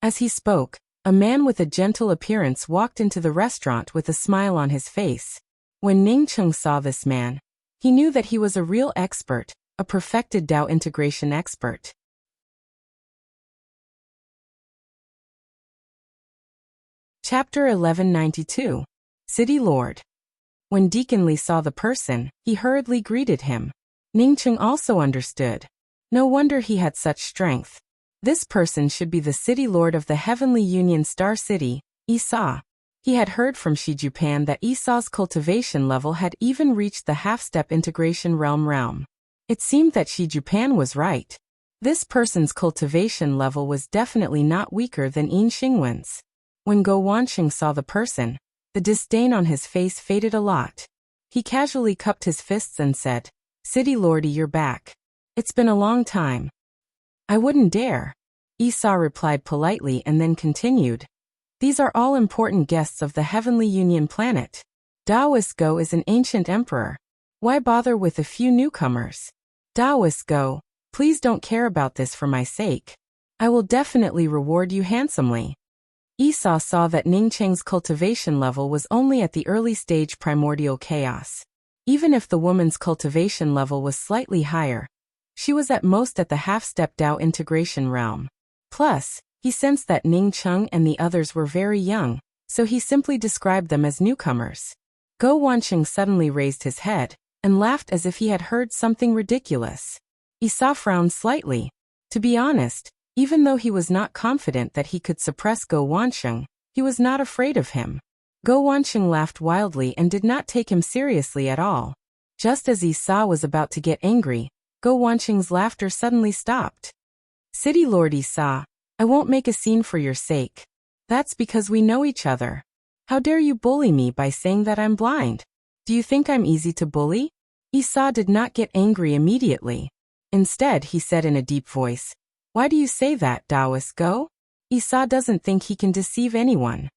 As he spoke, a man with a gentle appearance walked into the restaurant with a smile on his face. When Ningqing saw this man, he knew that he was a real expert, a perfected Tao integration expert. Chapter 1192. City Lord. When Deacon Li saw the person, he hurriedly greeted him. Ningcheng also understood. No wonder he had such strength. This person should be the City Lord of the Heavenly Union Star City, Isa. He had heard from Shijupan that Isa's cultivation level had even reached the half-step integration realm. It seemed that Shijupan was right. This person's cultivation level was definitely not weaker than Yin Xingwen's. When Go Wanqing saw the person, the disdain on his face faded a lot. He casually cupped his fists and said, "City Lordy, you're back. It's been a long time." "I wouldn't dare," Isa replied politely and then continued. "These are all important guests of the Heavenly Union planet. Daoist Go is an ancient emperor. Why bother with a few newcomers? Daoist Go, please don't care about this for my sake. I will definitely reward you handsomely." Isa saw that Ningcheng's cultivation level was only at the early stage primordial chaos. Even if the woman's cultivation level was slightly higher, she was at most at the half-step Dao integration realm. Plus, he sensed that Ningcheng and the others were very young, so he simply described them as newcomers. Go Wanqing suddenly raised his head and laughed as if he had heard something ridiculous. Isa frowned slightly. To be honest, even though he was not confident that he could suppress Go Wanqing, he was not afraid of him. Go Wanqing laughed wildly and did not take him seriously at all. Just as Isa was about to get angry, Go Wanqing's laughter suddenly stopped. "City Lord Isa, I won't make a scene for your sake. That's because we know each other. How dare you bully me by saying that I'm blind? Do you think I'm easy to bully?" Isa did not get angry immediately. Instead, he said in a deep voice, "Why do you say that, Daoist Go? Isa doesn't think he can deceive anyone."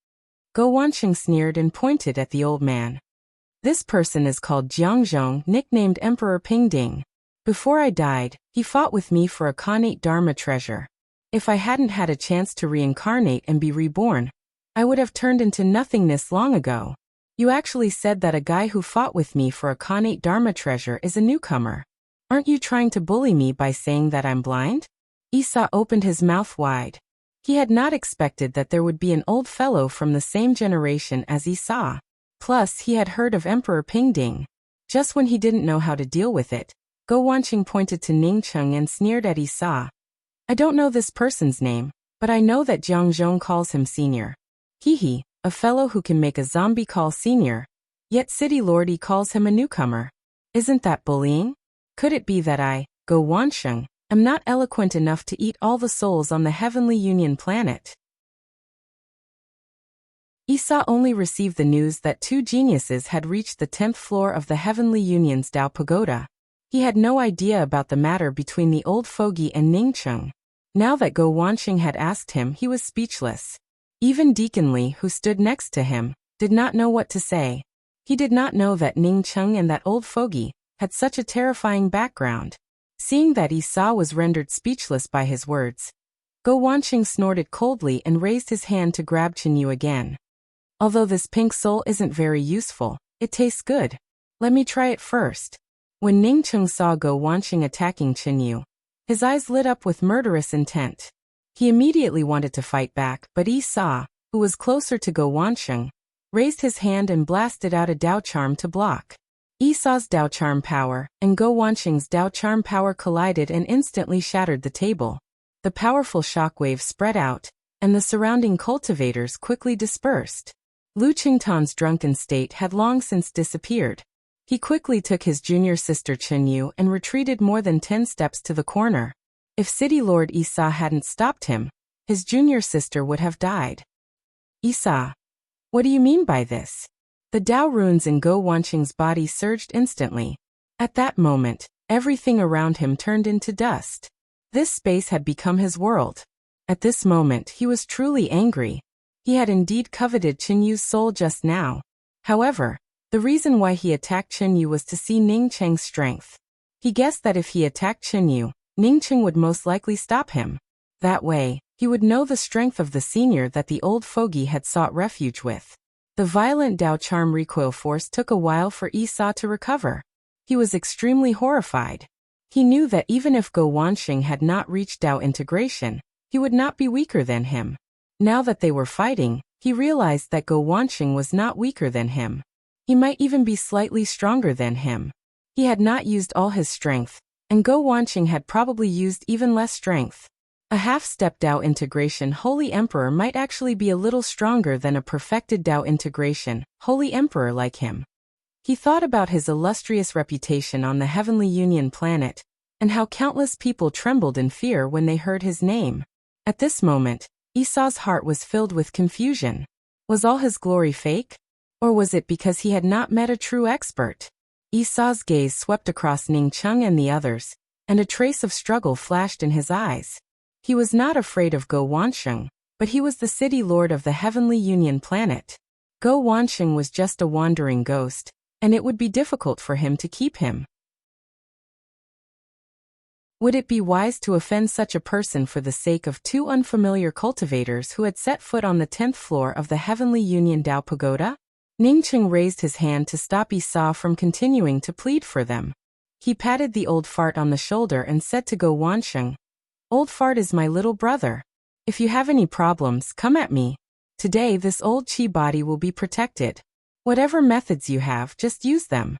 Go Wanqing sneered and pointed at the old man. "This person is called Jiangzhong, nicknamed Emperor Pingding. Before I died, he fought with me for a Khanate Dharma treasure. If I hadn't had a chance to reincarnate and be reborn, I would have turned into nothingness long ago. You actually said that a guy who fought with me for a Khanate Dharma treasure is a newcomer. Aren't you trying to bully me by saying that I'm blind?" Isa opened his mouth wide. He had not expected that there would be an old fellow from the same generation as Isa. Plus, he had heard of Emperor Pingding. Just when he didn't know how to deal with it, Go Wanqing pointed to Ningcheng and sneered at Isa. "I don't know this person's name, but I know that Jiangzhong calls him senior. Hehe, a fellow who can make a zombie call senior. Yet City Lordy calls him a newcomer. Isn't that bullying? Could it be that I, Go Wanqing, am not eloquent enough to eat all the souls on the Heavenly Union planet?" Isa only received the news that two geniuses had reached the 10th floor of the Heavenly Union's Dao Pagoda. He had no idea about the matter between the old fogey and Ningcheng. Now that Go Wanqing had asked him, he was speechless. Even Deacon Li, who stood next to him, did not know what to say. He did not know that Ningcheng and that old fogey had such a terrifying background. Seeing that Isa was rendered speechless by his words, Go Wanqing snorted coldly and raised his hand to grab Chinyu again. "Although this pink soul isn't very useful, it tastes good. Let me try it first." When Ningcheng saw Go Wanqing attacking Chinyu, his eyes lit up with murderous intent. He immediately wanted to fight back, but Isa, who was closer to Go Wanqing, raised his hand and blasted out a Dao Charm to block. Isa's Dao Charm power and Go Wanqing's Dao Charm power collided and instantly shattered the table. The powerful shockwave spread out, and the surrounding cultivators quickly dispersed. Lu Qingtan's drunken state had long since disappeared. He quickly took his junior sister Chinyu and retreated more than 10 steps to the corner. If City Lord Isa hadn't stopped him, his junior sister would have died. "Isa, what do you mean by this?" The Dao runes in Go Wanqing's body surged instantly. At that moment, everything around him turned into dust. This space had become his world. At this moment, he was truly angry. He had indeed coveted Chinyu's soul just now. However, the reason why he attacked Chinyu was to see Ningcheng's strength. He guessed that if he attacked Chinyu, Ningcheng would most likely stop him. That way, he would know the strength of the senior that the old fogey had sought refuge with. The violent Dao Charm recoil force took a while for Isa to recover. He was extremely horrified. He knew that even if Go Wanqing had not reached Dao integration, he would not be weaker than him. Now that they were fighting, He realized that Go Wanqing was not weaker than him. He might even be slightly stronger than him. He had not used all his strength, and Go Wanqing had probably used even less strength. A half-step Dao integration Holy Emperor might actually be a little stronger than a perfected Dao integration Holy Emperor like him. He thought about his illustrious reputation on the Heavenly Union planet, and how countless people trembled in fear when they heard his name. At this moment, Esau's heart was filled with confusion. Was all his glory fake? Or was it because he had not met a true expert? Esau's gaze swept across Ningcheng and the others, and a trace of struggle flashed in his eyes. He was not afraid of Go Wanqing, but he was the city lord of the Heavenly Union planet. Go Wanqing was just a wandering ghost, and it would be difficult for him to keep him. Would it be wise to offend such a person for the sake of two unfamiliar cultivators who had set foot on the 10th floor of the Heavenly Union Dao Pagoda? Ningcheng raised his hand to stop Esau from continuing to plead for them. He patted the old fart on the shoulder and said to Go Wanqing, "Old fart is my little brother. If you have any problems, come at me. Today this old chi body will be protected. Whatever methods you have, just use them."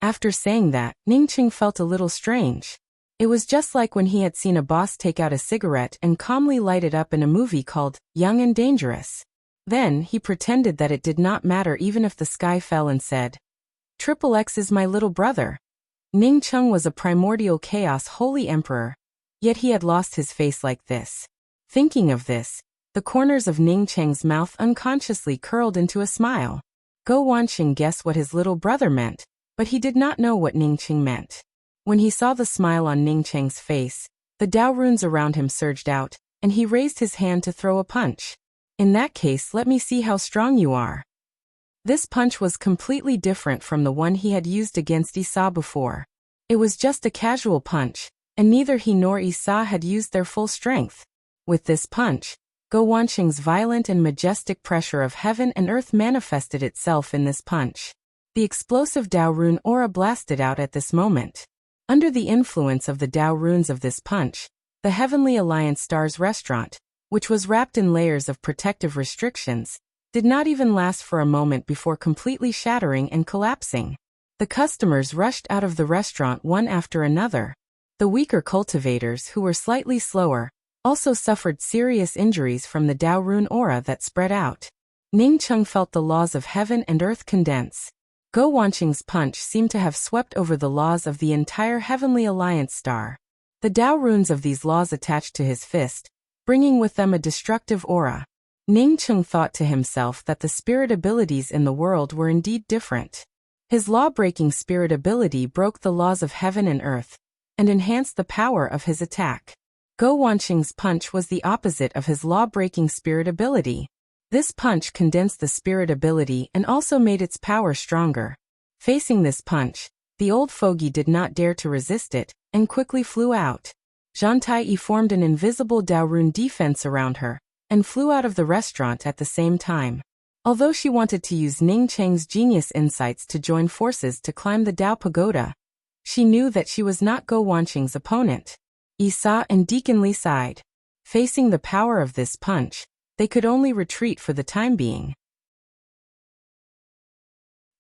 After saying that, Ningcheng felt a little strange. It was just like when he had seen a boss take out a cigarette and calmly light it up in a movie called Young and Dangerous. Then, he pretended that it did not matter even if the sky fell and said, "XXX is my little brother." Ningcheng was a primordial chaos holy emperor, yet he had lost his face like this. Thinking of this, the corners of Ningcheng's mouth unconsciously curled into a smile. Go Wanqing guessed what his little brother meant, but he did not know what Ningcheng meant. When he saw the smile on Ningcheng's face, the Dao runes around him surged out, and he raised his hand to throw a punch. "In that case, let me see how strong you are." This punch was completely different from the one he had used against Esau before. It was just a casual punch, and neither he nor Esau had used their full strength. With this punch, Go Wanqing's violent and majestic pressure of heaven and earth manifested itself in this punch. The explosive Dao rune aura blasted out at this moment. Under the influence of the Dao runes of this punch, the Heavenly Alliance Stars restaurant, which was wrapped in layers of protective restrictions, did not even last for a moment before completely shattering and collapsing. The customers rushed out of the restaurant one after another. The weaker cultivators, who were slightly slower, also suffered serious injuries from the Dao rune aura that spread out. Ningcheng felt the laws of heaven and earth condense. Go Wanqing's punch seemed to have swept over the laws of the entire Heavenly Alliance star. The Dao runes of these laws attached to his fist, bringing with them a destructive aura. Ningcheng thought to himself that the spirit abilities in the world were indeed different. His law-breaking spirit ability broke the laws of heaven and earth, and enhanced the power of his attack. Go Wanqing's punch was the opposite of his law-breaking spirit ability. This punch condensed the spirit ability and also made its power stronger. Facing this punch, the old fogey did not dare to resist it, and quickly flew out. Zhantai formed an invisible Dao rune defense around her, and flew out of the restaurant at the same time. Although she wanted to use Ningcheng's genius insights to join forces to climb the Dao Pagoda, she knew that she was not Go Wanqing's opponent. Esau and Deacon Li sighed. Facing the power of this punch, they could only retreat for the time being.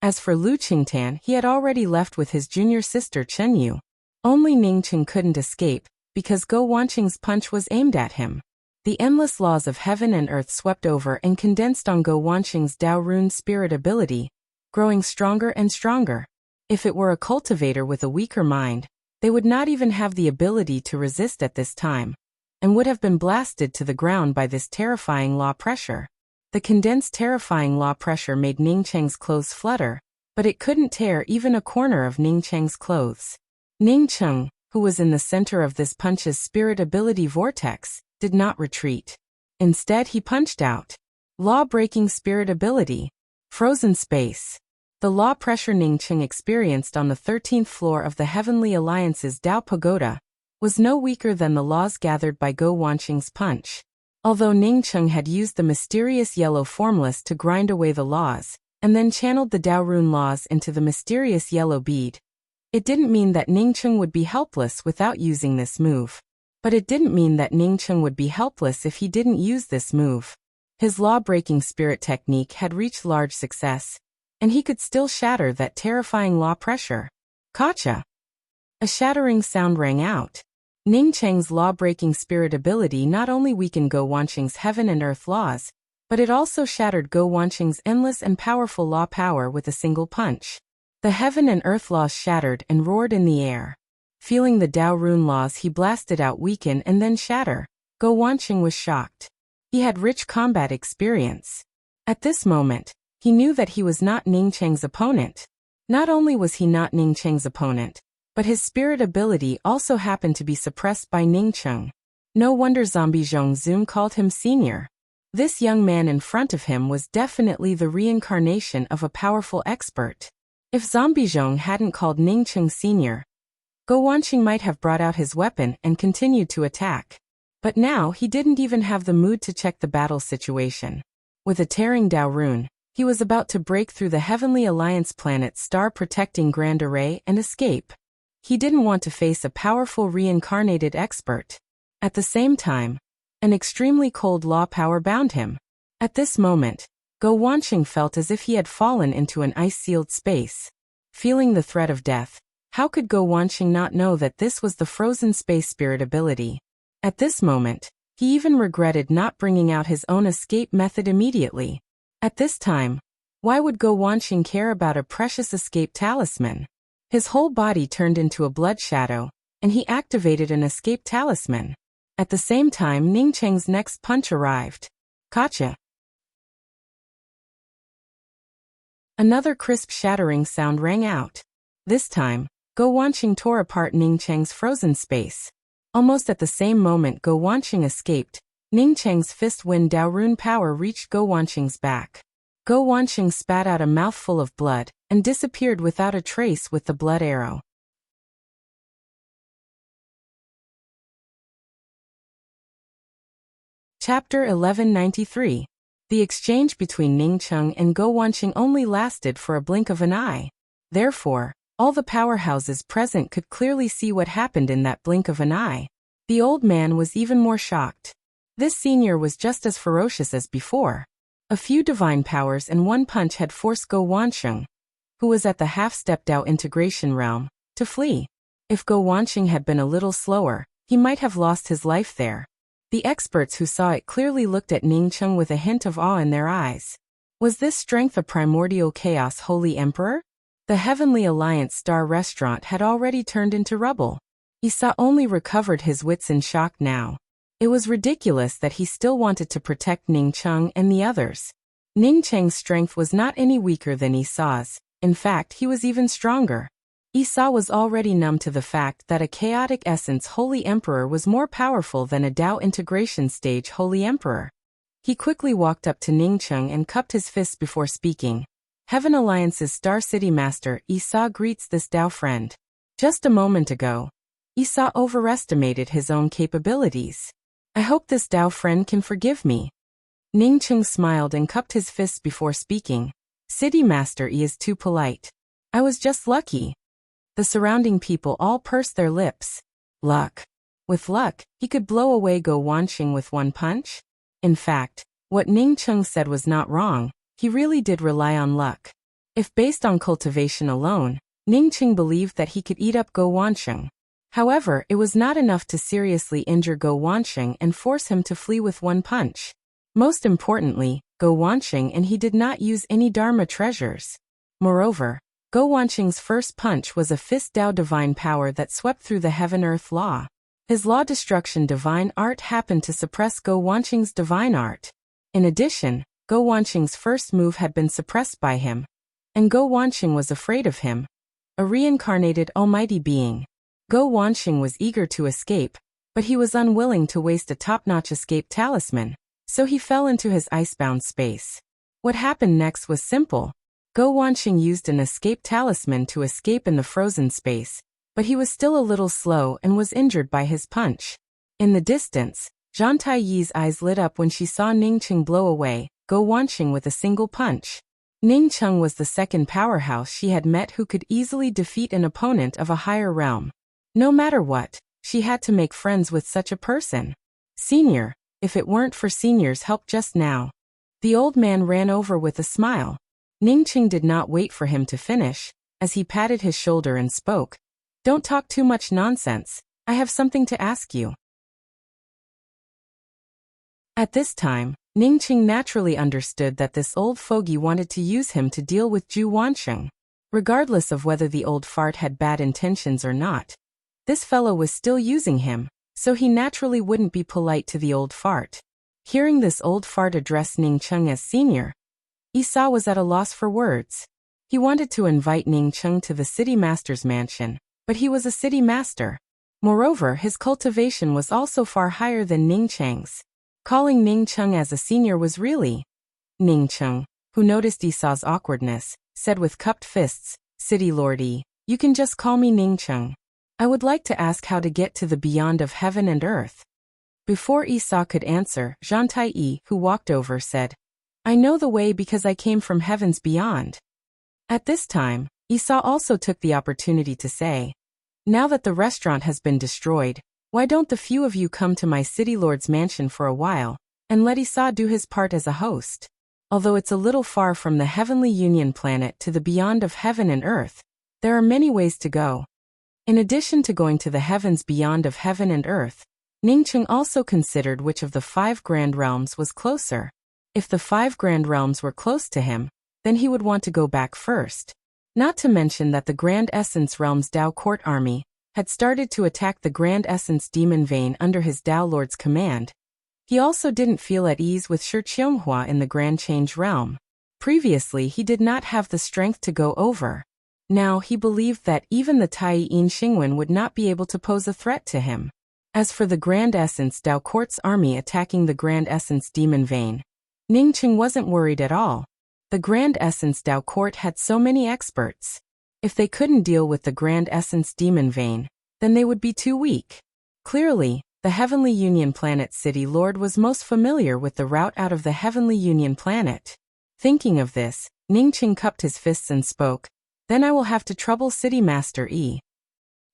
As for Lu Qingtan, he had already left with his junior sister Chen Yu. Only Ningcheng couldn't escape, because Go Wanqing's punch was aimed at him. The endless laws of heaven and earth swept over and condensed on Go Wanqing's Dao rune spirit ability, growing stronger and stronger. If it were a cultivator with a weaker mind, they would not even have the ability to resist at this time, and would have been blasted to the ground by this terrifying law pressure. The condensed terrifying law pressure made Ningcheng's clothes flutter, but it couldn't tear even a corner of Ningcheng's clothes. Ningcheng, who was in the center of this punch's spirit ability vortex, did not retreat. Instead, he punched out. Law-breaking spirit ability. Frozen space. The law pressure Ningcheng experienced on the 13th floor of the Heavenly Alliance's Dao Pagoda was no weaker than the laws gathered by Go Wanqing's punch. Although Ningcheng had used the mysterious yellow formless to grind away the laws, and then channeled the Dao rune laws into the mysterious yellow bead, it didn't mean that Ningcheng would be helpless without using this move. But it didn't mean that Ningcheng would be helpless if he didn't use this move. His law-breaking spirit technique had reached large success, and he could still shatter that terrifying law pressure. Gotcha! A shattering sound rang out. Ning Cheng's law-breaking spirit ability not only weakened Go Wanqing's heaven and earth laws, but it also shattered Go Wanqing's endless and powerful law power with a single punch. The heaven and earth laws shattered and roared in the air. Feeling the Dao rune laws he blasted out weaken and then shatter, Go Wanqing was shocked. He had rich combat experience. At this moment, he knew that he was not Ning Cheng's opponent. Not only was he not Ning Cheng's opponent, but his spirit ability also happened to be suppressed by Ning Cheng. No wonder Zombie Zhong Zoom called him senior. This young man in front of him was definitely the reincarnation of a powerful expert. If Zombie Zhong hadn't called Ning Cheng senior, Go Wanqing might have brought out his weapon and continued to attack. But now he didn't even have the mood to check the battle situation. With a tearing Dao rune, he was about to break through the Heavenly Alliance planet's star-protecting Grand Array and escape. He didn't want to face a powerful reincarnated expert. At the same time, an extremely cold law power bound him. At this moment, Go Wanqing felt as if he had fallen into an ice-sealed space. Feeling the threat of death, how could Go Wanqing not know that this was the frozen space spirit ability? At this moment, he even regretted not bringing out his own escape method immediately. At this time, why would Go Wanqing care about a precious escape talisman? His whole body turned into a blood shadow, and he activated an escape talisman. At the same time, Ning Cheng's next punch arrived. Gotcha! Another crisp shattering sound rang out. This time, Go Wanqing tore apart Ning Cheng's frozen space. Almost at the same moment Go Wanqing escaped, Ning Cheng's fist wind Dao rune power reached Go Wanqing's back. Go Wanqing spat out a mouthful of blood and disappeared without a trace with the blood arrow. Chapter 1193. The exchange between Ning Cheng and Go Wanqing only lasted for a blink of an eye. Therefore, all the powerhouses present could clearly see what happened in that blink of an eye. The old man was even more shocked. This senior was just as ferocious as before. A few divine powers and one punch had forced Go Wanqing, who was at the half-step Dao integration realm, to flee. If Go Wanqing had been a little slower, he might have lost his life there. The experts who saw it clearly looked at Ning Cheng with a hint of awe in their eyes. Was this strength a primordial chaos holy emperor? The Heavenly Alliance Star Restaurant had already turned into rubble. Isa only recovered his wits in shock now. It was ridiculous that he still wanted to protect Ning Cheng and the others. Ning Cheng's strength was not any weaker than Isa's. In fact, he was even stronger. Isa was already numb to the fact that a chaotic essence Holy Emperor was more powerful than a Dao integration stage Holy Emperor. He quickly walked up to Ning Cheng and cupped his fists before speaking. Heaven Alliance's Star City Master Isa greets this Dao friend. Just a moment ago, Isa overestimated his own capabilities. I hope this Dao friend can forgive me. Ning Cheng smiled and cupped his fists before speaking. City Master E is too polite. I was just lucky. The surrounding people all pursed their lips. Luck. With luck, he could blow away Go Wanqing with one punch? In fact, what Ning Cheng said was not wrong. He really did rely on luck. If based on cultivation alone, Ning Cheng believed that he could eat up Go Wanqing. However, it was not enough to seriously injure Go Wanqing and force him to flee with one punch. Most importantly, Go Wanqing and he did not use any Dharma treasures. Moreover, Go Wanqing's first punch was a fist Dao divine power that swept through the heaven-earth law. His law destruction divine art happened to suppress Go Wanqing's divine art. In addition, Go Wanqing's first move had been suppressed by him. And Go Wanqing was afraid of him. A reincarnated almighty being. Go Wanqing was eager to escape, but he was unwilling to waste a top-notch escape talisman, so he fell into his icebound space. What happened next was simple. Go Wanqing used an escape talisman to escape in the frozen space, but he was still a little slow and was injured by his punch. In the distance, Zhang Taiyi's eyes lit up when she saw Ning Cheng blow away Go Wanqing with a single punch. Ning Cheng was the second powerhouse she had met who could easily defeat an opponent of a higher realm. No matter what, she had to make friends with such a person. Senior, if it weren't for Senior's help just now, The old man ran over with a smile. Ningqing did not wait for him to finish, as he patted his shoulder and spoke. Don't talk too much nonsense. I have something to ask you. At this time, Ningqing naturally understood that this old fogey wanted to use him to deal with Zhu Wansheng. Regardless of whether the old fart had bad intentions or not, this fellow was still using him, so he naturally wouldn't be polite to the old fart. Hearing this old fart address Ningqing as senior, Isa was at a loss for words. He wanted to invite Ningqing to the city master's mansion, but he was a city master. Moreover, his cultivation was also far higher than Ningqing's. Calling Ningqing as a senior was really... Ningqing, who noticed Isa's awkwardness, said with cupped fists, City Lordy, you can just call me Ningqing. I would like to ask how to get to the beyond of heaven and earth. Before Isa could answer, Zhang Tai, who walked over, said, I know the way because I came from heaven's beyond. At this time, Isa also took the opportunity to say, now that the restaurant has been destroyed, why don't the few of you come to my city lord's mansion for a while, and let Isa do his part as a host? Although it's a little far from the Heavenly Union planet to the beyond of heaven and earth, there are many ways to go. In addition to going to the heavens beyond of heaven and earth, Ningqing also considered which of the 5 grand realms was closer. If the 5 grand realms were close to him, then he would want to go back first. Not to mention that the Grand Essence Realm's Dao Court army had started to attack the Grand Essence Demon Vein under his Dao Lord's command. He also didn't feel at ease with Shi Qianghua in the Grand Change Realm. Previously, he did not have the strength to go over. Now, he believed that even the Tai Yin Xingwen would not be able to pose a threat to him. As for the Grand Essence Dao Court's army attacking the Grand Essence Demon Vein, Ningqing wasn't worried at all. The Grand Essence Dao Court had so many experts. If they couldn't deal with the Grand Essence Demon Vein, then they would be too weak. Clearly, the Heavenly Union Planet City Lord was most familiar with the route out of the Heavenly Union Planet. Thinking of this, Ningqing cupped his fists and spoke, then I will have to trouble City Master Yi.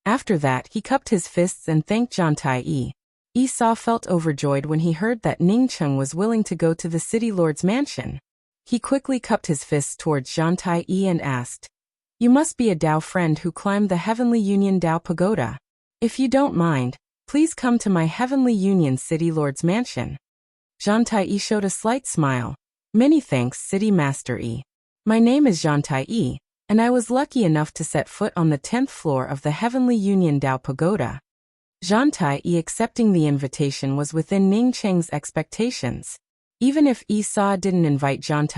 After that, he cupped his fists and thanked Zhang Tai. Isa felt overjoyed when he heard that Ningqing was willing to go to the City Lord's mansion. He quickly cupped his fists towards Zhang Tai and asked, you must be a Dao friend who climbed the Heavenly Union Dao Pagoda. If you don't mind, please come to my Heavenly Union City Lord's mansion. Zhang Tai showed a slight smile. Many thanks, City Master Yi. My name is Zhang Tai, and I was lucky enough to set foot on the 10th floor of the Heavenly Union Dao Pagoda. Zhang Tai accepting the invitation was within Ningqing's expectations. Even if Isa didn't invite Zhang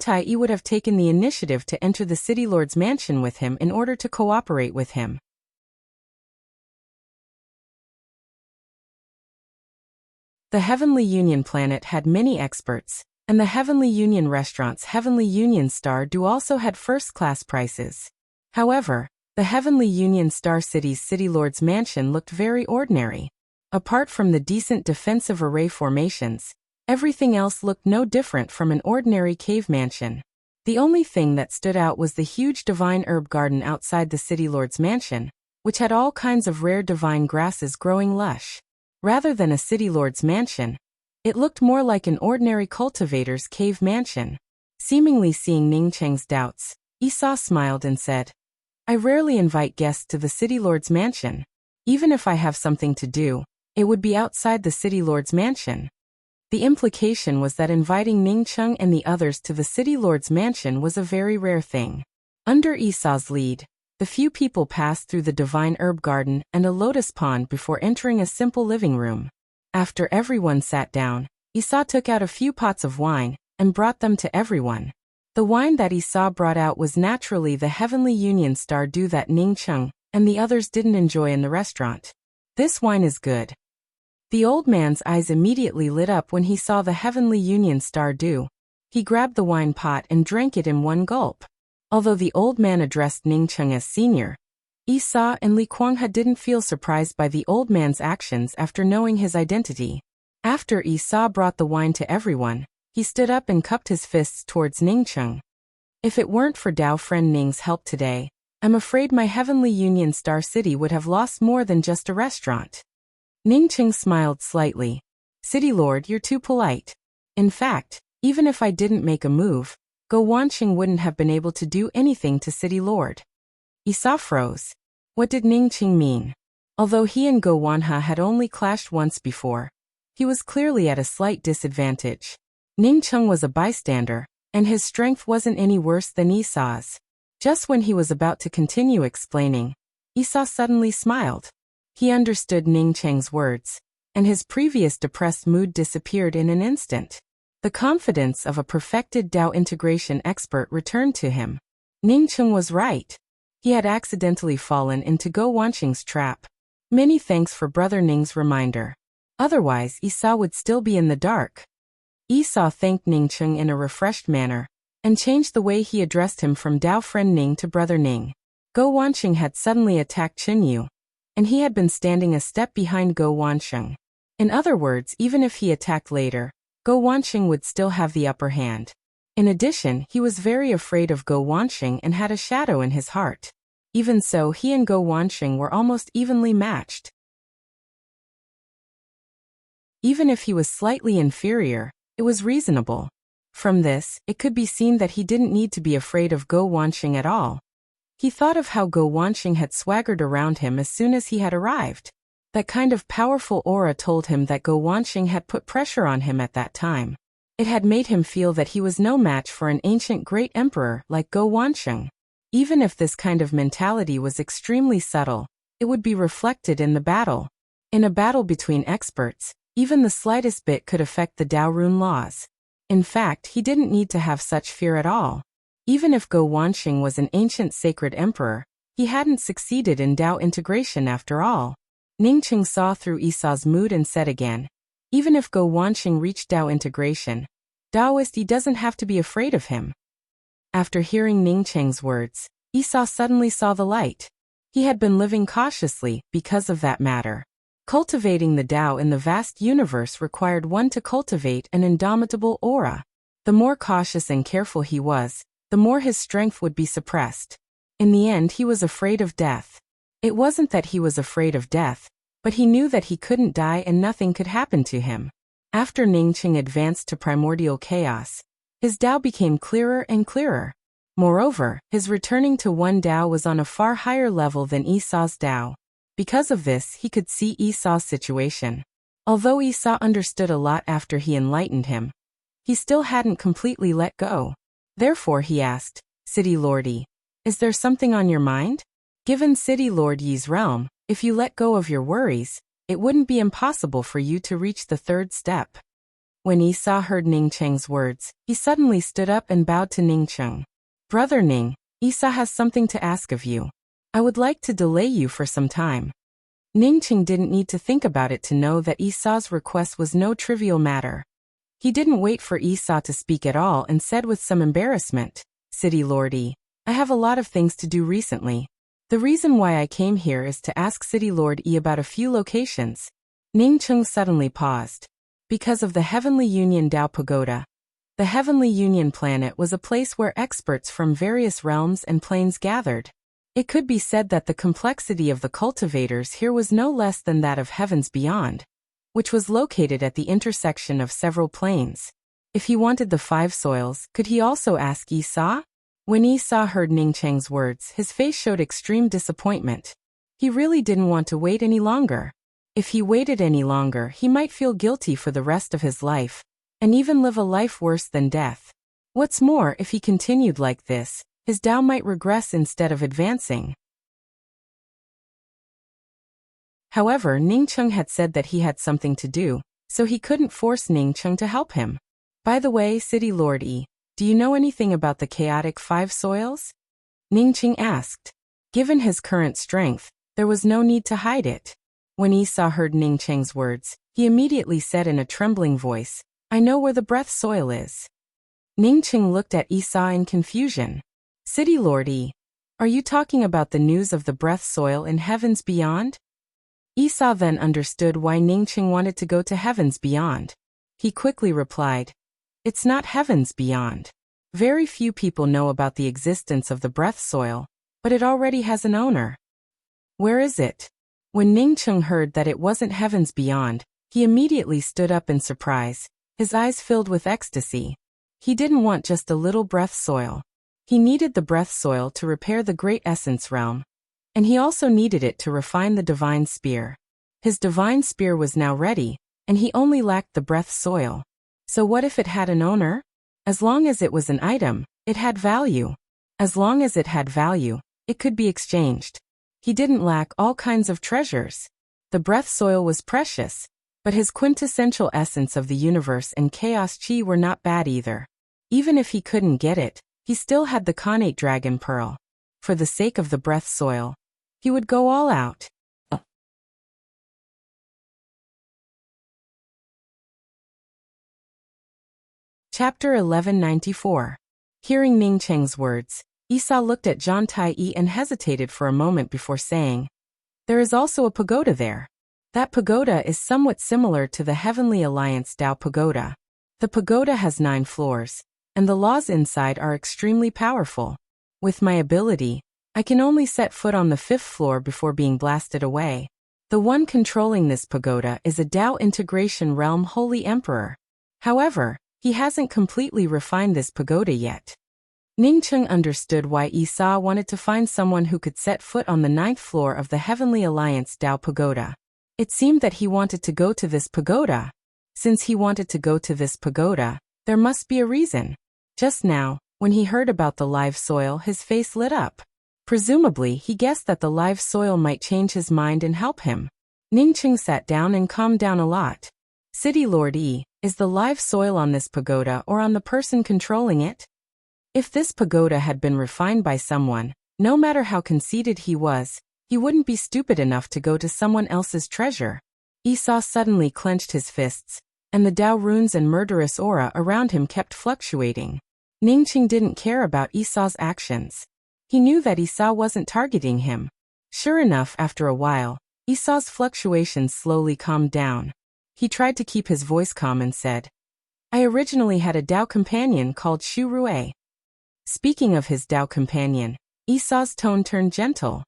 Tai would have taken the initiative to enter the City Lord's mansion with him in order to cooperate with him. The Heavenly Union planet had many experts, and the Heavenly Union restaurant's Heavenly Union Star do also had first-class prices. However, the Heavenly Union Star City's City Lord's mansion looked very ordinary. Apart from the decent defensive array formations, everything else looked no different from an ordinary cave mansion. The only thing that stood out was the huge divine herb garden outside the City Lord's mansion, which had all kinds of rare divine grasses growing lush. Rather than a City Lord's mansion, it looked more like an ordinary cultivator's cave mansion. Seemingly seeing Ningqing's doubts, Isa smiled and said, I rarely invite guests to the City Lord's mansion. Even if I have something to do, it would be outside the City Lord's mansion. The implication was that inviting Ningqing and the others to the City Lord's mansion was a very rare thing. Under Isa's lead, the few people passed through the divine herb garden and a lotus pond before entering a simple living room. After everyone sat down, Isa took out a few pots of wine and brought them to everyone. The wine that Isa brought out was naturally the Heavenly Union Star Dew that Ningqing and the others didn't enjoy in the restaurant. This wine is good. The old man's eyes immediately lit up when he saw the Heavenly Union Star Dew. He grabbed the wine pot and drank it in one gulp. Although the old man addressed Ningqing as senior, Isa and Li Kuanghe didn't feel surprised by the old man's actions after knowing his identity. After Isa brought the wine to everyone, he stood up and cupped his fists towards Ningqing. If it weren't for Dao friend Ning's help today, I'm afraid my Heavenly Union Star City would have lost more than just a restaurant. Ningqing smiled slightly. City Lord, you're too polite. In fact, Even if I didn't make a move, Go Wanqing wouldn't have been able to do anything to City Lord. Isa froze. What did Ningqing mean? Although he and Go Wanha had only clashed once before, he was clearly at a slight disadvantage. Ningqing was a bystander, and his strength wasn't any worse than Isa's. Just when he was about to continue explaining, Isa suddenly smiled. He understood Ningqing's words, and his previous depressed mood disappeared in an instant. The confidence of a perfected Dao integration expert returned to him. Ningqing was right. He had accidentally fallen into Go Wanqing's trap. Many thanks for Brother Ning's reminder. Otherwise, Isa would still be in the dark. Isa thanked Ningqing in a refreshed manner, and changed the way he addressed him from Dao friend Ning to Brother Ning. Go Wanqing had suddenly attacked Qinyu, and he had been standing a step behind Go Wanqing. In other words, even if he attacked later, Go Wanqing would still have the upper hand. In addition, he was very afraid of Go Wanqing and had a shadow in his heart. Even so, he and Go Wanqing were almost evenly matched. Even if he was slightly inferior, it was reasonable. From this, it could be seen that he didn't need to be afraid of Go Wanqing at all. He thought of how Go Wanqing had swaggered around him as soon as he had arrived. That kind of powerful aura told him that Go Wanqing had put pressure on him at that time. It had made him feel that he was no match for an ancient great emperor like Go Wanqing. Even if this kind of mentality was extremely subtle, it would be reflected in the battle. In a battle between experts, even the slightest bit could affect the Dao rune laws. In fact, he didn't need to have such fear at all. Even if Go Wanqing was an ancient sacred emperor, he hadn't succeeded in Dao integration after all. Ningqing saw through Isa's mood and said again, even if Go Wanqing reached Dao integration, Daoist, he doesn't have to be afraid of him. After hearing Ningqing's words, Isa suddenly saw the light. He had been living cautiously because of that matter. Cultivating the Dao in the vast universe required one to cultivate an indomitable aura. The more cautious and careful he was, the more his strength would be suppressed. In the end, he was afraid of death. It wasn't that he was afraid of death, but he knew that he couldn't die and nothing could happen to him. After Ningqing advanced to primordial chaos, his Dao became clearer and clearer. Moreover, his returning to one Dao was on a far higher level than Isa's Dao. Because of this, he could see Isa's situation. Although Isa understood a lot after he enlightened him, he still hadn't completely let go. Therefore he asked, City Lord Yi, is there something on your mind? Given City Lord Yi's realm, if you let go of your worries, it wouldn't be impossible for you to reach the third step. When Isa heard Ningqing's words, he suddenly stood up and bowed to Ningqing. Brother Ning, Isa has something to ask of you. I would like to delay you for some time. Ningqing didn't need to think about it to know that Isa's request was no trivial matter. He didn't wait for Isa to speak at all and said with some embarrassment, City Lord Yi, I have a lot of things to do recently. The reason why I came here is to ask City Lord Yi about a few locations. Ningqing suddenly paused. Because of the Heavenly Union Dao Pagoda. The Heavenly Union planet was a place where experts from various realms and planes gathered. It could be said that the complexity of the cultivators here was no less than that of Heavens Beyond, which was located at the intersection of several planes. If he wanted the 5 soils, could he also ask Isa? When Isa heard Ningqing's words, his face showed extreme disappointment. He really didn't want to wait any longer. If he waited any longer, he might feel guilty for the rest of his life, and even live a life worse than death. What's more, if he continued like this, his Dao might regress instead of advancing. However, Ningqing had said that he had something to do, so he couldn't force Ningqing to help him. By the way, City Lord Yi, do you know anything about the chaotic 5 soils? Ningqing asked. Given his current strength, there was no need to hide it. When Isa heard Ningqing's words, he immediately said in a trembling voice, I know where the breath soil is. Ningqing looked at Isa in confusion. City Lord Yi, are you talking about the news of the breath soil in Heavens Beyond? Isa then understood why Ningqing wanted to go to Heavens Beyond. He quickly replied, It's not Heavens Beyond. Very few people know about the existence of the breath soil, but it already has an owner. Where is it? When Ningqing heard that it wasn't Heavens Beyond, he immediately stood up in surprise, his eyes filled with ecstasy. He didn't want just a little breath soil. He needed the breath soil to repair the great essence realm. And he also needed it to refine the divine spear. His divine spear was now ready, and he only lacked the breath soil. So what if it had an owner? As long as it was an item, it had value. As long as it had value, it could be exchanged. He didn't lack all kinds of treasures. The breath soil was precious, but his quintessential essence of the universe and chaos chi were not bad either. Even if he couldn't get it, he still had the Khanate dragon pearl. For the sake of the breath soil, he would go all out. Chapter 1194. Hearing Ning Cheng's words, Esau looked at Zhang Tai and hesitated for a moment before saying, "There is also a pagoda there. That pagoda is somewhat similar to the Heavenly Alliance Dao Pagoda. The pagoda has 9 floors, and the laws inside are extremely powerful. With my ability, I can only set foot on the 5th floor before being blasted away. The one controlling this pagoda is a Dao Integration Realm Holy Emperor. However, he hasn't completely refined this pagoda yet." Ning Cheng understood why Esau wanted to find someone who could set foot on the 9th floor of the Heavenly Alliance Dao Pagoda. It seemed that he wanted to go to this pagoda. Since he wanted to go to this pagoda, there must be a reason. Just now, when he heard about the live soil, his face lit up. Presumably, he guessed that the live soil might change his mind and help him. Ning Cheng sat down and calmed down a lot. City Lord Yi, is the live soil on this pagoda or on the person controlling it? If this pagoda had been refined by someone, no matter how conceited he was, he wouldn't be stupid enough to go to someone else's treasure. Esau suddenly clenched his fists, and the Dao runes and murderous aura around him kept fluctuating. Ning Cheng didn't care about Esau's actions. He knew that Esau wasn't targeting him. Sure enough, after a while, Esau's fluctuations slowly calmed down. He tried to keep his voice calm and said, "I originally had a Dao companion called Shu Rui." Speaking of his Dao companion, Esau's tone turned gentle.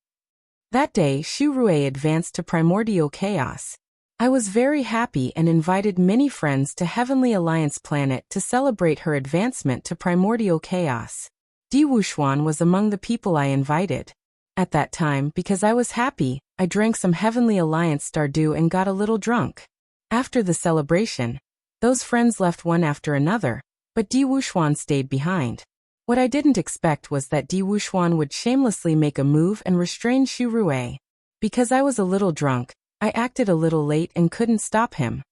"That day, Shu Rui advanced to primordial chaos. I was very happy and invited many friends to Heavenly Alliance planet to celebrate her advancement to primordial chaos. Di Wuxuan was among the people I invited. At that time, because I was happy, I drank some Heavenly Alliance Stardew and got a little drunk. After the celebration, those friends left one after another, but Di Wuxuan stayed behind. What I didn't expect was that Di Wuxuan would shamelessly make a move and restrain Shu Rui. Because I was a little drunk, I acted a little late and couldn't stop him."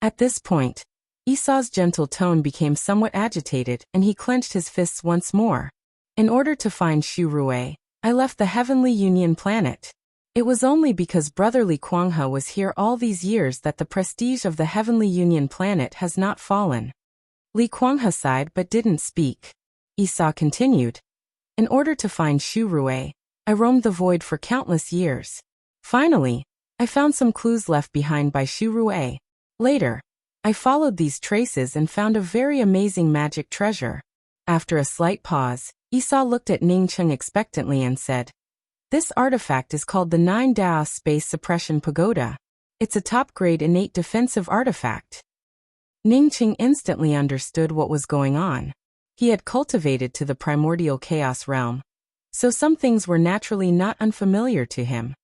At this point, Esau's gentle tone became somewhat agitated and he clenched his fists once more. "In order to find Shu Rui, I left the Heavenly Union planet. It was only because Brother Li Kuanghe was here all these years that the prestige of the Heavenly Union planet has not fallen." Li Kuanghe sighed but didn't speak. Esau continued, "In order to find Shu Rui, I roamed the void for countless years. Finally, I found some clues left behind by Shu Rui. Later, I followed these traces and found a very amazing magic treasure." After a slight pause, Esau looked at Ning Cheng expectantly and said, "This artifact is called the 9 Dao Space Suppression Pagoda. It's a top-grade innate defensive artifact." Ning Cheng instantly understood what was going on. He had cultivated to the primordial chaos realm, so some things were naturally not unfamiliar to him.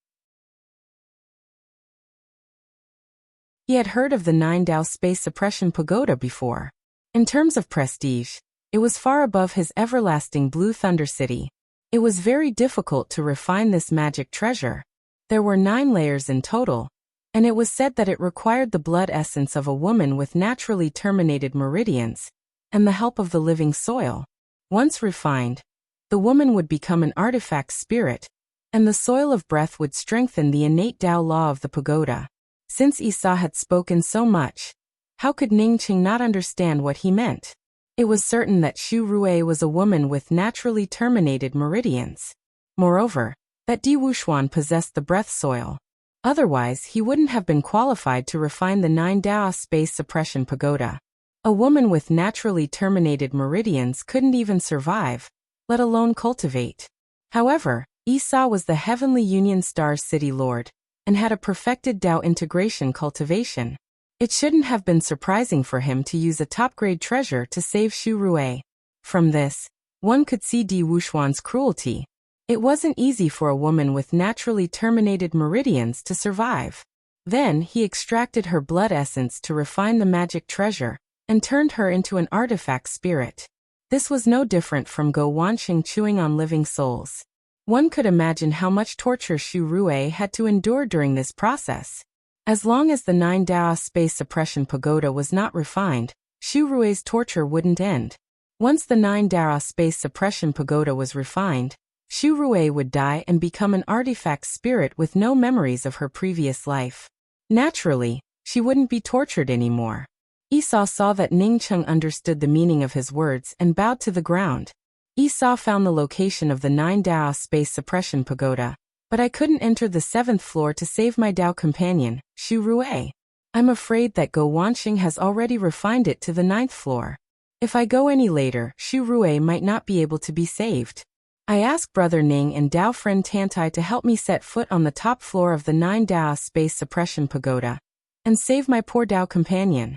He had heard of the 9 Dao Space Suppression Pagoda before. In terms of prestige, it was far above his everlasting Blue Thunder City. It was very difficult to refine this magic treasure. There were 9 layers in total, and it was said that it required the blood essence of a woman with naturally terminated meridians, and the help of the living soil. Once refined, the woman would become an artifact spirit, and the soil of breath would strengthen the innate Dao law of the pagoda. Since Esau had spoken so much, how could Ning Cheng not understand what he meant? It was certain that Shu Rui was a woman with naturally terminated meridians. Moreover, that Di Wuxuan possessed the breath soil. Otherwise, he wouldn't have been qualified to refine the 9 Dao Space Suppression Pagoda. A woman with naturally terminated meridians couldn't even survive, let alone cultivate. However, Esau was the Heavenly Union Star's City Lord, and had a perfected Dao integration cultivation. It shouldn't have been surprising for him to use a top-grade treasure to save Xu Rui. From this, one could see Di Wuxuan's cruelty. It wasn't easy for a woman with naturally terminated meridians to survive. Then he extracted her blood essence to refine the magic treasure and turned her into an artifact spirit. This was no different from Go Wanqing chewing on living souls. One could imagine how much torture Xu Rui had to endure during this process. As long as the 9 Dao space suppression pagoda was not refined, Xu Rui's torture wouldn't end. Once the 9 Dao space suppression pagoda was refined, Xu Rui would die and become an artifact spirit with no memories of her previous life. Naturally, she wouldn't be tortured anymore. Esau saw that Ningcheng understood the meaning of his words and bowed to the ground. Esau found the location of the 9 Dao space suppression pagoda, but I couldn't enter the 7th floor to save my Dao companion, Xu Rui. I'm afraid that Go Wanqing has already refined it to the 9th floor. If I go any later, Xu Rui might not be able to be saved. I asked Brother Ning and Dao friend Tantai to help me set foot on the top floor of the 9 Dao space suppression pagoda and save my poor Dao companion.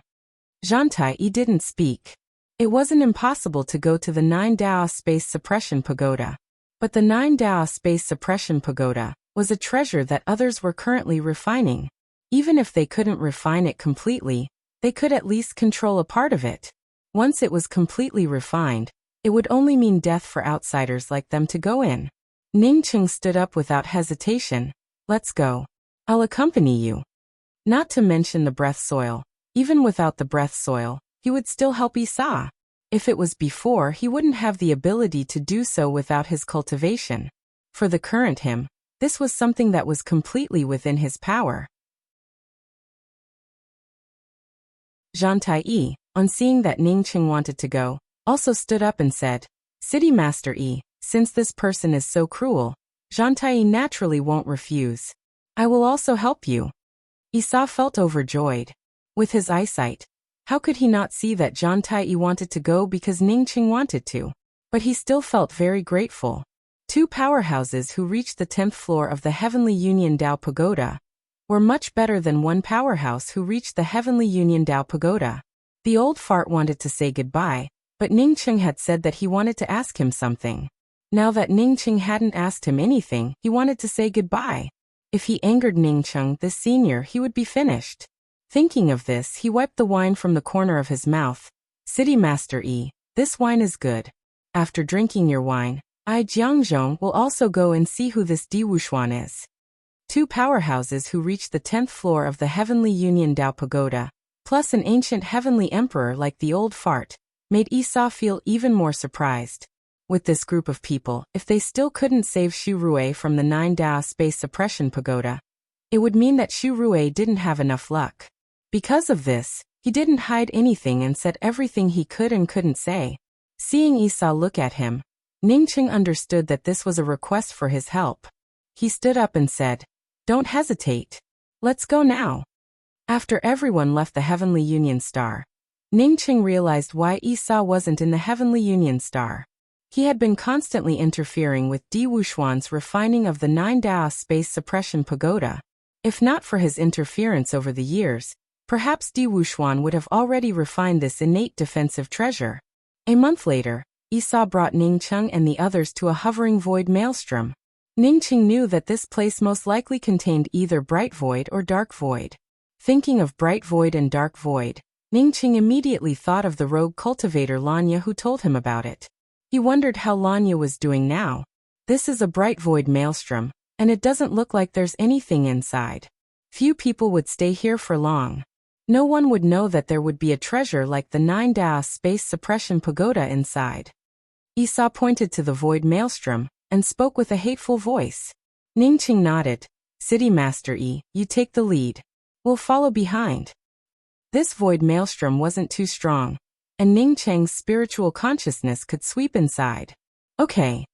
Zhantai didn't speak. It wasn't impossible to go to the 9 Dao space suppression pagoda. But the 9 Dao space suppression pagoda was a treasure that others were currently refining. Even if they couldn't refine it completely, they could at least control a part of it. Once it was completely refined, it would only mean death for outsiders like them to go in. Ningcheng stood up without hesitation. Let's go. I'll accompany you. Not to mention the breath soil. Even without the breath soil, he would still help Isa. If it was before, he wouldn't have the ability to do so without his cultivation. For the current him, this was something that was completely within his power. Zhantai, on seeing that Ningcheng wanted to go, also stood up and said, City Master since this person is so cruel, Zhantai naturally won't refuse. I will also help you. Isa felt overjoyed. With his eyesight, how could he not see that Zhantai wanted to go because Ningcheng wanted to? But he still felt very grateful. 2 powerhouses who reached the 10th floor of the Heavenly Union Dao Pagoda were much better than one powerhouse who reached the Heavenly Union Dao Pagoda. The old fart wanted to say goodbye, but Ningcheng had said that he wanted to ask him something. Now that Ningcheng hadn't asked him anything, he wanted to say goodbye. If he angered Ningcheng, the senior, he would be finished. Thinking of this, he wiped the wine from the corner of his mouth. City Master this wine is good. After drinking your wine, I Jiangzhong will also go and see who this Di Wuxuan is. 2 powerhouses who reached the 10th floor of the Heavenly Union Dao Pagoda, plus an ancient heavenly emperor like the old fart, made Esau feel even more surprised. With this group of people, if they still couldn't save Xu Rui from the 9 Dao space suppression pagoda, it would mean that Xu Rui didn't have enough luck. Because of this, he didn't hide anything and said everything he could and couldn't say. Seeing Esau look at him, Ningcheng understood that this was a request for his help. He stood up and said, Don't hesitate. Let's go now. After everyone left the Heavenly Union Star, Ningcheng realized why Esau wasn't in the Heavenly Union Star. He had been constantly interfering with Di Wuxuan's refining of the 9 Dao space suppression pagoda. If not for his interference over the years, perhaps Di Wuxuan would have already refined this innate defensive treasure. A month later, Esau brought Ningcheng and the others to a hovering void maelstrom. Ningcheng knew that this place most likely contained either bright void or dark void. Thinking of bright void and dark void, Ningcheng immediately thought of the rogue cultivator Lanya who told him about it. He wondered how Lanya was doing now. This is a bright void maelstrom, and it doesn't look like there's anything inside. Few people would stay here for long. No one would know that there would be a treasure like the 9 Dao space suppression pagoda inside. Esau pointed to the void maelstrom and spoke with a hateful voice. Ningcheng nodded. City Master you take the lead. We'll follow behind. This void maelstrom wasn't too strong, and Ningcheng's spiritual consciousness could sweep inside. Okay.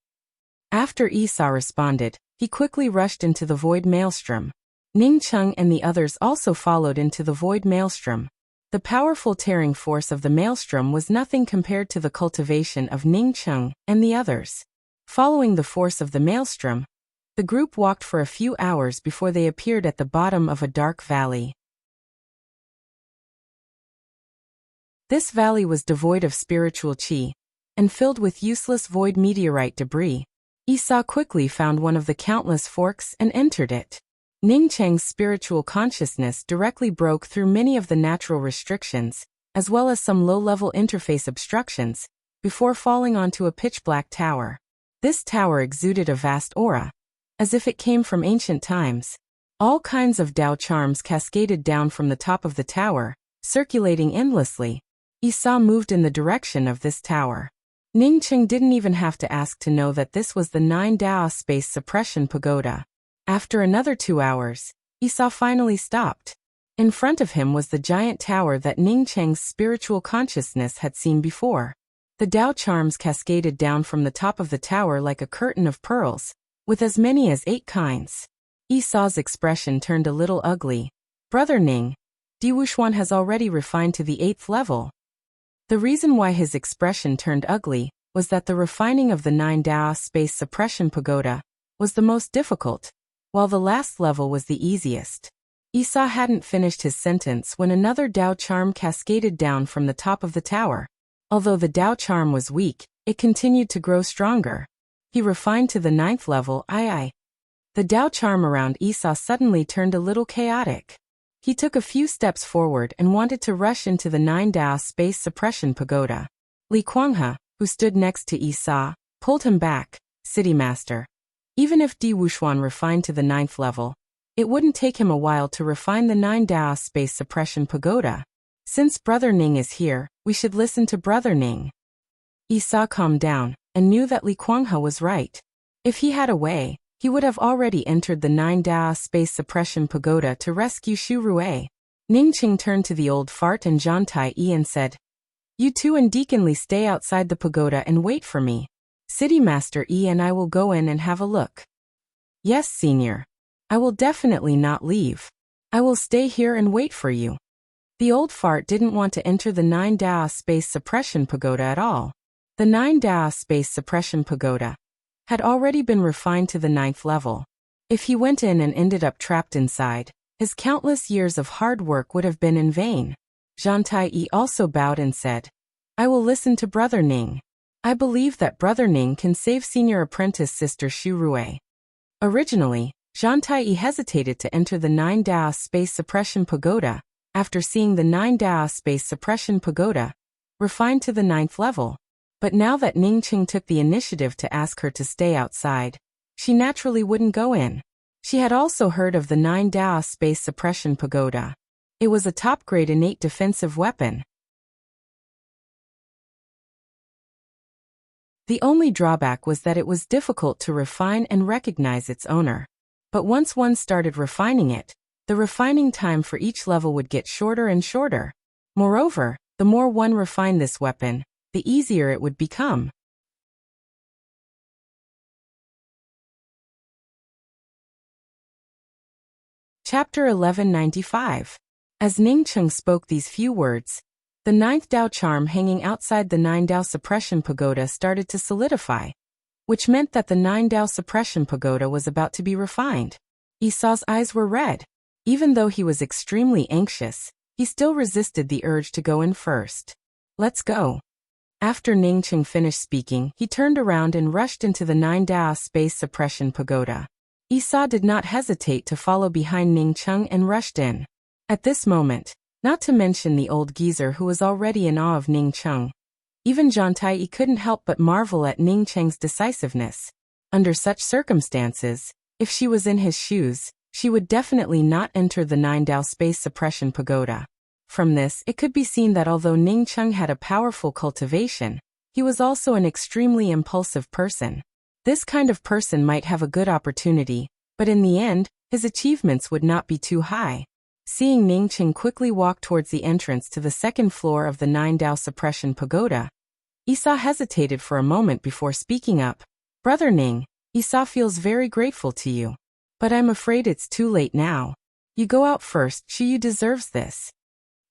After Esau responded, he quickly rushed into the void maelstrom. Ningcheng and the others also followed into the void maelstrom. The powerful tearing force of the maelstrom was nothing compared to the cultivation of Ningcheng and the others. Following the force of the maelstrom, the group walked for a few hours before they appeared at the bottom of a dark valley. This valley was devoid of spiritual qi and filled with useless void meteorite debris. Esau quickly found one of the countless forks and entered it. Ning Cheng's spiritual consciousness directly broke through many of the natural restrictions, as well as some low-level interface obstructions, before falling onto a pitch-black tower. This tower exuded a vast aura, as if it came from ancient times. All kinds of Dao charms cascaded down from the top of the tower, circulating endlessly. Esau moved in the direction of this tower. Ning Cheng didn't even have to ask to know that this was the 9 Dao Space Suppression Pagoda. After another 2 hours, Esau finally stopped. In front of him was the giant tower that Ning Cheng's spiritual consciousness had seen before. The Dao charms cascaded down from the top of the tower like a curtain of pearls, with as many as 8 kinds. Esau's expression turned a little ugly. Brother Ning, Di Wuxuan has already refined to the 8th level. The reason why his expression turned ugly was that the refining of the 9 Dao Space Suppression Pagoda was the most difficult, while the last level was the easiest. Esau hadn't finished his sentence when another Dao charm cascaded down from the top of the tower. Although the Dao charm was weak, it continued to grow stronger. He refined to the 9th level. The Dao charm around Esau suddenly turned a little chaotic. He took a few steps forward and wanted to rush into the 9 Dao Space Suppression Pagoda. Li Kuanghe, who stood next to Esau, pulled him back. City Master. Even if Di Wuxuan refined to the 9th level, it wouldn't take him a while to refine the 9 Dao Space Suppression Pagoda. Since Brother Ning is here, we should listen to Brother Ning. Esau calmed down and knew that Li Kuanghe was right. If he had a way, he would have already entered the 9 Dao Space Suppression Pagoda to rescue Xu Rui. Ning Qing turned to the old fart and Zhan Tai-yi and said, "You two and Deacon Li stay outside the pagoda and wait for me. City Master Yi and I will go in and have a look." "Yes, Senior. I will definitely not leave. I will stay here and wait for you." The old fart didn't want to enter the 9 Dao Space Suppression Pagoda at all. The 9 Dao Space Suppression Pagoda had already been refined to the 9th level. If he went in and ended up trapped inside, his countless years of hard work would have been in vain. Zhan Tai-yi also bowed and said, "I will listen to Brother Ning. I believe that Brother Ning can save Senior Apprentice Sister Xu Rui." Originally, Zhan Tai-yi hesitated to enter the 9 Dao Space Suppression Pagoda after seeing the 9 Dao Space Suppression Pagoda refined to the 9th level. But now that Ning Qing took the initiative to ask her to stay outside, she naturally wouldn't go in. She had also heard of the 9 Dao Space Suppression Pagoda. It was a top-grade innate defensive weapon. The only drawback was that it was difficult to refine and recognize its owner. But once one started refining it, the refining time for each level would get shorter and shorter. Moreover, the more one refined this weapon, the easier it would become. Chapter 1195. As Ning Cheng spoke these few words, the 9th Dao charm hanging outside the 9 Dao Suppression Pagoda started to solidify, which meant that the 9 Dao Suppression Pagoda was about to be refined. Esau's eyes were red. Even though he was extremely anxious, he still resisted the urge to go in first. "Let's go." After Ning Cheng finished speaking, he turned around and rushed into the 9 Dao Space Suppression Pagoda. Esau did not hesitate to follow behind Ning Cheng and rushed in. At this moment, not to mention the old geezer who was already in awe of Ning Cheng, even Zhan Tai-yi couldn't help but marvel at Ning Cheng's decisiveness. Under such circumstances, if she was in his shoes, she would definitely not enter the 9 Dao Space Suppression Pagoda. From this, it could be seen that although Ning Cheng had a powerful cultivation, he was also an extremely impulsive person. This kind of person might have a good opportunity, but in the end, his achievements would not be too high. Seeing Ning Cheng quickly walk towards the entrance to the 2nd floor of the 9 Dao Suppression Pagoda, Esau hesitated for a moment before speaking up. "Brother Ning, Esau feels very grateful to you. But I'm afraid it's too late now. You go out first, Shiyu deserves this."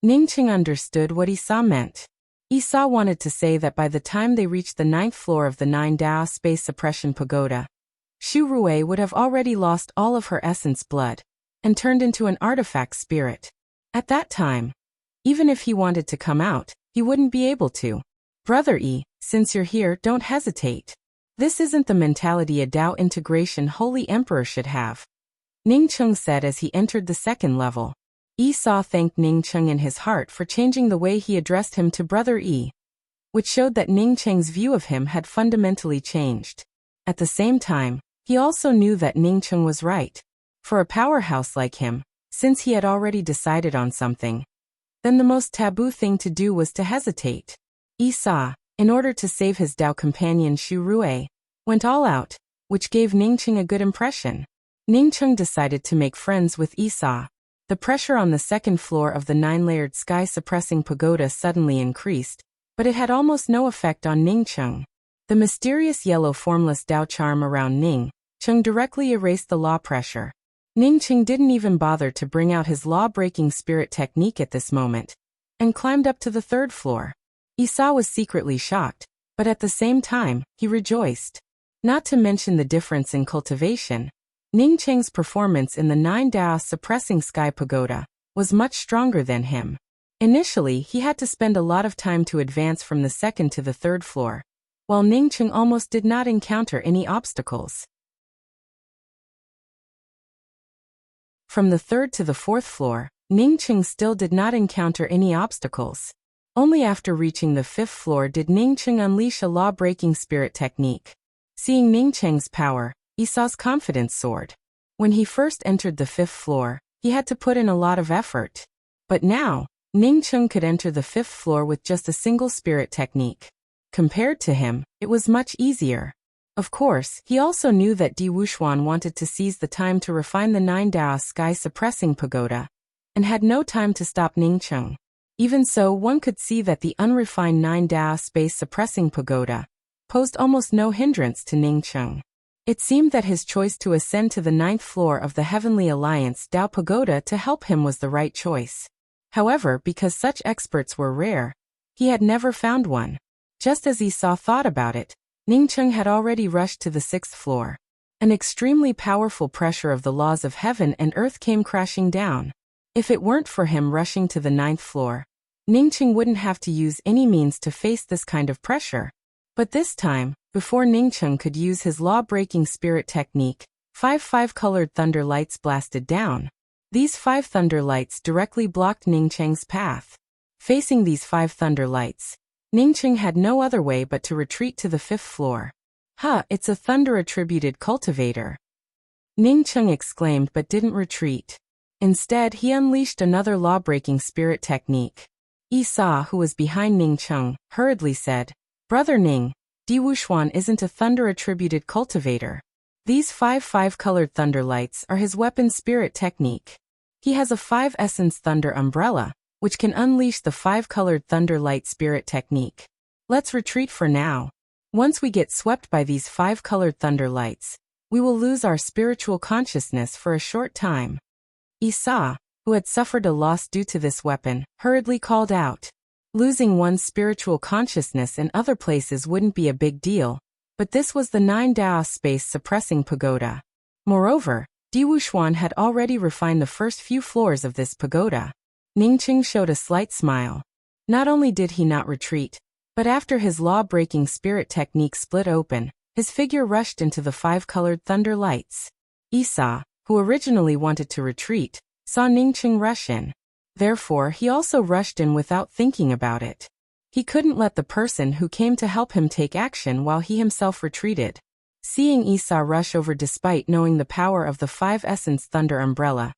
Ning Cheng understood what Esau meant. Esau wanted to say that by the time they reached the 9th floor of the 9 Dao Space Suppression Pagoda, Xu Rui would have already lost all of her essence blood and turned into an artifact spirit. At that time, even if he wanted to come out, he he wouldn't be able to. Brother E, since you're here, don't hesitate. This isn't the mentality a Tao integration Holy Emperor should have, Ningcheng said as he entered the second level. Esau thanked Ningcheng in his heart for changing the way he addressed him to Brother E, which showed that Ningcheng's view of him had fundamentally changed. At the same time, he also knew that Ningcheng was right. For a powerhouse like him, since he had already decided on something, then the most taboo thing to do was to hesitate. Esau, in order to save his Tao companion Xu Rui, went all out, which gave Ningcheng a good impression. Ningcheng decided to make friends with Esau. The pressure on the second floor of the 9-layered sky-suppressing pagoda suddenly increased, but it had almost no effect on Ningcheng. The mysterious yellow formless Tao charm around Ningcheng directly erased the law pressure. Ningcheng didn't even bother to bring out his law-breaking spirit technique at this moment, and climbed up to the third floor. Esau was secretly shocked, but at the same time, he rejoiced. Not to mention the difference in cultivation, Ningcheng's performance in the 9 Tao suppressing sky pagoda was much stronger than him. Initially, he had to spend a lot of time to advance from the second to the third floor, while Ningcheng almost did not encounter any obstacles. From the third to the fourth floor, Ningcheng still did not encounter any obstacles. Only after reaching the fifth floor did Ningcheng unleash a law-breaking spirit technique. Seeing Ningcheng's power, Esau's confidence soared. When he first entered the fifth floor, he had to put in a lot of effort. But now, Ningcheng could enter the fifth floor with just a single spirit technique. Compared to him, it was much easier. Of course, he also knew that Di Wuxuan wanted to seize the time to refine the 9 Tao sky-suppressing pagoda, and had no time to stop Ningcheng. Even so, one could see that the unrefined 9 Tao space-suppressing pagoda posed almost no hindrance to Ningcheng. It seemed that his choice to ascend to the 9th floor of the Heavenly Alliance Tao Pagoda to help him was the right choice. However, because such experts were rare, he had never found one. Just as Esau thought about it, Ningcheng had already rushed to the 6th floor. An extremely powerful pressure of the laws of heaven and earth came crashing down. If it weren't for him rushing to the 9th floor, Ningcheng wouldn't have to use any means to face this kind of pressure. But this time, before Ningcheng could use his law-breaking spirit technique, 5 colored thunder lights blasted down. These 5 thunder lights directly blocked Ningcheng's path. Facing these 5 thunder lights, Ningcheng had no other way but to retreat to the 5th floor. It's a thunder-attributed cultivator, Ningcheng exclaimed, but didn't retreat. Instead, he unleashed another law-breaking spirit technique. Esau, who was behind Ningcheng, hurriedly said, "Brother Ning, Di Wuxuan isn't a thunder-attributed cultivator. These 5 colored thunder lights are his weapon spirit technique. He has a 5-essence thunder umbrella, which can unleash the 5-colored thunder light spirit technique. Let's retreat for now. Once we get swept by these 5-colored thunder lights, we will lose our spiritual consciousness for a short time." Esau, who had suffered a loss due to this weapon, hurriedly called out. Losing one's spiritual consciousness in other places wouldn't be a big deal, but this was the 9 Dao space-suppressing pagoda. Moreover, Di Wuxuan had already refined the first few floors of this pagoda. Ningcheng showed a slight smile. Not only did he not retreat, but after his law-breaking spirit technique split open, his figure rushed into the 5-colored thunder lights. Esau, who originally wanted to retreat, saw Ningcheng rush in. Therefore, he also rushed in without thinking about it. He couldn't let the person who came to help him take action while he himself retreated. Seeing Esau rush over despite knowing the power of the 5-essence thunder umbrella,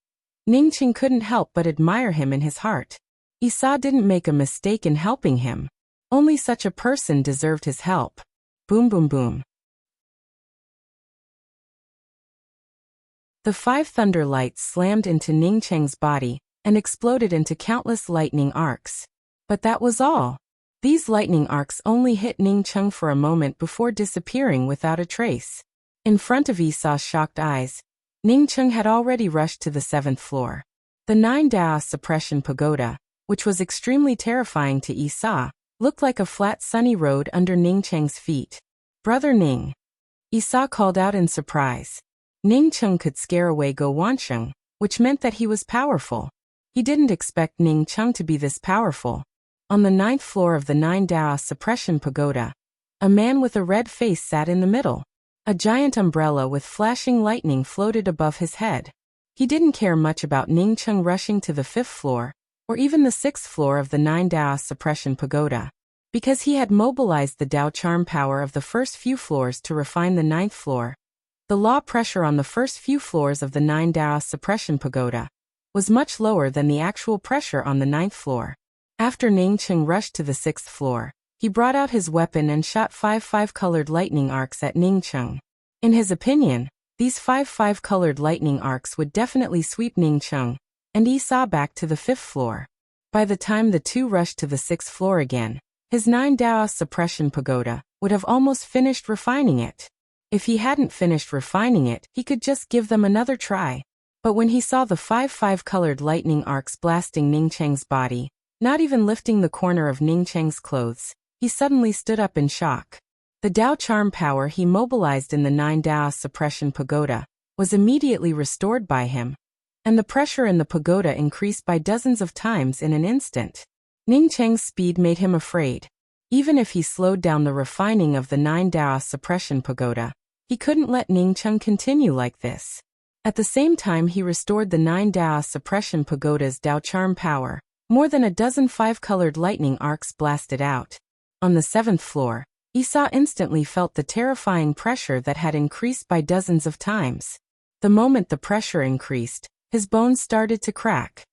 Ningcheng couldn't help but admire him in his heart. Esau didn't make a mistake in helping him. Only such a person deserved his help. Boom boom boom. The 5 thunder lights slammed into Ningcheng's body and exploded into countless lightning arcs. But that was all. These lightning arcs only hit Ningcheng for a moment before disappearing without a trace. In front of Esau's shocked eyes, Ningcheng had already rushed to the 7th floor. The 9 Dao suppression pagoda, which was extremely terrifying to Esau, looked like a flat sunny road under Ningcheng's feet. "Brother Ning," Esau called out in surprise. Ningcheng could scare away Go Wansheng, which meant that he was powerful. He didn't expect Ningcheng to be this powerful. On the 9th floor of the 9 Dao Suppression Pagoda, a man with a red face sat in the middle. A giant umbrella with flashing lightning floated above his head. He didn't care much about Ningcheng rushing to the 5th floor, or even the 6th floor of the 9 Dao Suppression Pagoda, because he had mobilized the Dao charm power of the first few floors to refine the 9th floor. The law pressure on the first few floors of the 9 Dao Suppression Pagoda was much lower than the actual pressure on the 9th floor. After Ningcheng rushed to the 6th floor, he brought out his weapon and shot 5 colored lightning arcs at Ningcheng. In his opinion, these 5 colored lightning arcs would definitely sweep Ningcheng and Yi Sa back to the 5th floor. By the time the two rushed to the 6th floor again, his 9 Dao Suppression Pagoda would have almost finished refining it. If he hadn't finished refining it, he could just give them another try. But when he saw the 5 colored lightning arcs blasting Ningcheng's body, not even lifting the corner of Ningcheng's clothes, he suddenly stood up in shock. The Dao charm power he mobilized in the 9 Dao Suppression Pagoda was immediately restored by him, and the pressure in the pagoda increased by dozens of times in an instant. Ningcheng's speed made him afraid. Even if he slowed down the refining of the 9 Dao Suppression Pagoda, he couldn't let Ningcheng continue like this. At the same time he restored the 9 Dao Suppression Pagoda's Dao charm power, more than a dozen 5-colored lightning arcs blasted out. On the 7th floor, Yi Sa instantly felt the terrifying pressure that had increased by dozens of times. The moment the pressure increased, his bones started to crack.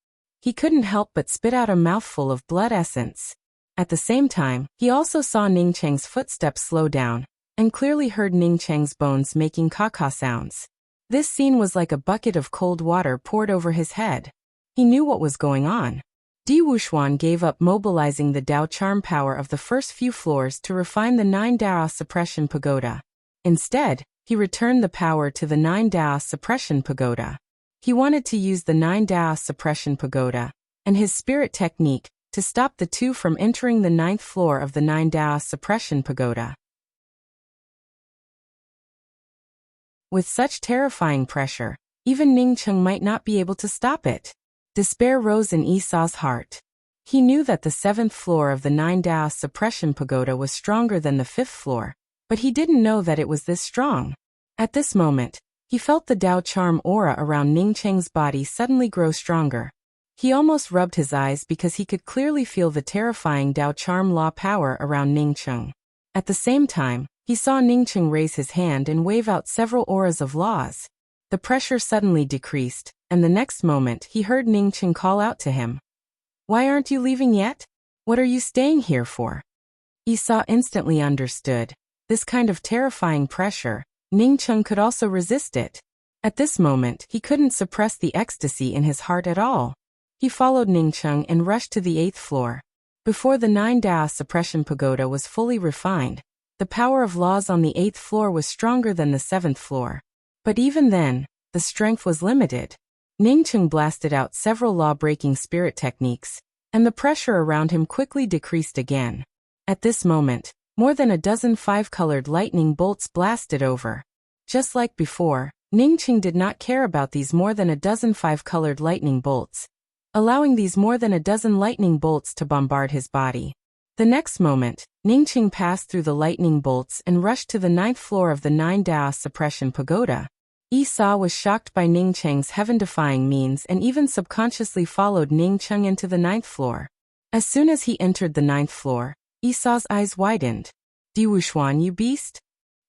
He couldn't help but spit out a mouthful of blood essence. At the same time, he also saw Ningcheng's footsteps slow down, and clearly heard Ningcheng's bones making caca sounds. This scene was like a bucket of cold water poured over his head. He knew what was going on. Di Wuxuan gave up mobilizing the Dao charm power of the first few floors to refine the 9 Dao Suppression Pagoda. Instead, he returned the power to the 9 Dao Suppression Pagoda. He wanted to use the 9 Dao Suppression Pagoda and his spirit technique to stop the two from entering the 9th floor of the 9 Dao Suppression Pagoda. With such terrifying pressure, even Ningcheng might not be able to stop it. Despair rose in Yi Sa's heart. He knew that the 7th floor of the 9 Dao Suppression Pagoda was stronger than the 5th floor, but he didn't know that it was this strong. At this moment, he felt the Dao charm aura around Ningcheng's body suddenly grow stronger. He almost rubbed his eyes because he could clearly feel the terrifying Dao charm law power around Ningcheng. At the same time, he saw Ningcheng raise his hand and wave out several auras of laws. The pressure suddenly decreased, and the next moment he heard Ningcheng call out to him. "Why aren't you leaving yet? What are you staying here for?" Yi Sa instantly understood. This kind of terrifying pressure, Ningcheng could also resist it. At this moment, he couldn't suppress the ecstasy in his heart at all. He followed Ningcheng and rushed to the 8th floor. Before the 9 Dao Suppression Pagoda was fully refined, the power of laws on the 8th floor was stronger than the 7th floor. But even then, the strength was limited. Ningcheng blasted out several law-breaking spirit techniques, and the pressure around him quickly decreased again. At this moment, more than a dozen 5-colored lightning bolts blasted over. Just like before, Ningcheng did not care about these more than a dozen 5-colored lightning bolts, allowing these more than a dozen lightning bolts to bombard his body. The next moment, Ningcheng passed through the lightning bolts and rushed to the 9th floor of the 9 Dao Suppression Pagoda. Yi Sa was shocked by Ningcheng's heaven-defying means and even subconsciously followed Ningcheng into the 9th floor. As soon as he entered the 9th floor, Yi Sa's eyes widened. "Di Wuxuan, you beast?"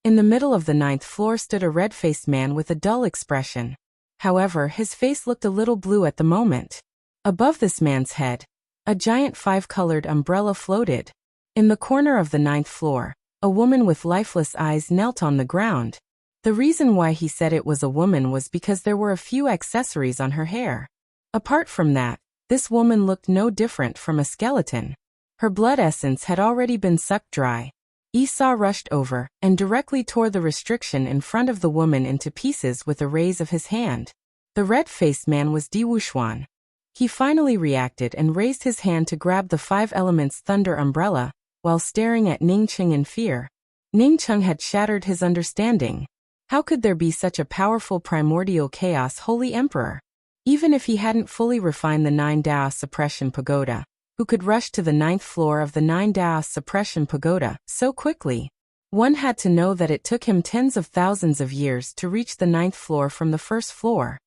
In the middle of the 9th floor stood a red-faced man with a dull expression. However, his face looked a little blue at the moment. Above this man's head, a giant 5-colored umbrella floated. In the corner of the 9th floor, a woman with lifeless eyes knelt on the ground. The reason why he said it was a woman was because there were a few accessories on her hair. Apart from that, this woman looked no different from a skeleton. Her blood essence had already been sucked dry. Yi Sa rushed over and directly tore the restriction in front of the woman into pieces with a raise of his hand. The red-faced man was Di Wuxuan. He finally reacted and raised his hand to grab the 5 elements thunder umbrella, while staring at Ningcheng in fear. Ningcheng had shattered his understanding. How could there be such a powerful primordial chaos holy emperor? Even if he hadn't fully refined the 9 Dao Suppression Pagoda, who could rush to the 9th floor of the 9 Daos suppression pagoda so quickly. One had to know that it took him tens of thousands of years to reach the 9th floor from the 1st floor.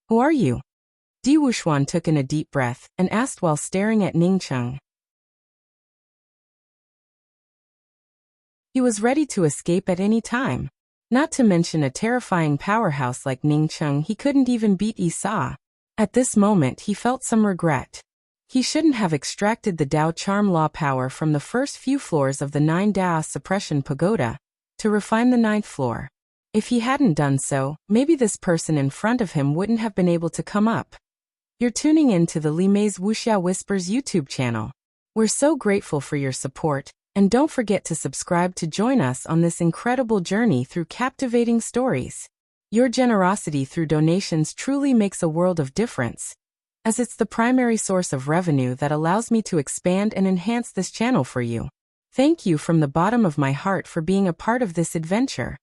Who are you? Di Wuxuan took in a deep breath and asked while staring at Ning Cheng. He was ready to escape at any time. Not to mention a terrifying powerhouse like Ning Cheng, he couldn't even beat Isa. At this moment he felt some regret. He shouldn't have extracted the Dao Charm Law power from the first few floors of the 9 Daos suppression pagoda to refine the 9th floor. If he hadn't done so, maybe this person in front of him wouldn't have been able to come up. You're tuning in to the Li Mei's Wuxia Whispers YouTube channel. We're so grateful for your support, and don't forget to subscribe to join us on this incredible journey through captivating stories. Your generosity through donations truly makes a world of difference, as it's the primary source of revenue that allows me to expand and enhance this channel for you. Thank you from the bottom of my heart for being a part of this adventure.